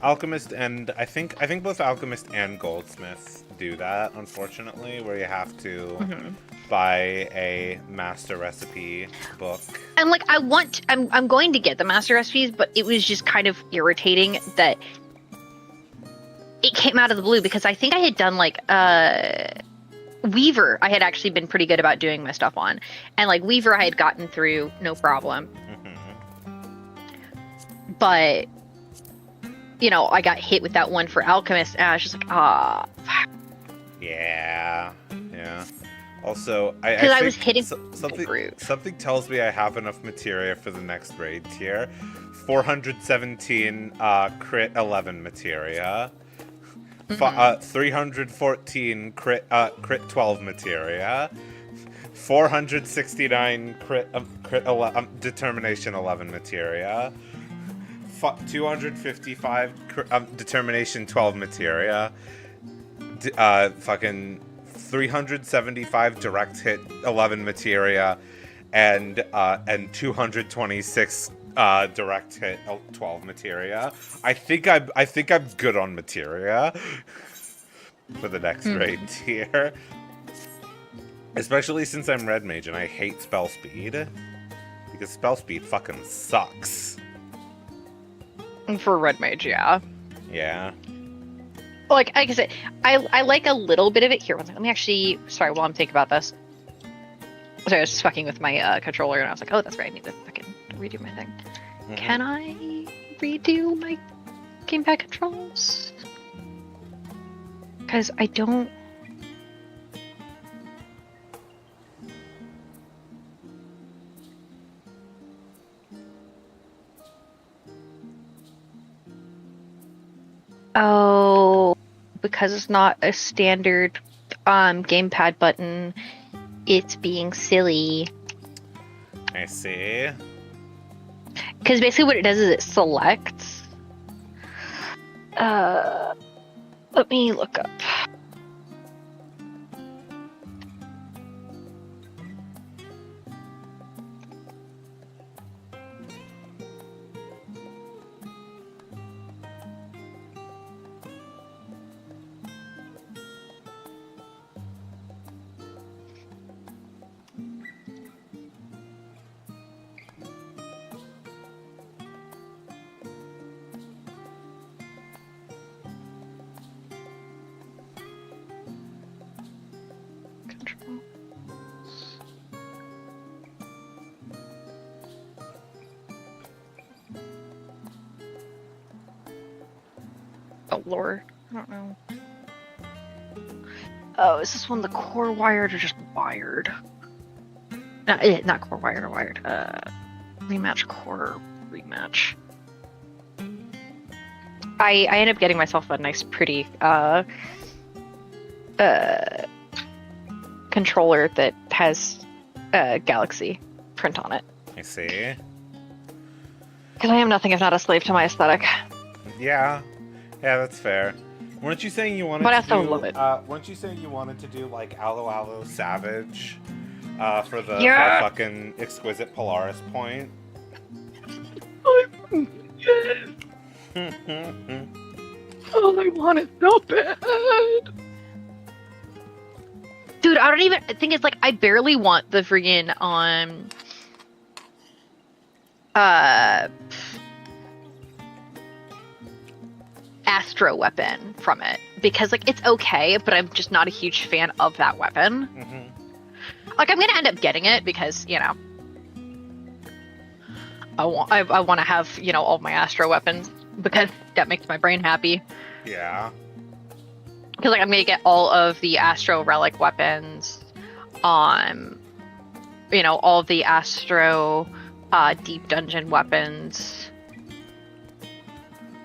Alchemist and I think both Alchemist and Goldsmith do that, unfortunately, where you have to buy a master recipe book. And like, I'm going to get the master recipes, but it was just kind of irritating that it came out of the blue because I think I had done like Weaver. I had actually been pretty good about doing my stuff on, and like Weaver, I had gotten through no problem. But you know, I got hit with that one for Alchemist, and I was just like, Yeah. Also, because I was hitting something tells me I have enough materia for the next raid tier. 417 crit 11 materia. 314 crit 12 materia. 469 crit 11, determination 11 materia. 255 determination 12 materia. Fucking 375 direct hit 11 materia, and 226 direct hit 12 materia. I think I'm good on materia for the next raid tier. Especially since I'm red mage and I hate spell speed, because spell speed fucking sucks. for red mage, yeah. Yeah. Like I said, I like a little bit of it here. Let me actually. Sorry, while I'm thinking about this. Sorry, I was just fucking with my controller, and I was like, "Oh, that's right. I need to fucking redo my thing." Can I redo my gamepad controls? Because I don't. Oh, because it's not a standard gamepad button, it's being silly. I see. Because basically what it does is it selects. Let me look up. Oh, Lord. I don't know. Oh, is this one the core wired or just wired? Not core wired or wired. Rematch core rematch. I end up getting myself a nice, pretty controller that has Galaxy print on it. I see. Because I am nothing if not a slave to my aesthetic. Yeah. Yeah, that's fair. Weren't you saying you wanted but to I still do, love it. weren't you saying you wanted to do like Aloe Savage For the Yeah. fucking exquisite Polaris point. Oh, I want it so bad. Dude, I don't even think it's like I barely want the friggin' Astro weapon from it because like it's okay, but I'm just not a huge fan of that weapon. Like I'm gonna end up getting it because you know I want to have all of my Astro weapons because that makes my brain happy. Yeah. Because like I'm gonna get all of the Astro relic weapons, all of the Astro deep dungeon weapons.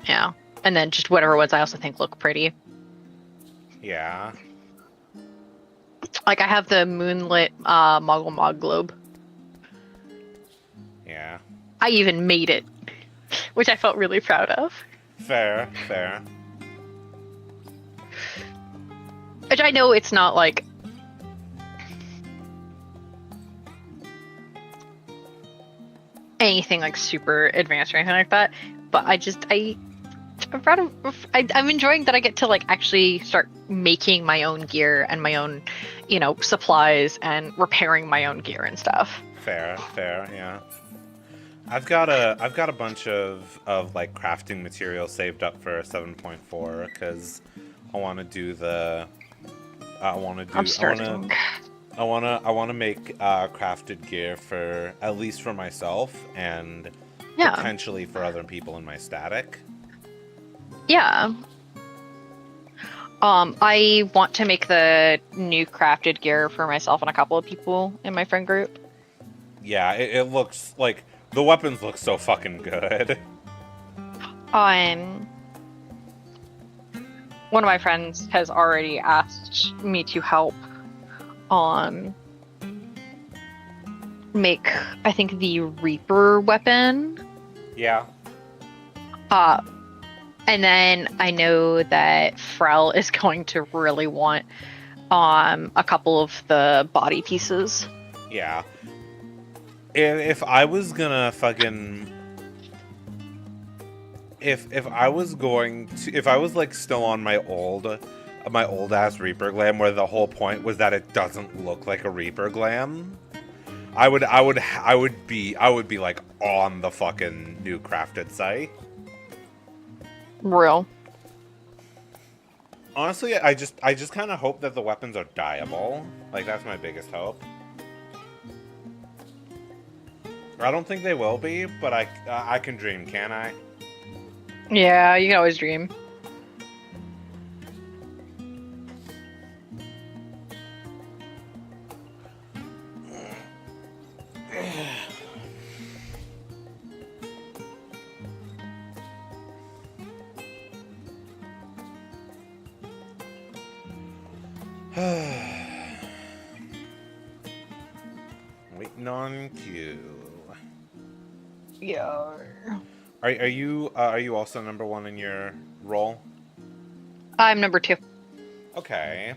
Yeah, and then just whatever ones I also think look pretty. Yeah. Like I have the moonlit Moggle Mog Globe. Yeah. I even made it, which I felt really proud of. Fair, fair. Which I know it's not like anything like super advanced or anything like that, but I'm proud of. I'm enjoying that I get to like actually start making my own gear and my own, supplies and repairing my own gear and stuff. Fair, fair, yeah. I've got a bunch of like crafting material saved up for 7.4 because I want to do the. I want to make crafted gear for at least for myself and potentially for other people in my static. Yeah. I want to make the new crafted gear for myself and a couple of people in my friend group. Yeah, it looks like the weapons look so fucking good. One of my friends has already asked me to help make, I think, the Reaper weapon. Yeah. And then I know that Frel is going to really want a couple of the body pieces. Yeah. If I was gonna fucking... If I was going to... If I was, like, still on my old-ass Reaper Glam, where the whole point was that it doesn't look like a Reaper Glam, I would be, like, on the fucking new crafted site. Real. Honestly, I just kind of hope that the weapons are dyeable. Like, that's my biggest hope. I don't think they will be, but I can dream, can't I? Yeah, you can always dream. Waiting on cue. Yeah. Are you also number one in your role? I'm number 2. Okay.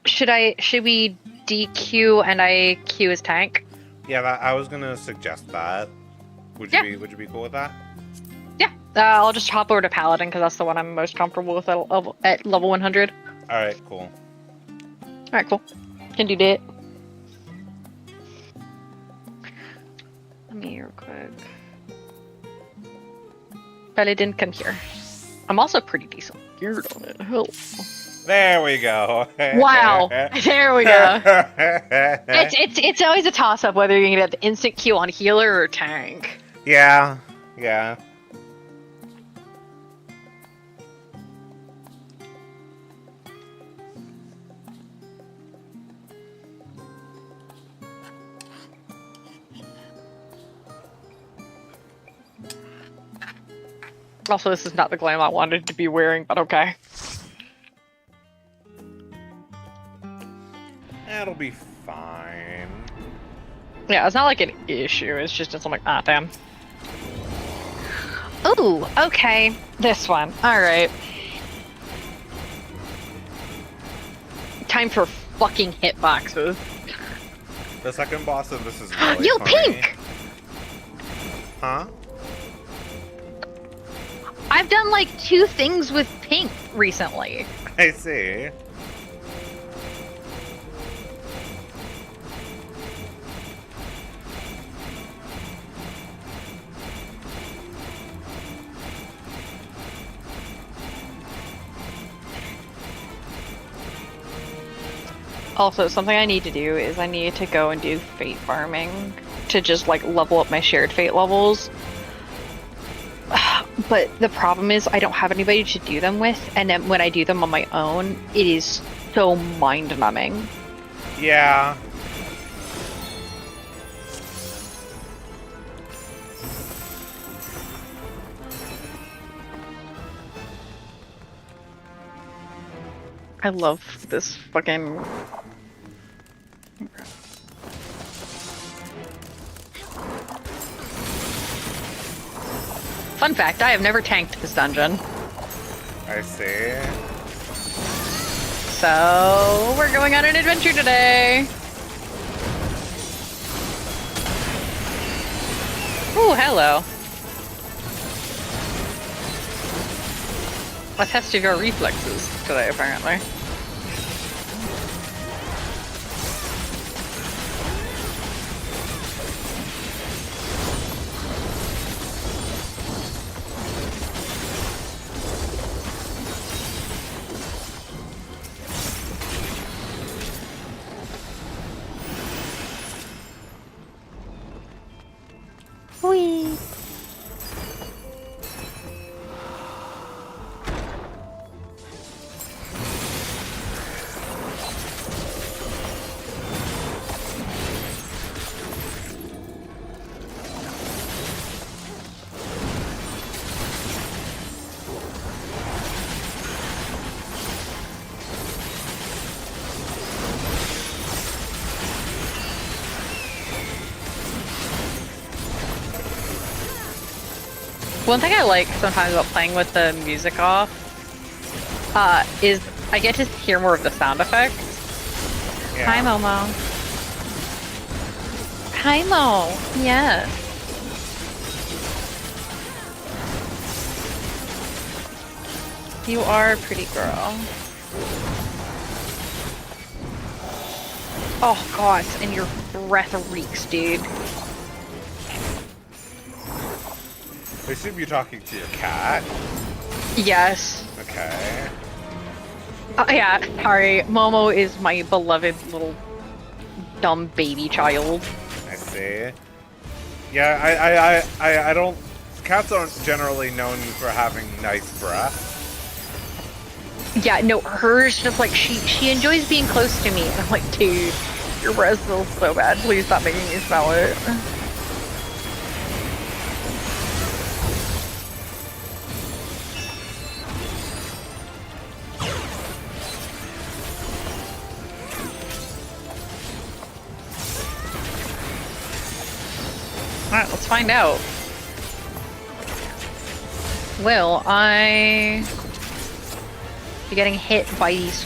Should we DQ and I queue as tank? Yeah, I was gonna suggest that. Would you be cool with that? Yeah. I'll just hop over to Paladin because that's the one I'm most comfortable with at level 100. All right, cool. All right, cool. Can do that. Let me real quick. Paladin, come here. I'm also pretty decent geared on it. Hell. There we go. Wow. There we go. It's always a toss up whether you're gonna get the instant Q on healer or tank. Yeah. Yeah. Also, this is not the glam I wanted to be wearing, but okay. That'll be fine. Yeah, it's not like an issue, it's just I'm like, ah, damn. Ooh, okay. This one. Alright. Time for fucking hitboxes. The second boss of this is really Yo, funny. Pink! Huh? I've done like 2 things with Pink recently. I see. Also, something I need to do is I need to go and do fate farming to just like level up my shared fate levels. But the problem is I don't have anybody to do them with, and then when I do them on my own, it is so mind-numbing. Yeah. I love this fucking... Fun fact, I have never tanked this dungeon. I see. So, we're going on an adventure today! Ooh, hello. A test of your reflexes today, apparently. Whee! One thing I like sometimes about playing with the music off is I get to hear more of the sound effects. Yeah. Hi, Momo. Hi, Mo. Yes. You are a pretty girl. Oh, God, and your breath reeks, dude. I assume you're talking to your cat. Yes. Okay. Yeah, sorry. Momo is my beloved little dumb baby child. I see. Yeah, I don't... Cats aren't generally known for having nice breath. Yeah, no, hers just like she enjoys being close to me. And I'm like, dude, your breath smells so bad. Please stop making me smell it. Alright, let's find out. Will I be getting hit by these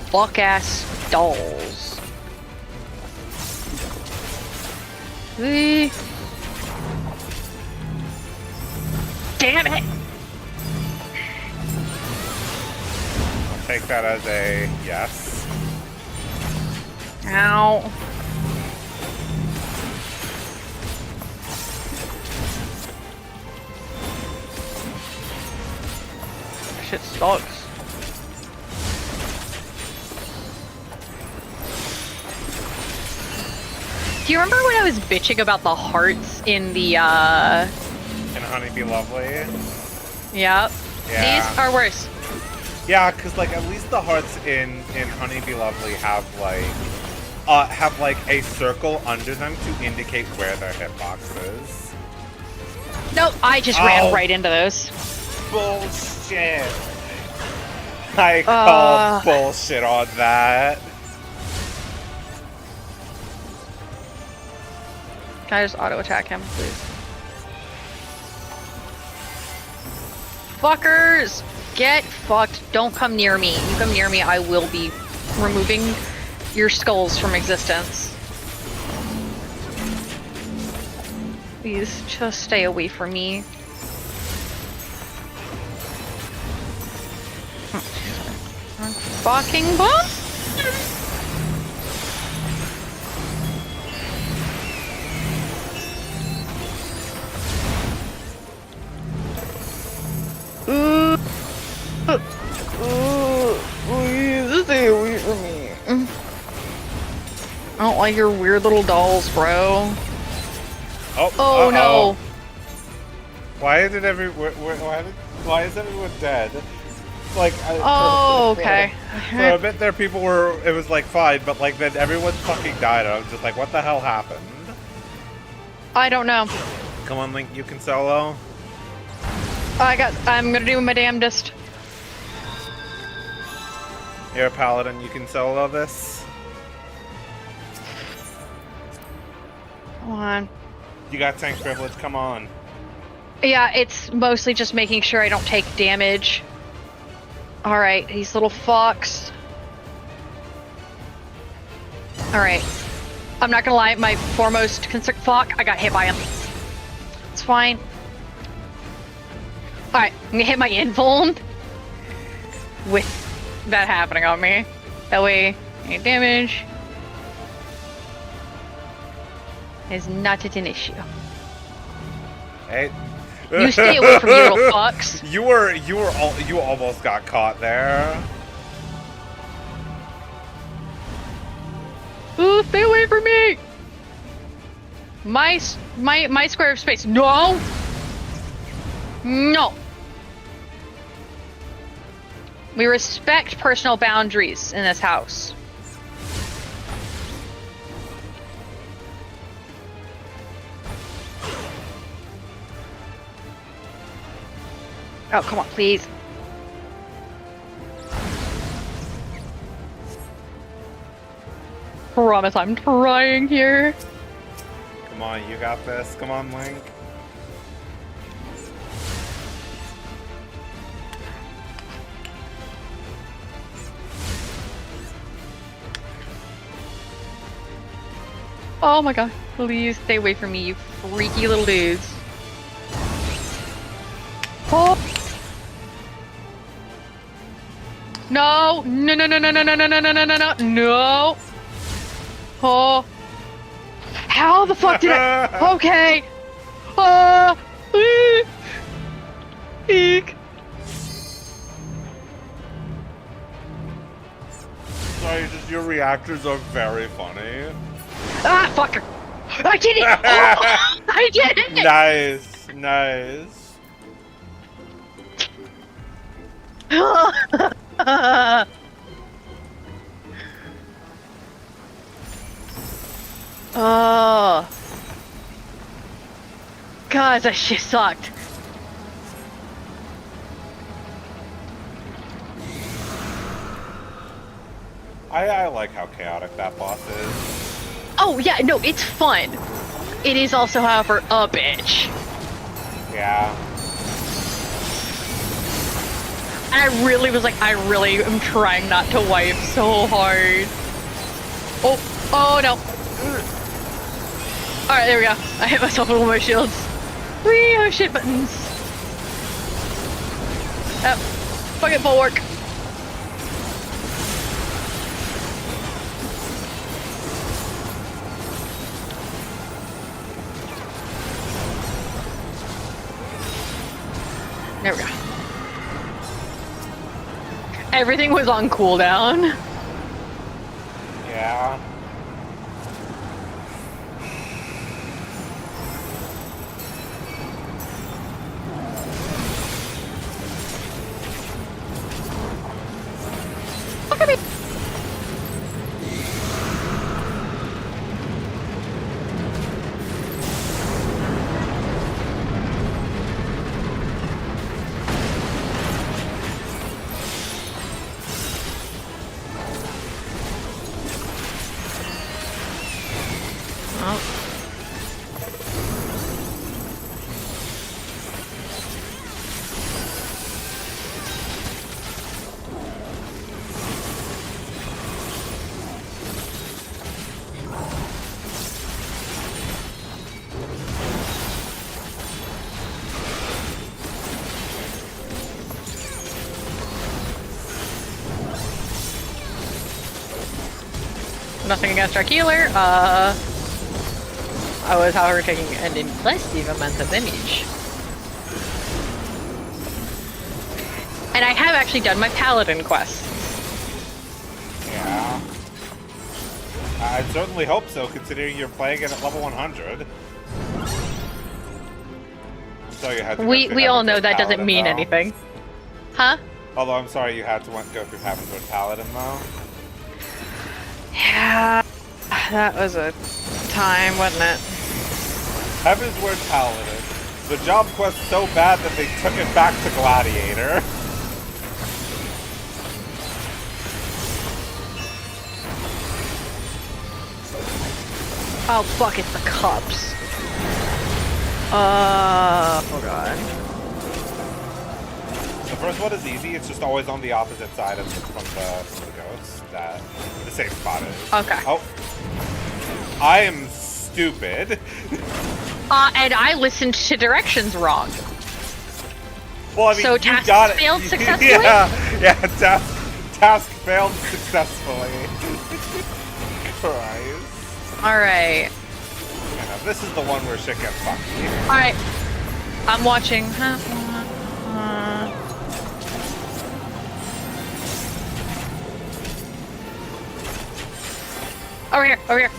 fuck-ass dolls? Damn it! I'll take that as a yes. Ow. Shit sucks. Do you remember when I was bitching about the hearts in the, And Honey Be Lovely. Yep. Yeah. These are worse. Yeah, because like at least the hearts in Honey Be Lovely have like a circle under them to indicate where their hitbox is. Nope, I just ran right into those. Bullshit. I call bullshit on that. Can I just auto attack him, please? Fuckers! Get fucked. Don't come near me. You come near me, I will be removing your skulls from existence. Please, just stay away from me. Fucking bomb! Please stay away from me. I don't like your weird little dolls, bro. Oh no! Why is everyone dead? Like, okay. For a bit there, it was like fine, but like then everyone fucking died. I was just like, what the hell happened? I don't know. Come on, Link, you can solo. I'm gonna do my damnedest. You're a paladin, you can solo this. Come on. You got tank privilege, come on. Yeah, it's mostly just making sure I don't take damage. Alright, these little fucks. Alright. I'm not gonna lie, my foremost fuck, I got hit by him. It's fine. Alright, I'm gonna hit my invuln with that happening on me. That way, any damage is not an issue. Hey. You stay away from you little fucks. You almost got caught there. Ooh, stay away from me! My square of space. No! No! We respect personal boundaries in this house. Oh, come on, please. Promise I'm trying here. Come on, you got this. Come on, Link. Oh my god, please stay away from me, you freaky little dudes. Oh! No! No, no, no, no, no, no, no, no, no, no, no, no, no! Oh! How the fuck did I? Okay! Eek! Sorry, just your reactors are very funny. Ah, fucker! I did it! Oh, I did it! Nice, nice. Oh. God, that shit sucked. I like how chaotic that boss is. Oh, yeah, no, it's fun. It is also, however, a bitch. Yeah. And I really was like, I really am trying not to wipe so hard. Oh no. Alright, there we go. I hit myself with one of my shields. Whee, oh shit buttons. Oh, fucking bulwark. There we go. Everything was on cooldown. Yeah. Look at me. Nothing against our healer. I was, however, taking an impressive amount of damage. And I have actually done my paladin quests. Yeah. I certainly hope so, considering you're playing it at level 100. So you had to We all know that doesn't mean anything. Huh? Although I'm sorry you had to go through Heavensward Paladin, though. Yeah, that was a time, wasn't it? Heavensward Paladin. The job quest so bad that they took it back to Gladiator. Oh fuck, it's the cups. Oh god. The first one is easy, it's just always on the opposite side of from the ghosts that the same spot is. Okay. Oh. I am stupid. And I listened to directions wrong. Well, I mean, so you task got it. failed successfully? Yeah, task failed successfully. Christ. Alright. Yeah, now this is the one where shit gets fucky. Alright. I'm watching. Over here, over here.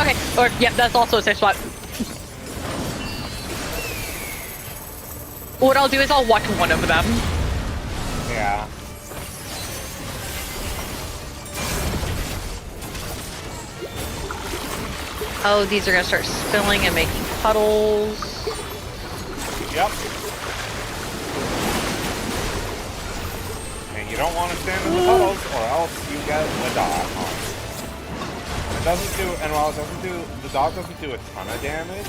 Okay, or yeah, that's also a safe spot. What I'll do is I'll watch one of them. Yeah. Oh, these are gonna start spilling and making puddles. Yep. And you don't want to stand in the puddles, or else you get the dog on it. It doesn't do, and while it doesn't do, the dog doesn't do a ton of damage.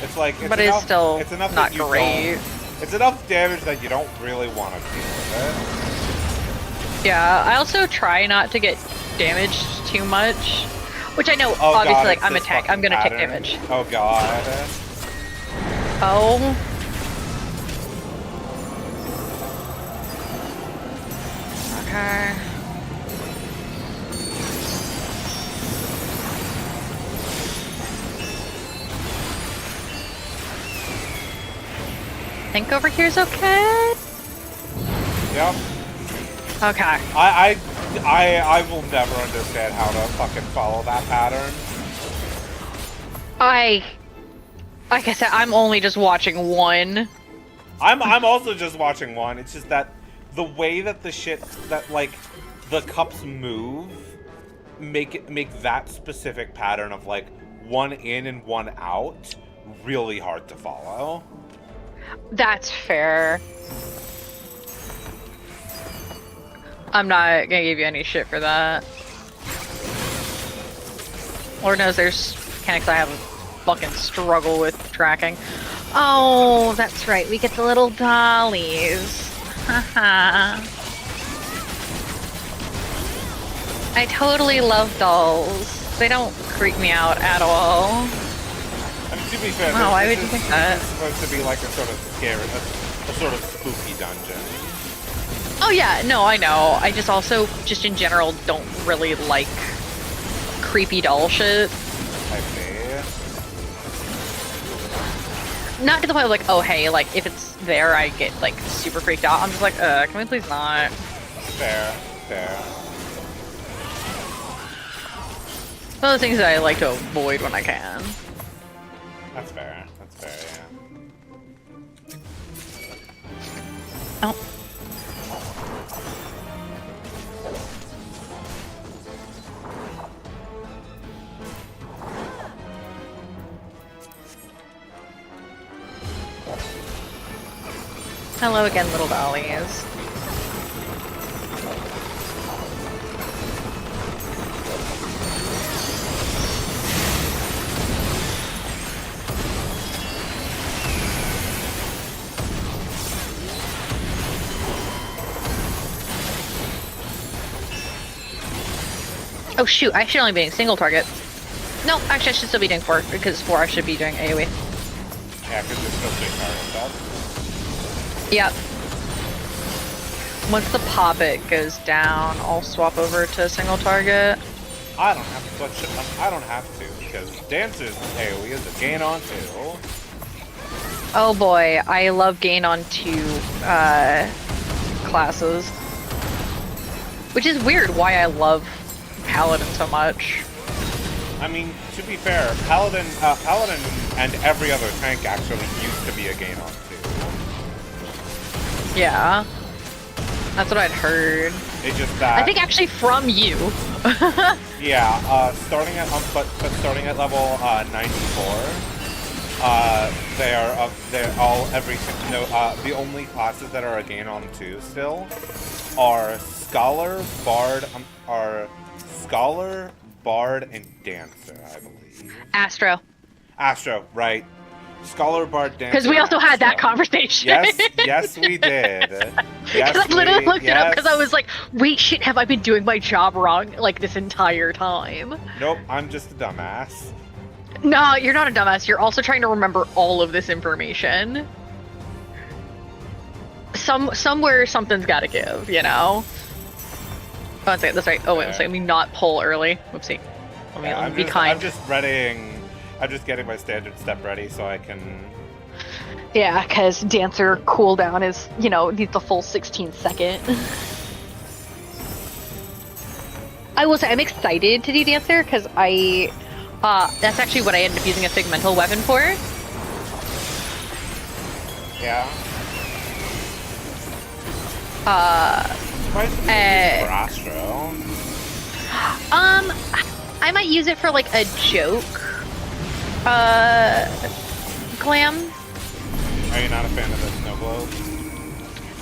It's like, it's but enough, it's still it's enough not that you great. It's enough damage that you don't really want to deal with it. Yeah, I also try not to get damaged too much. Which I know, Oh, obviously, God, like, it's I'm this attack. I'm fucking gonna take pattern. damage. Oh god. Oh. Okay. Think over here's okay? Yep. Okay. I will never understand how to fucking follow that pattern. Like I said, I'm only just watching one. I'm also just watching one. It's just that the way that the shit that like the cups move make that specific pattern of like one in and one out really hard to follow. That's fair. I'm not gonna give you any shit for that. Lord knows there's mechanics I have a fucking struggle with tracking. Oh, that's right. We get the little dollies. Haha. I totally love dolls. They don't creep me out at all. I mean, to be fair, Wow, why this would you is- think that? This is supposed to be like a sort of scary, a sort of spooky dungeon. Oh yeah, no, I know. I just also, just in general, don't really like creepy doll shit. I see. Not to the point of like, oh hey, like if it's there, I get like super freaked out. I'm just like, can we please not? Fair, fair. One of the things that I like to avoid when I can. That's fair. That's fair. Yeah. Oh. Hello again, little dollies. Oh shoot, I should only be doing single target. No, actually I should still be doing 4, because 4 I should be doing AoE. Yeah, because it's still big target stuff. Yep. Once the poppet goes down, I'll swap over to single target. I don't have to switch. I don't have to because Dancer's AoE is a gain on 2. Oh boy, I love gain on 2 classes. Which is weird why I love Paladin so much. I mean, to be fair, Paladin and every other tank actually used to be a gain on 2. Yeah. That's what I'd heard. It's just that... I think actually from you. Yeah, starting at level 94, they're all the only classes that are a gain on 2 still are Scholar, Bard, and Dancer, I believe. Astro, right. Scholar, Bard, Dancer. Because we also had that conversation. Yes, we did. Yes, I literally looked it up because I was like, wait, shit, have I been doing my job wrong, like, this entire time? Nope, I'm just a dumbass. No, you're not a dumbass. You're also trying to remember all of this information. Somewhere something's gotta give, you know? Oh, one second, that's right. Oh, wait, let me not pull early. Whoopsie. Let me be kind. I'm just getting my standard step ready so I can... Yeah, because Dancer cooldown is, you know, needs the full 16 second. I will say, I'm excited to do Dancer, because that's actually what I ended up using a segmental weapon for. Yeah. For Astro. I might use it for, like, a joke. Glam. Are you not a fan of the snow globe?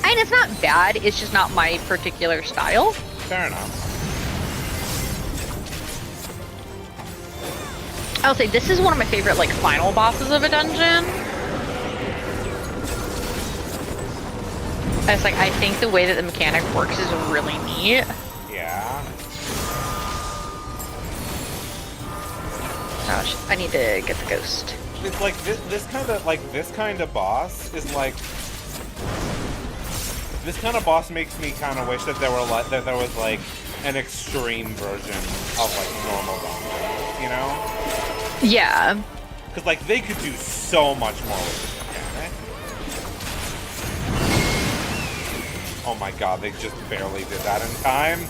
I mean, it's not bad, it's just not my particular style. Fair enough. I'll say, this is one of my favorite, like, final bosses of a dungeon. It's like, I think the way that the mechanic works is really neat. Yeah. Gosh, I need to get the ghost. It's like this kind of boss is like this kind of boss makes me kind of wish that there was like an extreme version of like normal bosses, you know? Yeah. Because like they could do so much more with this mechanic. Oh my god, they just barely did that in time.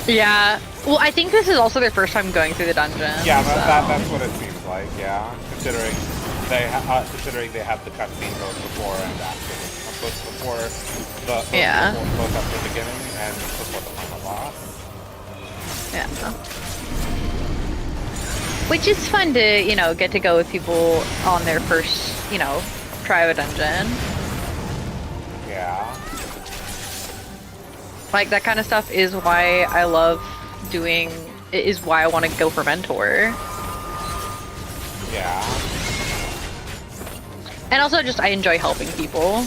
Yeah. Well, I think this is also their first time going through the dungeon. Yeah, that's what it seems like. Yeah, considering they have the cutscene both before and after, both before both at the beginning and before the final boss. Yeah. Which is fun to, you know, get to go with people on their first, you know, try of a dungeon. Yeah. Like, that kind of stuff is why I love doing, it is why I want to go for Mentor. Yeah. And also just, I enjoy helping people.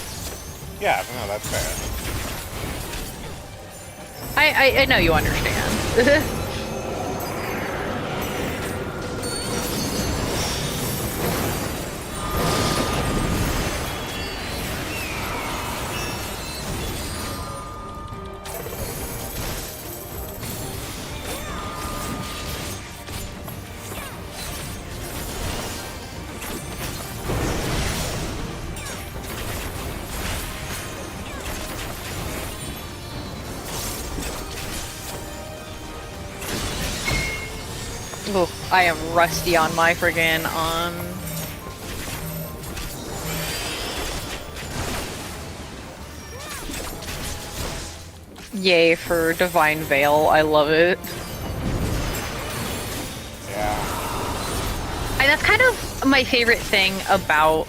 Yeah, no, that's fair. I know you understand. Oh, I am rusty on my friggin' Yay for Divine Veil, I love it. Yeah. And that's kind of my favorite thing about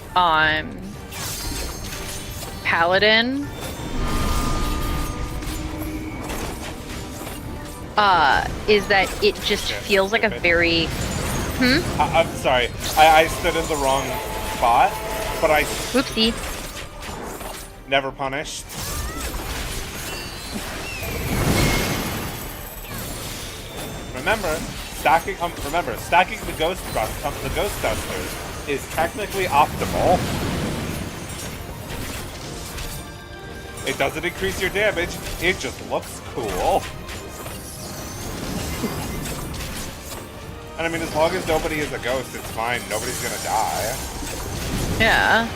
Paladin. Is that it just feels like a very... I'm sorry. I stood in the wrong spot, but I... Whoopsie. Never punished. Remember, stacking the ghost dusters is technically optimal. It doesn't increase your damage, it just looks cool. And I mean, as long as nobody is a ghost, it's fine. Nobody's gonna die. Yeah.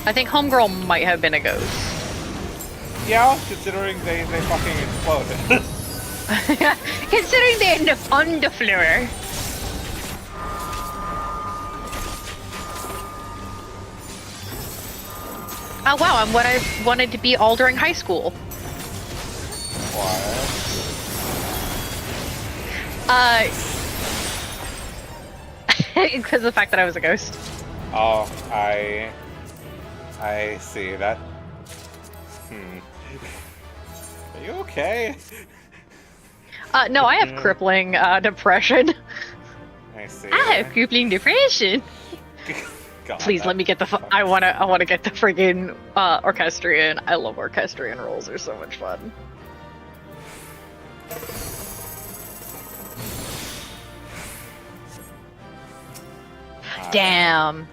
I think Homegirl might have been a ghost. Yeah, considering they fucking exploded. Considering they're on the floor. Oh wow, I'm what I wanted to be all during high school. What? Because of the fact that I was a ghost. Oh, I see that. Are you okay? No, I have crippling depression. I see. I have crippling depression. God, Please let me get the. I wanna get the friggin' orchestrion. I love orchestrion rolls. They're so much fun. Damn,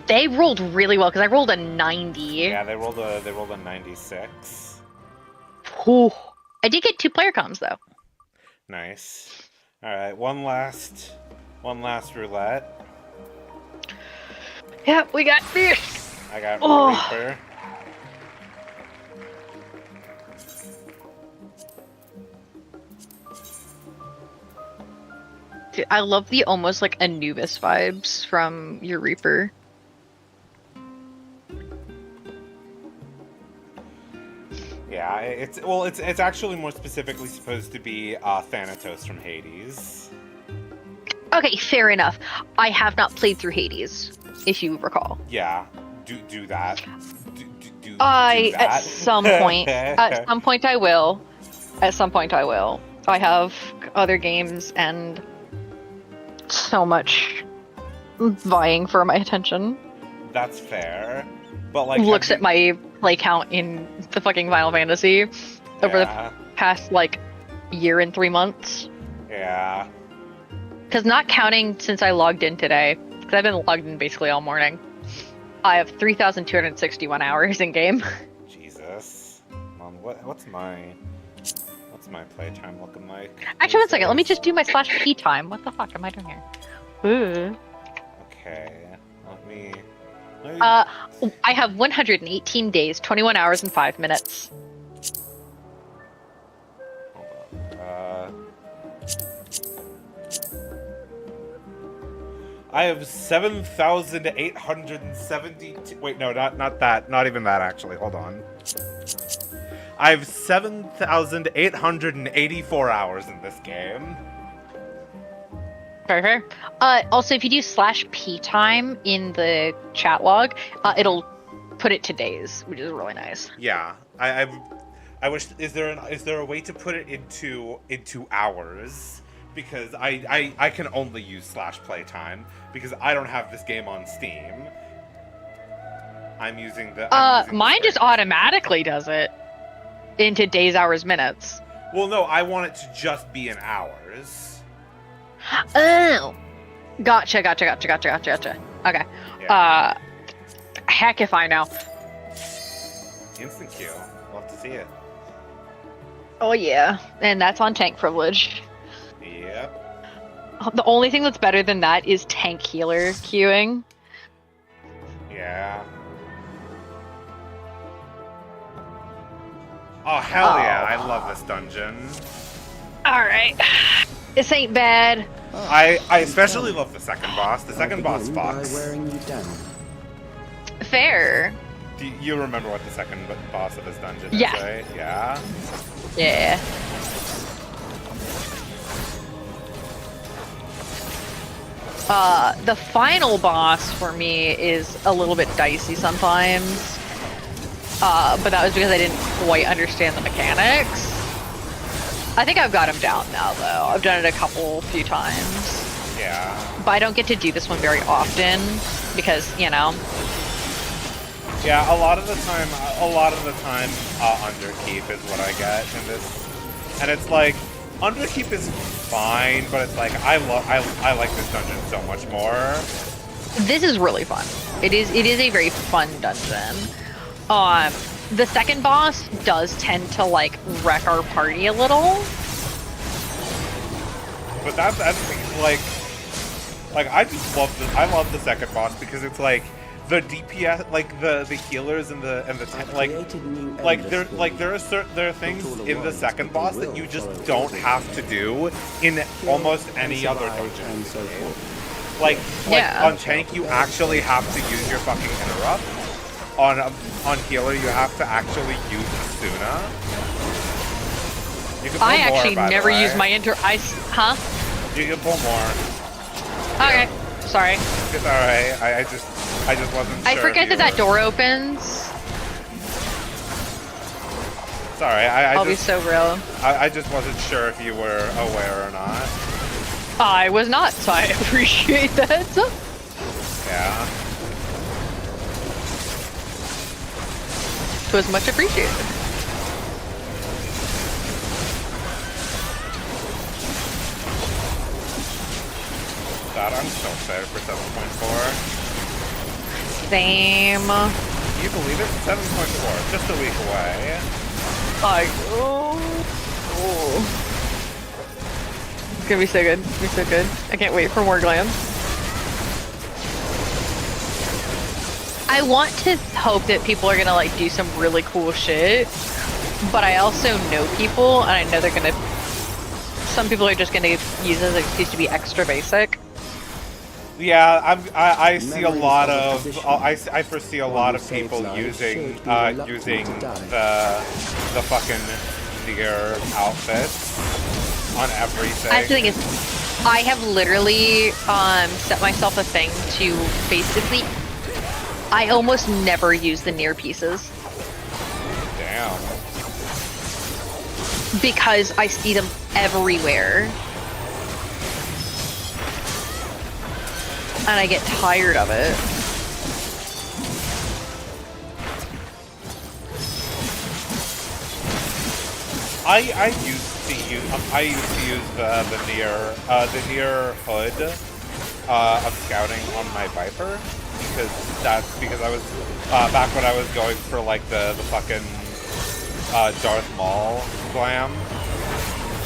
they rolled really well because I rolled a 90. Yeah, they rolled a 96. Whew. I did get 2 player comms though. Nice. All right, one last roulette. Yep, we got this. I got Oh. Reaper. Dude, I love the almost like Anubis vibes from your Reaper. Yeah, it's actually more specifically supposed to be Thanatos from Hades. Okay, fair enough. I have not played through Hades, if you recall. Yeah, do that. Do At that. some point, at some point I will. At some point I will. I have other games and so much vying for my attention. That's fair, but like Looks at my play count in the fucking Final Fantasy over the past like year and 3 months. Yeah. Because not counting since I logged in today, because I've been logged in basically all morning, I have 3,261 hours in game. Jesus. Mom, what's my playtime looking like? Actually, 1 second. Let me just do my /P time. What the fuck am I doing here? Ooh. Okay. Let me. I have 118 days, 21 hours, and 5 minutes. Hold on. I have 7,870. Wait, no, not that. Not even that, actually. Hold on. I have 7,884 hours in this game. Fair, fair. Also, if you do /P time in the chat log, it'll put it to days, which is really nice. Yeah, I wish. Is there a way to put it into hours? Because I can only use /playtime because I don't have this game on Steam. I'm using mine just automatically does it into days, hours, minutes. Well, no, I want it to just be in hours. Oh, gotcha. Okay. Yeah. Heck if I know. Instant queue. Love to see it. Oh yeah, and that's on tank privilege. Yep. The only thing that's better than that is tank healer queuing. Yeah. Oh hell yeah! I love this dungeon. All right, this ain't bad. I especially love the second boss. The second boss fucks. Wearing you down. Fair. Do you remember what the second boss of this dungeon Yeah. is, right? Yeah. Yeah. The final boss for me is a little bit dicey sometimes. But that was because I didn't quite understand the mechanics. I think I've got him down now, though. I've done it a few times. Yeah. But I don't get to do this one very often because, you know. Yeah, a lot of the time, underkeep is what I get in this, and it's like underkeep is fine, but it's like I like this dungeon so much more. This is really fun. It is a very fun dungeon. The second boss does tend to like wreck our party a little. But that's like I just love the second boss because it's like the DPS, like the healers and the there are things in the second boss that you just don't have to do in almost any other dungeon. Like on tank you actually have to use your fucking interrupt. On healer you have to actually use Asuna. You can pull I more, actually by the never way. use my huh? You can pull more. Okay, sorry. It's alright. I just wasn't sure. I forget if you that were... door opens. Sorry, I'll be so real. I just wasn't sure if you were aware or not. I was not, so I appreciate that. Yeah. It was much appreciated. God, I'm so excited for 7.4. Same. Can you believe it? 7.4, just a week away. It's gonna be so good. It's gonna be so good. I can't wait for more glam. I want to hope that people are gonna like do some really cool shit, but I also know people, and I know they're gonna. Some people are just gonna use it as an excuse to be extra basic. Yeah, I see a lot of I foresee a lot of people using the fucking Nier outfits on everything. I think it's. I have literally set myself a thing to basically. I almost never use the Nier pieces. Damn. Because I see them everywhere. And I get tired of it. I used to use the Nier hood of scouting on my Viper because I was back when I was going for like the fucking Darth Maul glam.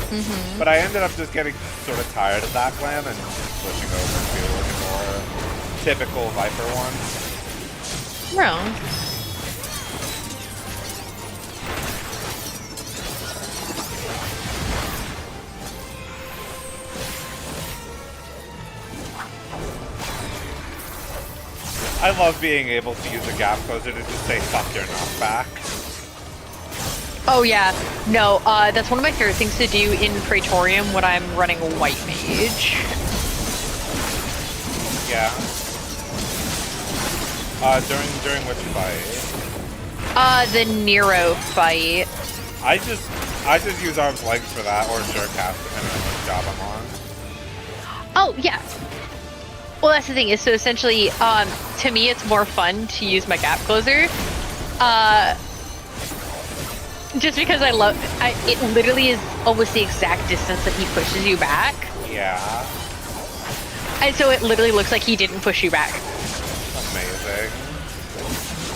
Mm-hmm. But I ended up just getting sort of tired of that glam and switching over to a more typical Viper one. Wrong. I love being able to use a gap closer to just say fuck your knockback. Oh yeah, no, that's one of my favorite things to do in Praetorium when I'm running White Mage. Yeah. During which fight? The Nero fight. I just use arm's length for that, or Surecast, depending on which job I'm on. Oh yeah. Well, that's the thing is, so essentially, to me, it's more fun to use my gap closer. Just because it literally is almost the exact distance that he pushes you back. Yeah. And so it literally looks like he didn't push you back. Amazing.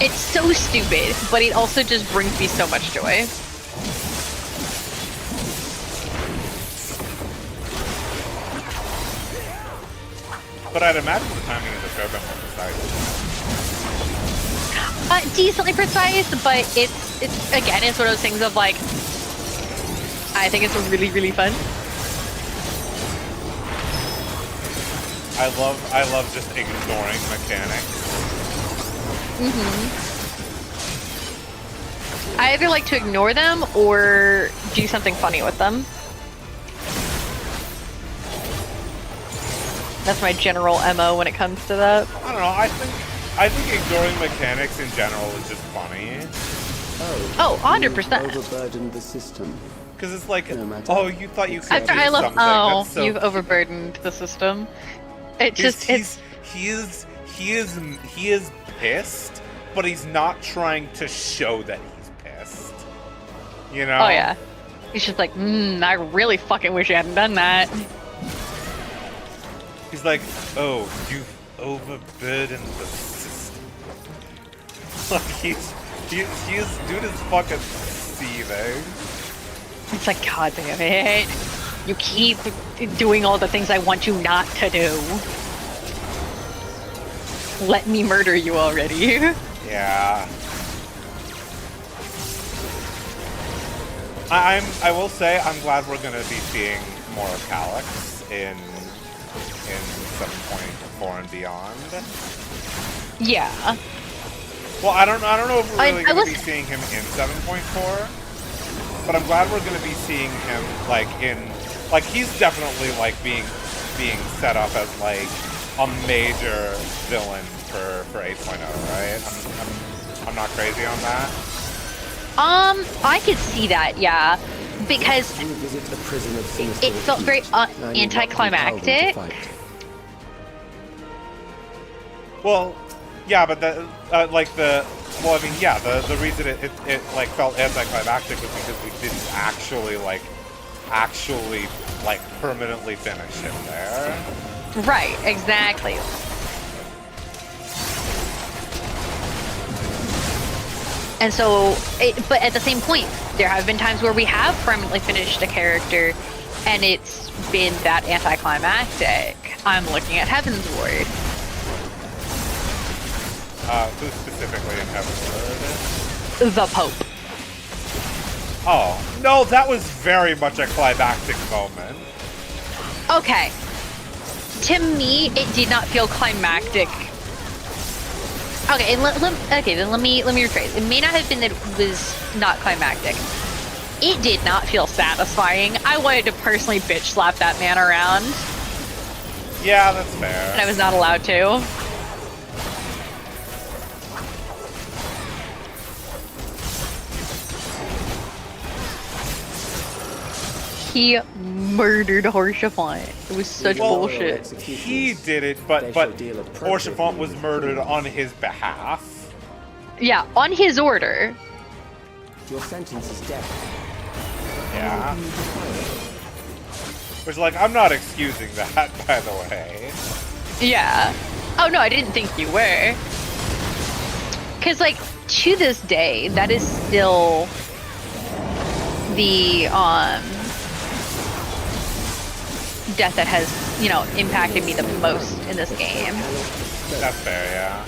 It's so stupid, but it also just brings me so much joy. But I'd imagine the timing is a fair bit more precise. Decently precise, but it's again, it's one of those things of like, I think it's really, really fun. I love just ignoring mechanics. Mm-hmm. I either like to ignore them or do something funny with them. That's my general MO when it comes to that. I don't know. I think ignoring mechanics in general is just funny. Oh, 100%. Overburdened the system. Because it's like, No matter. oh, you thought you could After do I love, something. oh, That's so... you've overburdened the system. It just, he is pissed, but he's not trying to show that he's pissed. You know? oh yeah. He's just like, I really fucking wish you hadn't done that. He's like, oh, overburden the system. Like he's dude is fucking seething. It's like, God damn it. You keep doing all the things I want you not to do. Let me murder you already. Yeah. I will say I'm glad we're gonna be seeing more of Calyx in 7.4 and beyond. Yeah. Well, I don't know if we're really gonna be seeing him in 7.4, but I'm glad we're gonna be seeing him like he's definitely like being set up as like a major villain for 8.0, right? I'm not crazy on that. I could see that, yeah, because it felt very anticlimactic. Well, yeah, but the the reason it like felt anticlimactic was because we didn't actually permanently finish him there. Right, exactly. And so, but at the same point, there have been times where we have permanently finished a character, and it's been that anticlimactic. I'm looking at Heaven's Ward. Who specifically in Heaven's Ward? The Pope. Oh, no, that was very much a climactic moment. Okay. To me, it did not feel climactic. Okay, and then let me rephrase. It may not have been that it was not climactic. It did not feel satisfying. I wanted to personally bitch slap that man around. Yeah, that's fair. And I was not allowed to. He murdered Horshaphant. It was such bullshit. He did it, but Horshaphant was murdered on his behalf. Yeah, on his order. Your sentence is death. Yeah. Which, like, I'm not excusing that, by the way. Yeah. Oh no, I didn't think you were. Cause like, to this day, that is still the death that has, you know, impacted me the most in this game. That's fair, yeah.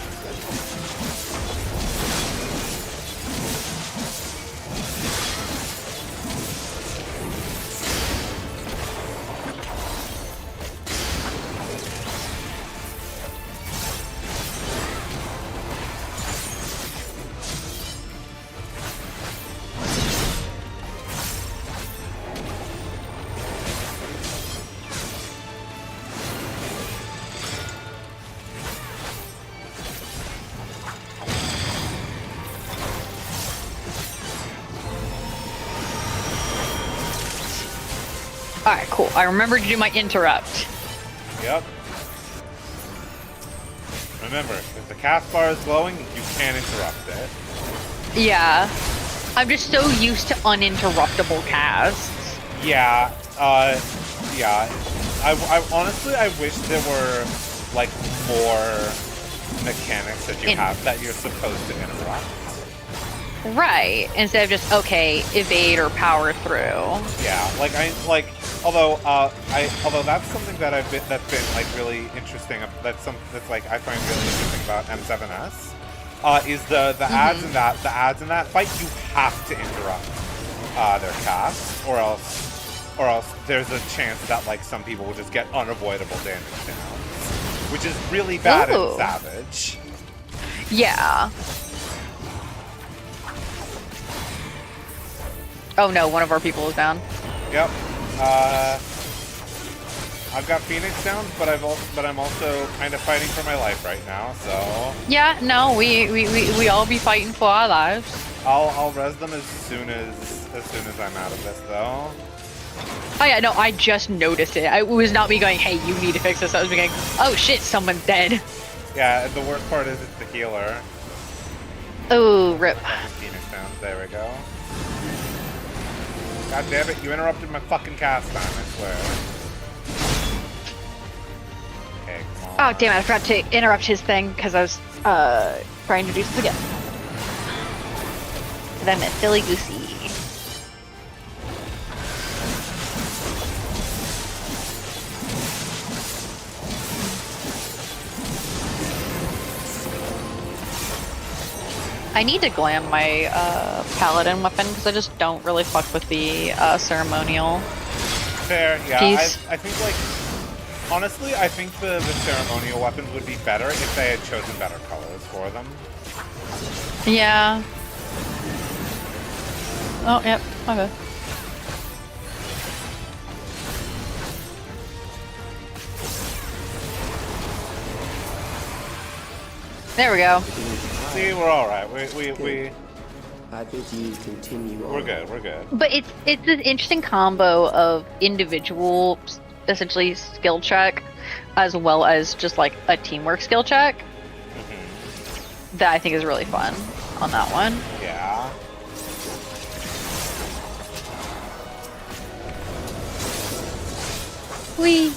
Alright, cool. I remembered to do my interrupt. Yep. Remember, if the cast bar is glowing, you can't interrupt it. Yeah. I'm just so used to uninterruptible casts. Yeah, yeah. I honestly, I wish there were, like, more mechanics that you have that you're supposed to interrupt. Right, instead of just, okay, evade or power through. Yeah, although that's something that's been like really interesting. That's like I find really interesting about M7S. Is the ads in that fight, you have to interrupt their cast, or else there's a chance that like some people will just get unavoidable damage down, which is really bad in Savage. Yeah. Oh no, one of our people is down. Yep. I've got Phoenix down, but I'm also kind of fighting for my life right now, so. Yeah, no, we all be fighting for our lives. I'll res them as soon as I'm out of this, though. Oh yeah, no, I just noticed it. It was not me going, hey, you need to fix this. I was me going, oh shit, someone's dead. Yeah, the worst part is it's the healer. Oh, rip. Phoenix down. There we go. God damn it, you interrupted my fucking cast time, I swear. Okay, come Oh damn it! I forgot to interrupt his thing because I was trying to do something again. Then it's silly goosey. I need to glam my paladin weapon because I just don't really fuck with the ceremonial. Fair, yeah. Piece. I think, like, honestly, I think the ceremonial weapons would be better if they had chosen better colors for them. Yeah. Oh, yep. Okay. There we go. See, we're all right. We I bid you continue on. we're good. We're good. But it's an interesting combo of individual, essentially skill check, as well as just like a teamwork skill check. That I think is really fun on that one. Yeah. Whee!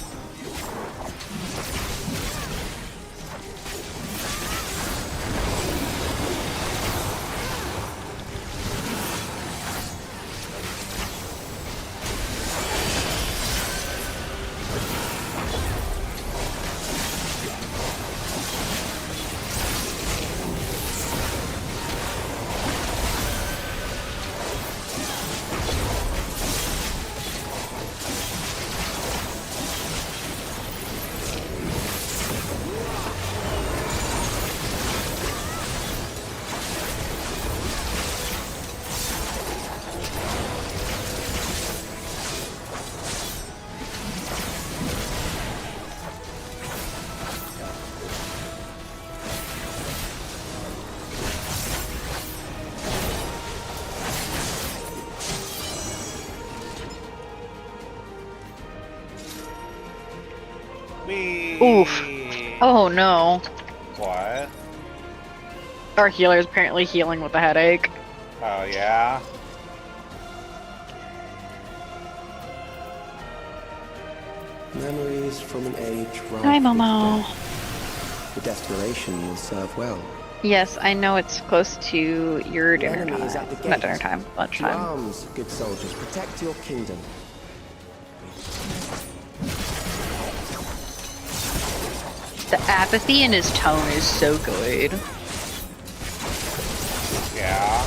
Oof. Oh no. What? Our healer is apparently healing with a headache. Oh, yeah? Memories from an age rife Hi, with Momo. death. The desperation will serve well. Yes, I know it's close to your The dinner enemy is at time. the Not gate. dinner time, To lunchtime. arms, good soldiers, protect your kingdom. The apathy in his tone is so good. Yeah.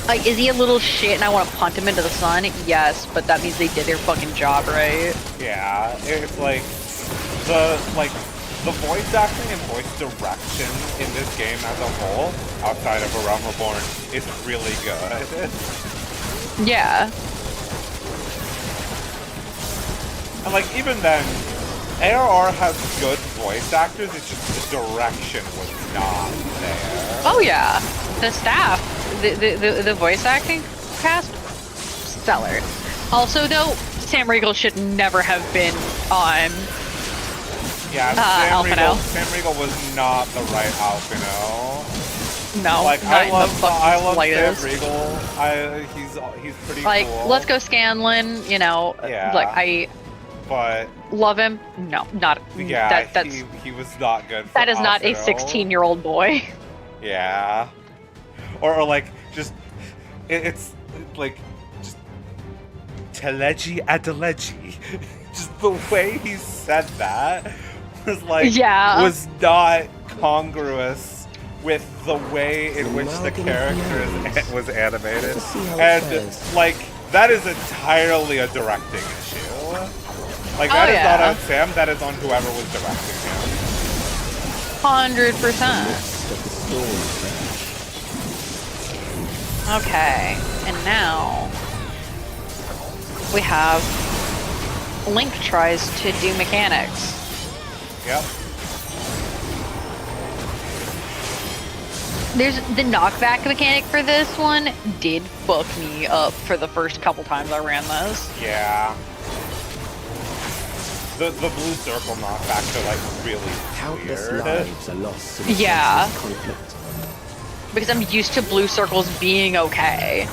Like, is he a little shit and I want to punt him into the sun? Yes, but that means they did their fucking job right. Yeah. It's like the voice acting and voice direction in this game as a whole, outside of A Realm Reborn, is really good. Yeah. And like even then, ARR has good voice actors, it's just the direction was not there. Oh yeah. The staff, the voice acting cast, stellar. Also though, Sam Riegel should never have been on Yeah, Sam Riegel was not the right Alphino. No, Like not I in love the fucking Sam slightest. Riegel. He's pretty Like, cool. let's go Scanlan, you know, Yeah. like I But love him. No, not yeah, that's he was not good. For that is not a Alphino. 16-year-old boy. Yeah. Or like just it's like just Teleji Adeleji. Just the way he said that was like was not congruous with the way in which the character was animated. And like that is entirely a directing issue. Like that is not on Sam, that is on whoever was directing him. 100%. Okay, and now we have Link tries to do mechanics. Yep. There's the knockback mechanic for this one did fuck me up for the first couple times I ran this. Yeah. The blue circle knockbacks are like really Countless weird. lives are lost in Yeah. this conflict. Because I'm used to blue circles being okay.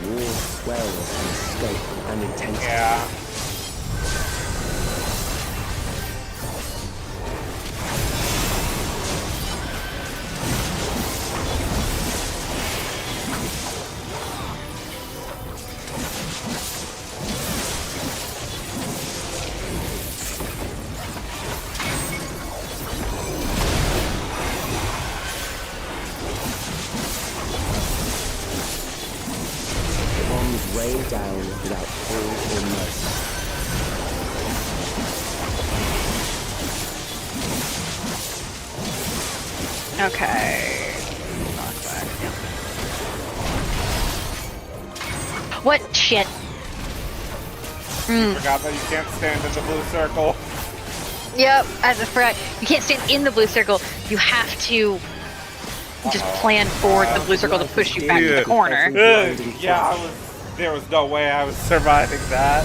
War swells in scope and intensity. Yeah. Okay. Knockback. What? Shit. Forgot that you can't stand in the blue circle. Yep, as a forgot. You can't stand in the blue circle. You have to just plan for the blue circle to push you back to the corner. Yeah, there was no way I was surviving that.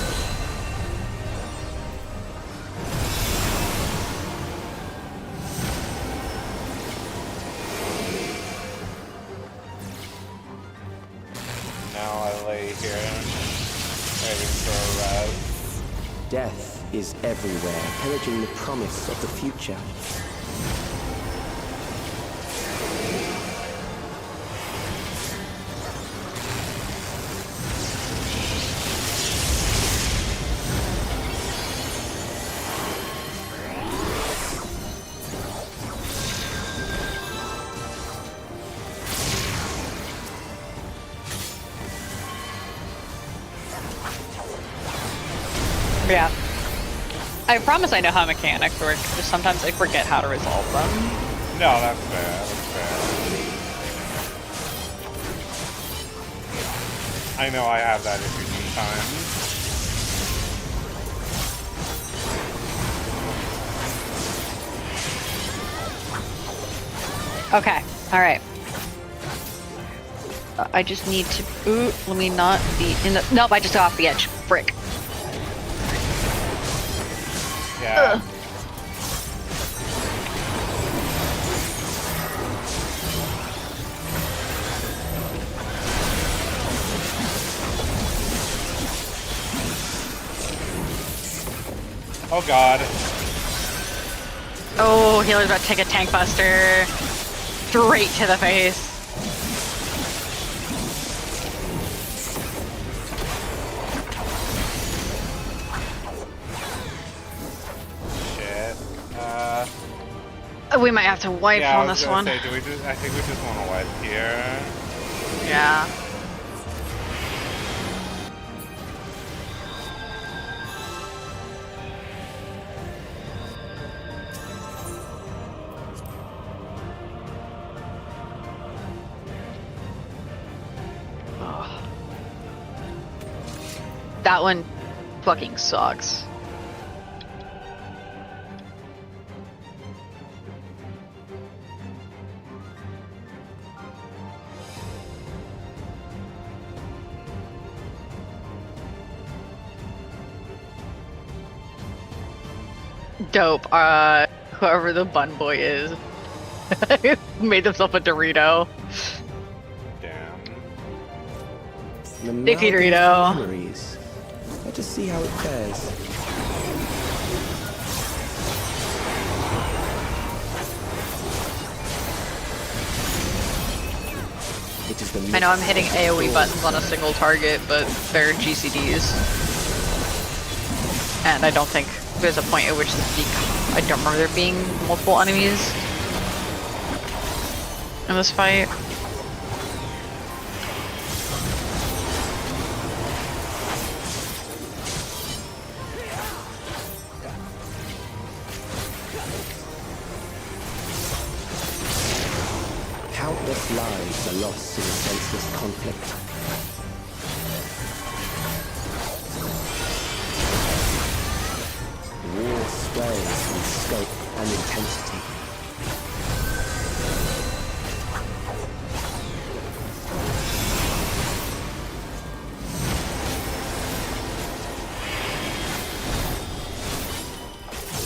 Now I lay here, waiting for a res. Death is everywhere, pillaging the promise of the future. Yeah. I promise I know how mechanics work, just sometimes I forget how to resolve them. No, that's fair, that's fair. I know I have that issue sometimes. Okay, alright. I just need to... Ooh, let me not be in the... Nope, I just got off the edge. Frick. Yeah. Ugh. Oh god. Oh, healer's about to take a tank buster. Straight to the face. We might have to wipe on this one. Say, I think we just want to wipe here. Yeah. Oh. That one fucking sucks. Dope. Whoever the bun boy is made himself a Dorito. Damn. Dicky Dorito. Memories. Let's just see how it fares. It is the I know I'm hitting AoE buttons on a single target, but they're GCDs. And I don't think there's a point at which I don't remember there being multiple enemies in this fight. Countless lives are lost in a senseless conflict. War sways in scope and intensity.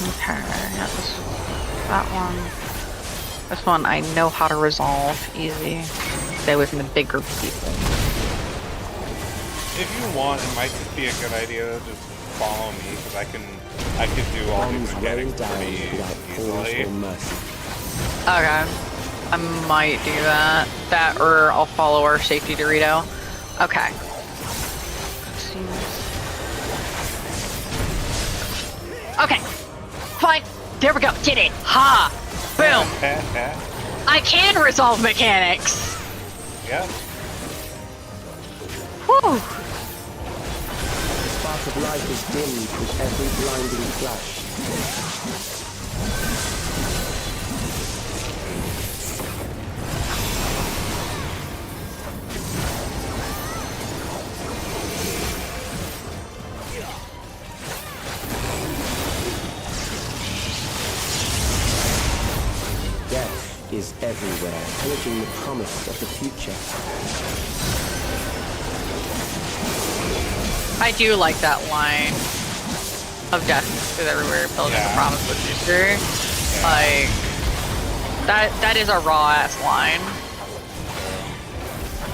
Okay, yeah, that one. This one I know how to resolve easy. Stay away from the big group of people. If you want, it might just be a good idea to just follow me, because I can do all these mechanics pretty easily. Okay. I might do that. That, or I'll follow our safety Dorito. Okay. Okay. Fine. There we go. Did it. Ha! Boom. I can resolve mechanics. Yeah. Whew. The spark of life is dimmed with every blinding flash. is everywhere, pillaging the promise of the future. I do like that line of death is everywhere, pillaging the promise of the future. Like, that is a raw ass line.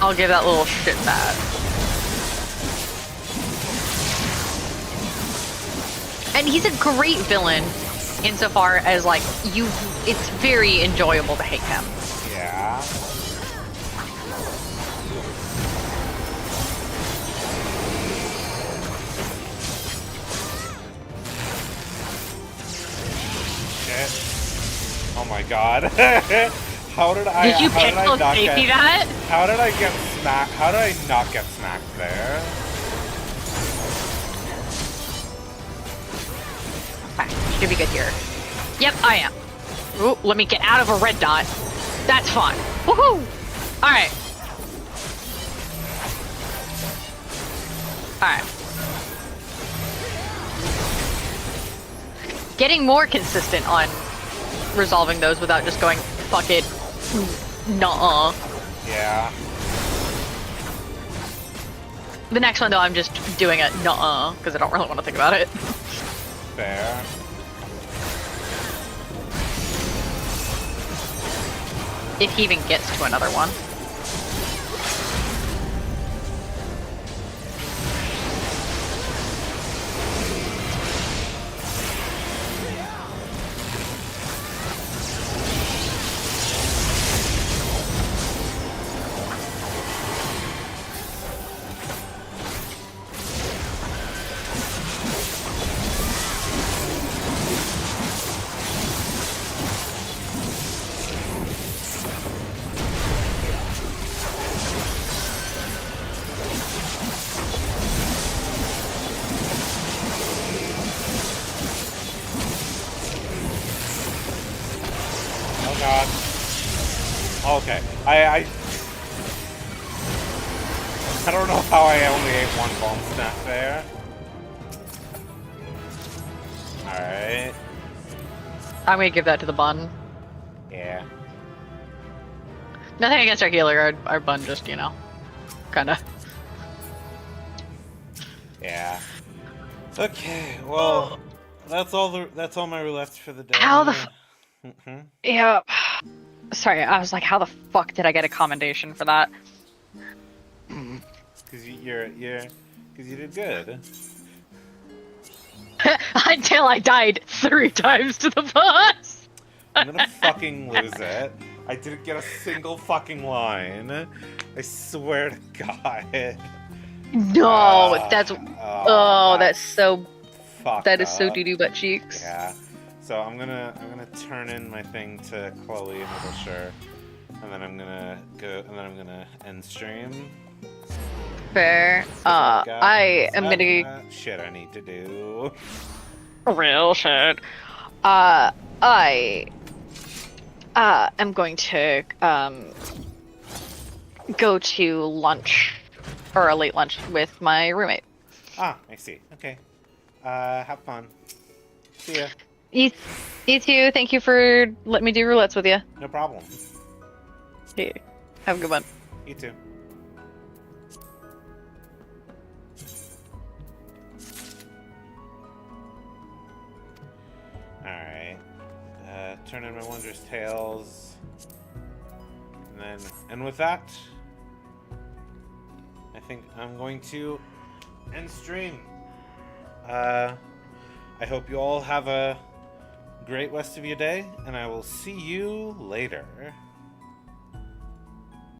I'll give that little shit that. And he's a great villain insofar as like it's very enjoyable to hate him. Yeah. Shit. Oh my god. How did I? Did you how did I pixel not safety get, that? How did I get smacked? How did I not get smacked there? Okay, should be good here. Yep, I am. Ooh, let me get out of a red dot. That's fun. Woohoo! Alright. Alright. Getting more consistent on resolving those without just going, fuck it, nuh-uh. Yeah. The next one, though, I'm just doing it nuh-uh, because I don't really want to think about it. Fair. If he even gets to another one. God. Okay. I don't know how I only ate one bomb snap there. Alright. I'm gonna give that to the bun. Yeah. Nothing against our healer, our bun just, you know, kinda. Yeah. Okay, well, that's all my roulettes for the day. How the Mm-hmm. Yeah. Sorry, I was like, how the fuck did I get a commendation for that? Because you did good. Until I died 3 times to the boss! I'm gonna fucking lose it. I didn't get a single fucking line. I swear to God. No, that's so fucked that is so up. doo-doo butt cheeks. Yeah. So I'm gonna turn in my thing to Chloe and Little Sure, and then I'm gonna end stream. Fair. I am gonna shit I need to do. real shit. I am going to go to lunch or a late lunch with my roommate. Ah, I see. Okay. Have fun. See ya. You too. Thank you for letting me do roulettes with you. No problem. Yeah. Have a good one. You too. Alright. Turn in my Wondrous Tales. And with that, I think I'm going to end stream. I hope you all have a great rest of your day, and I will see you later.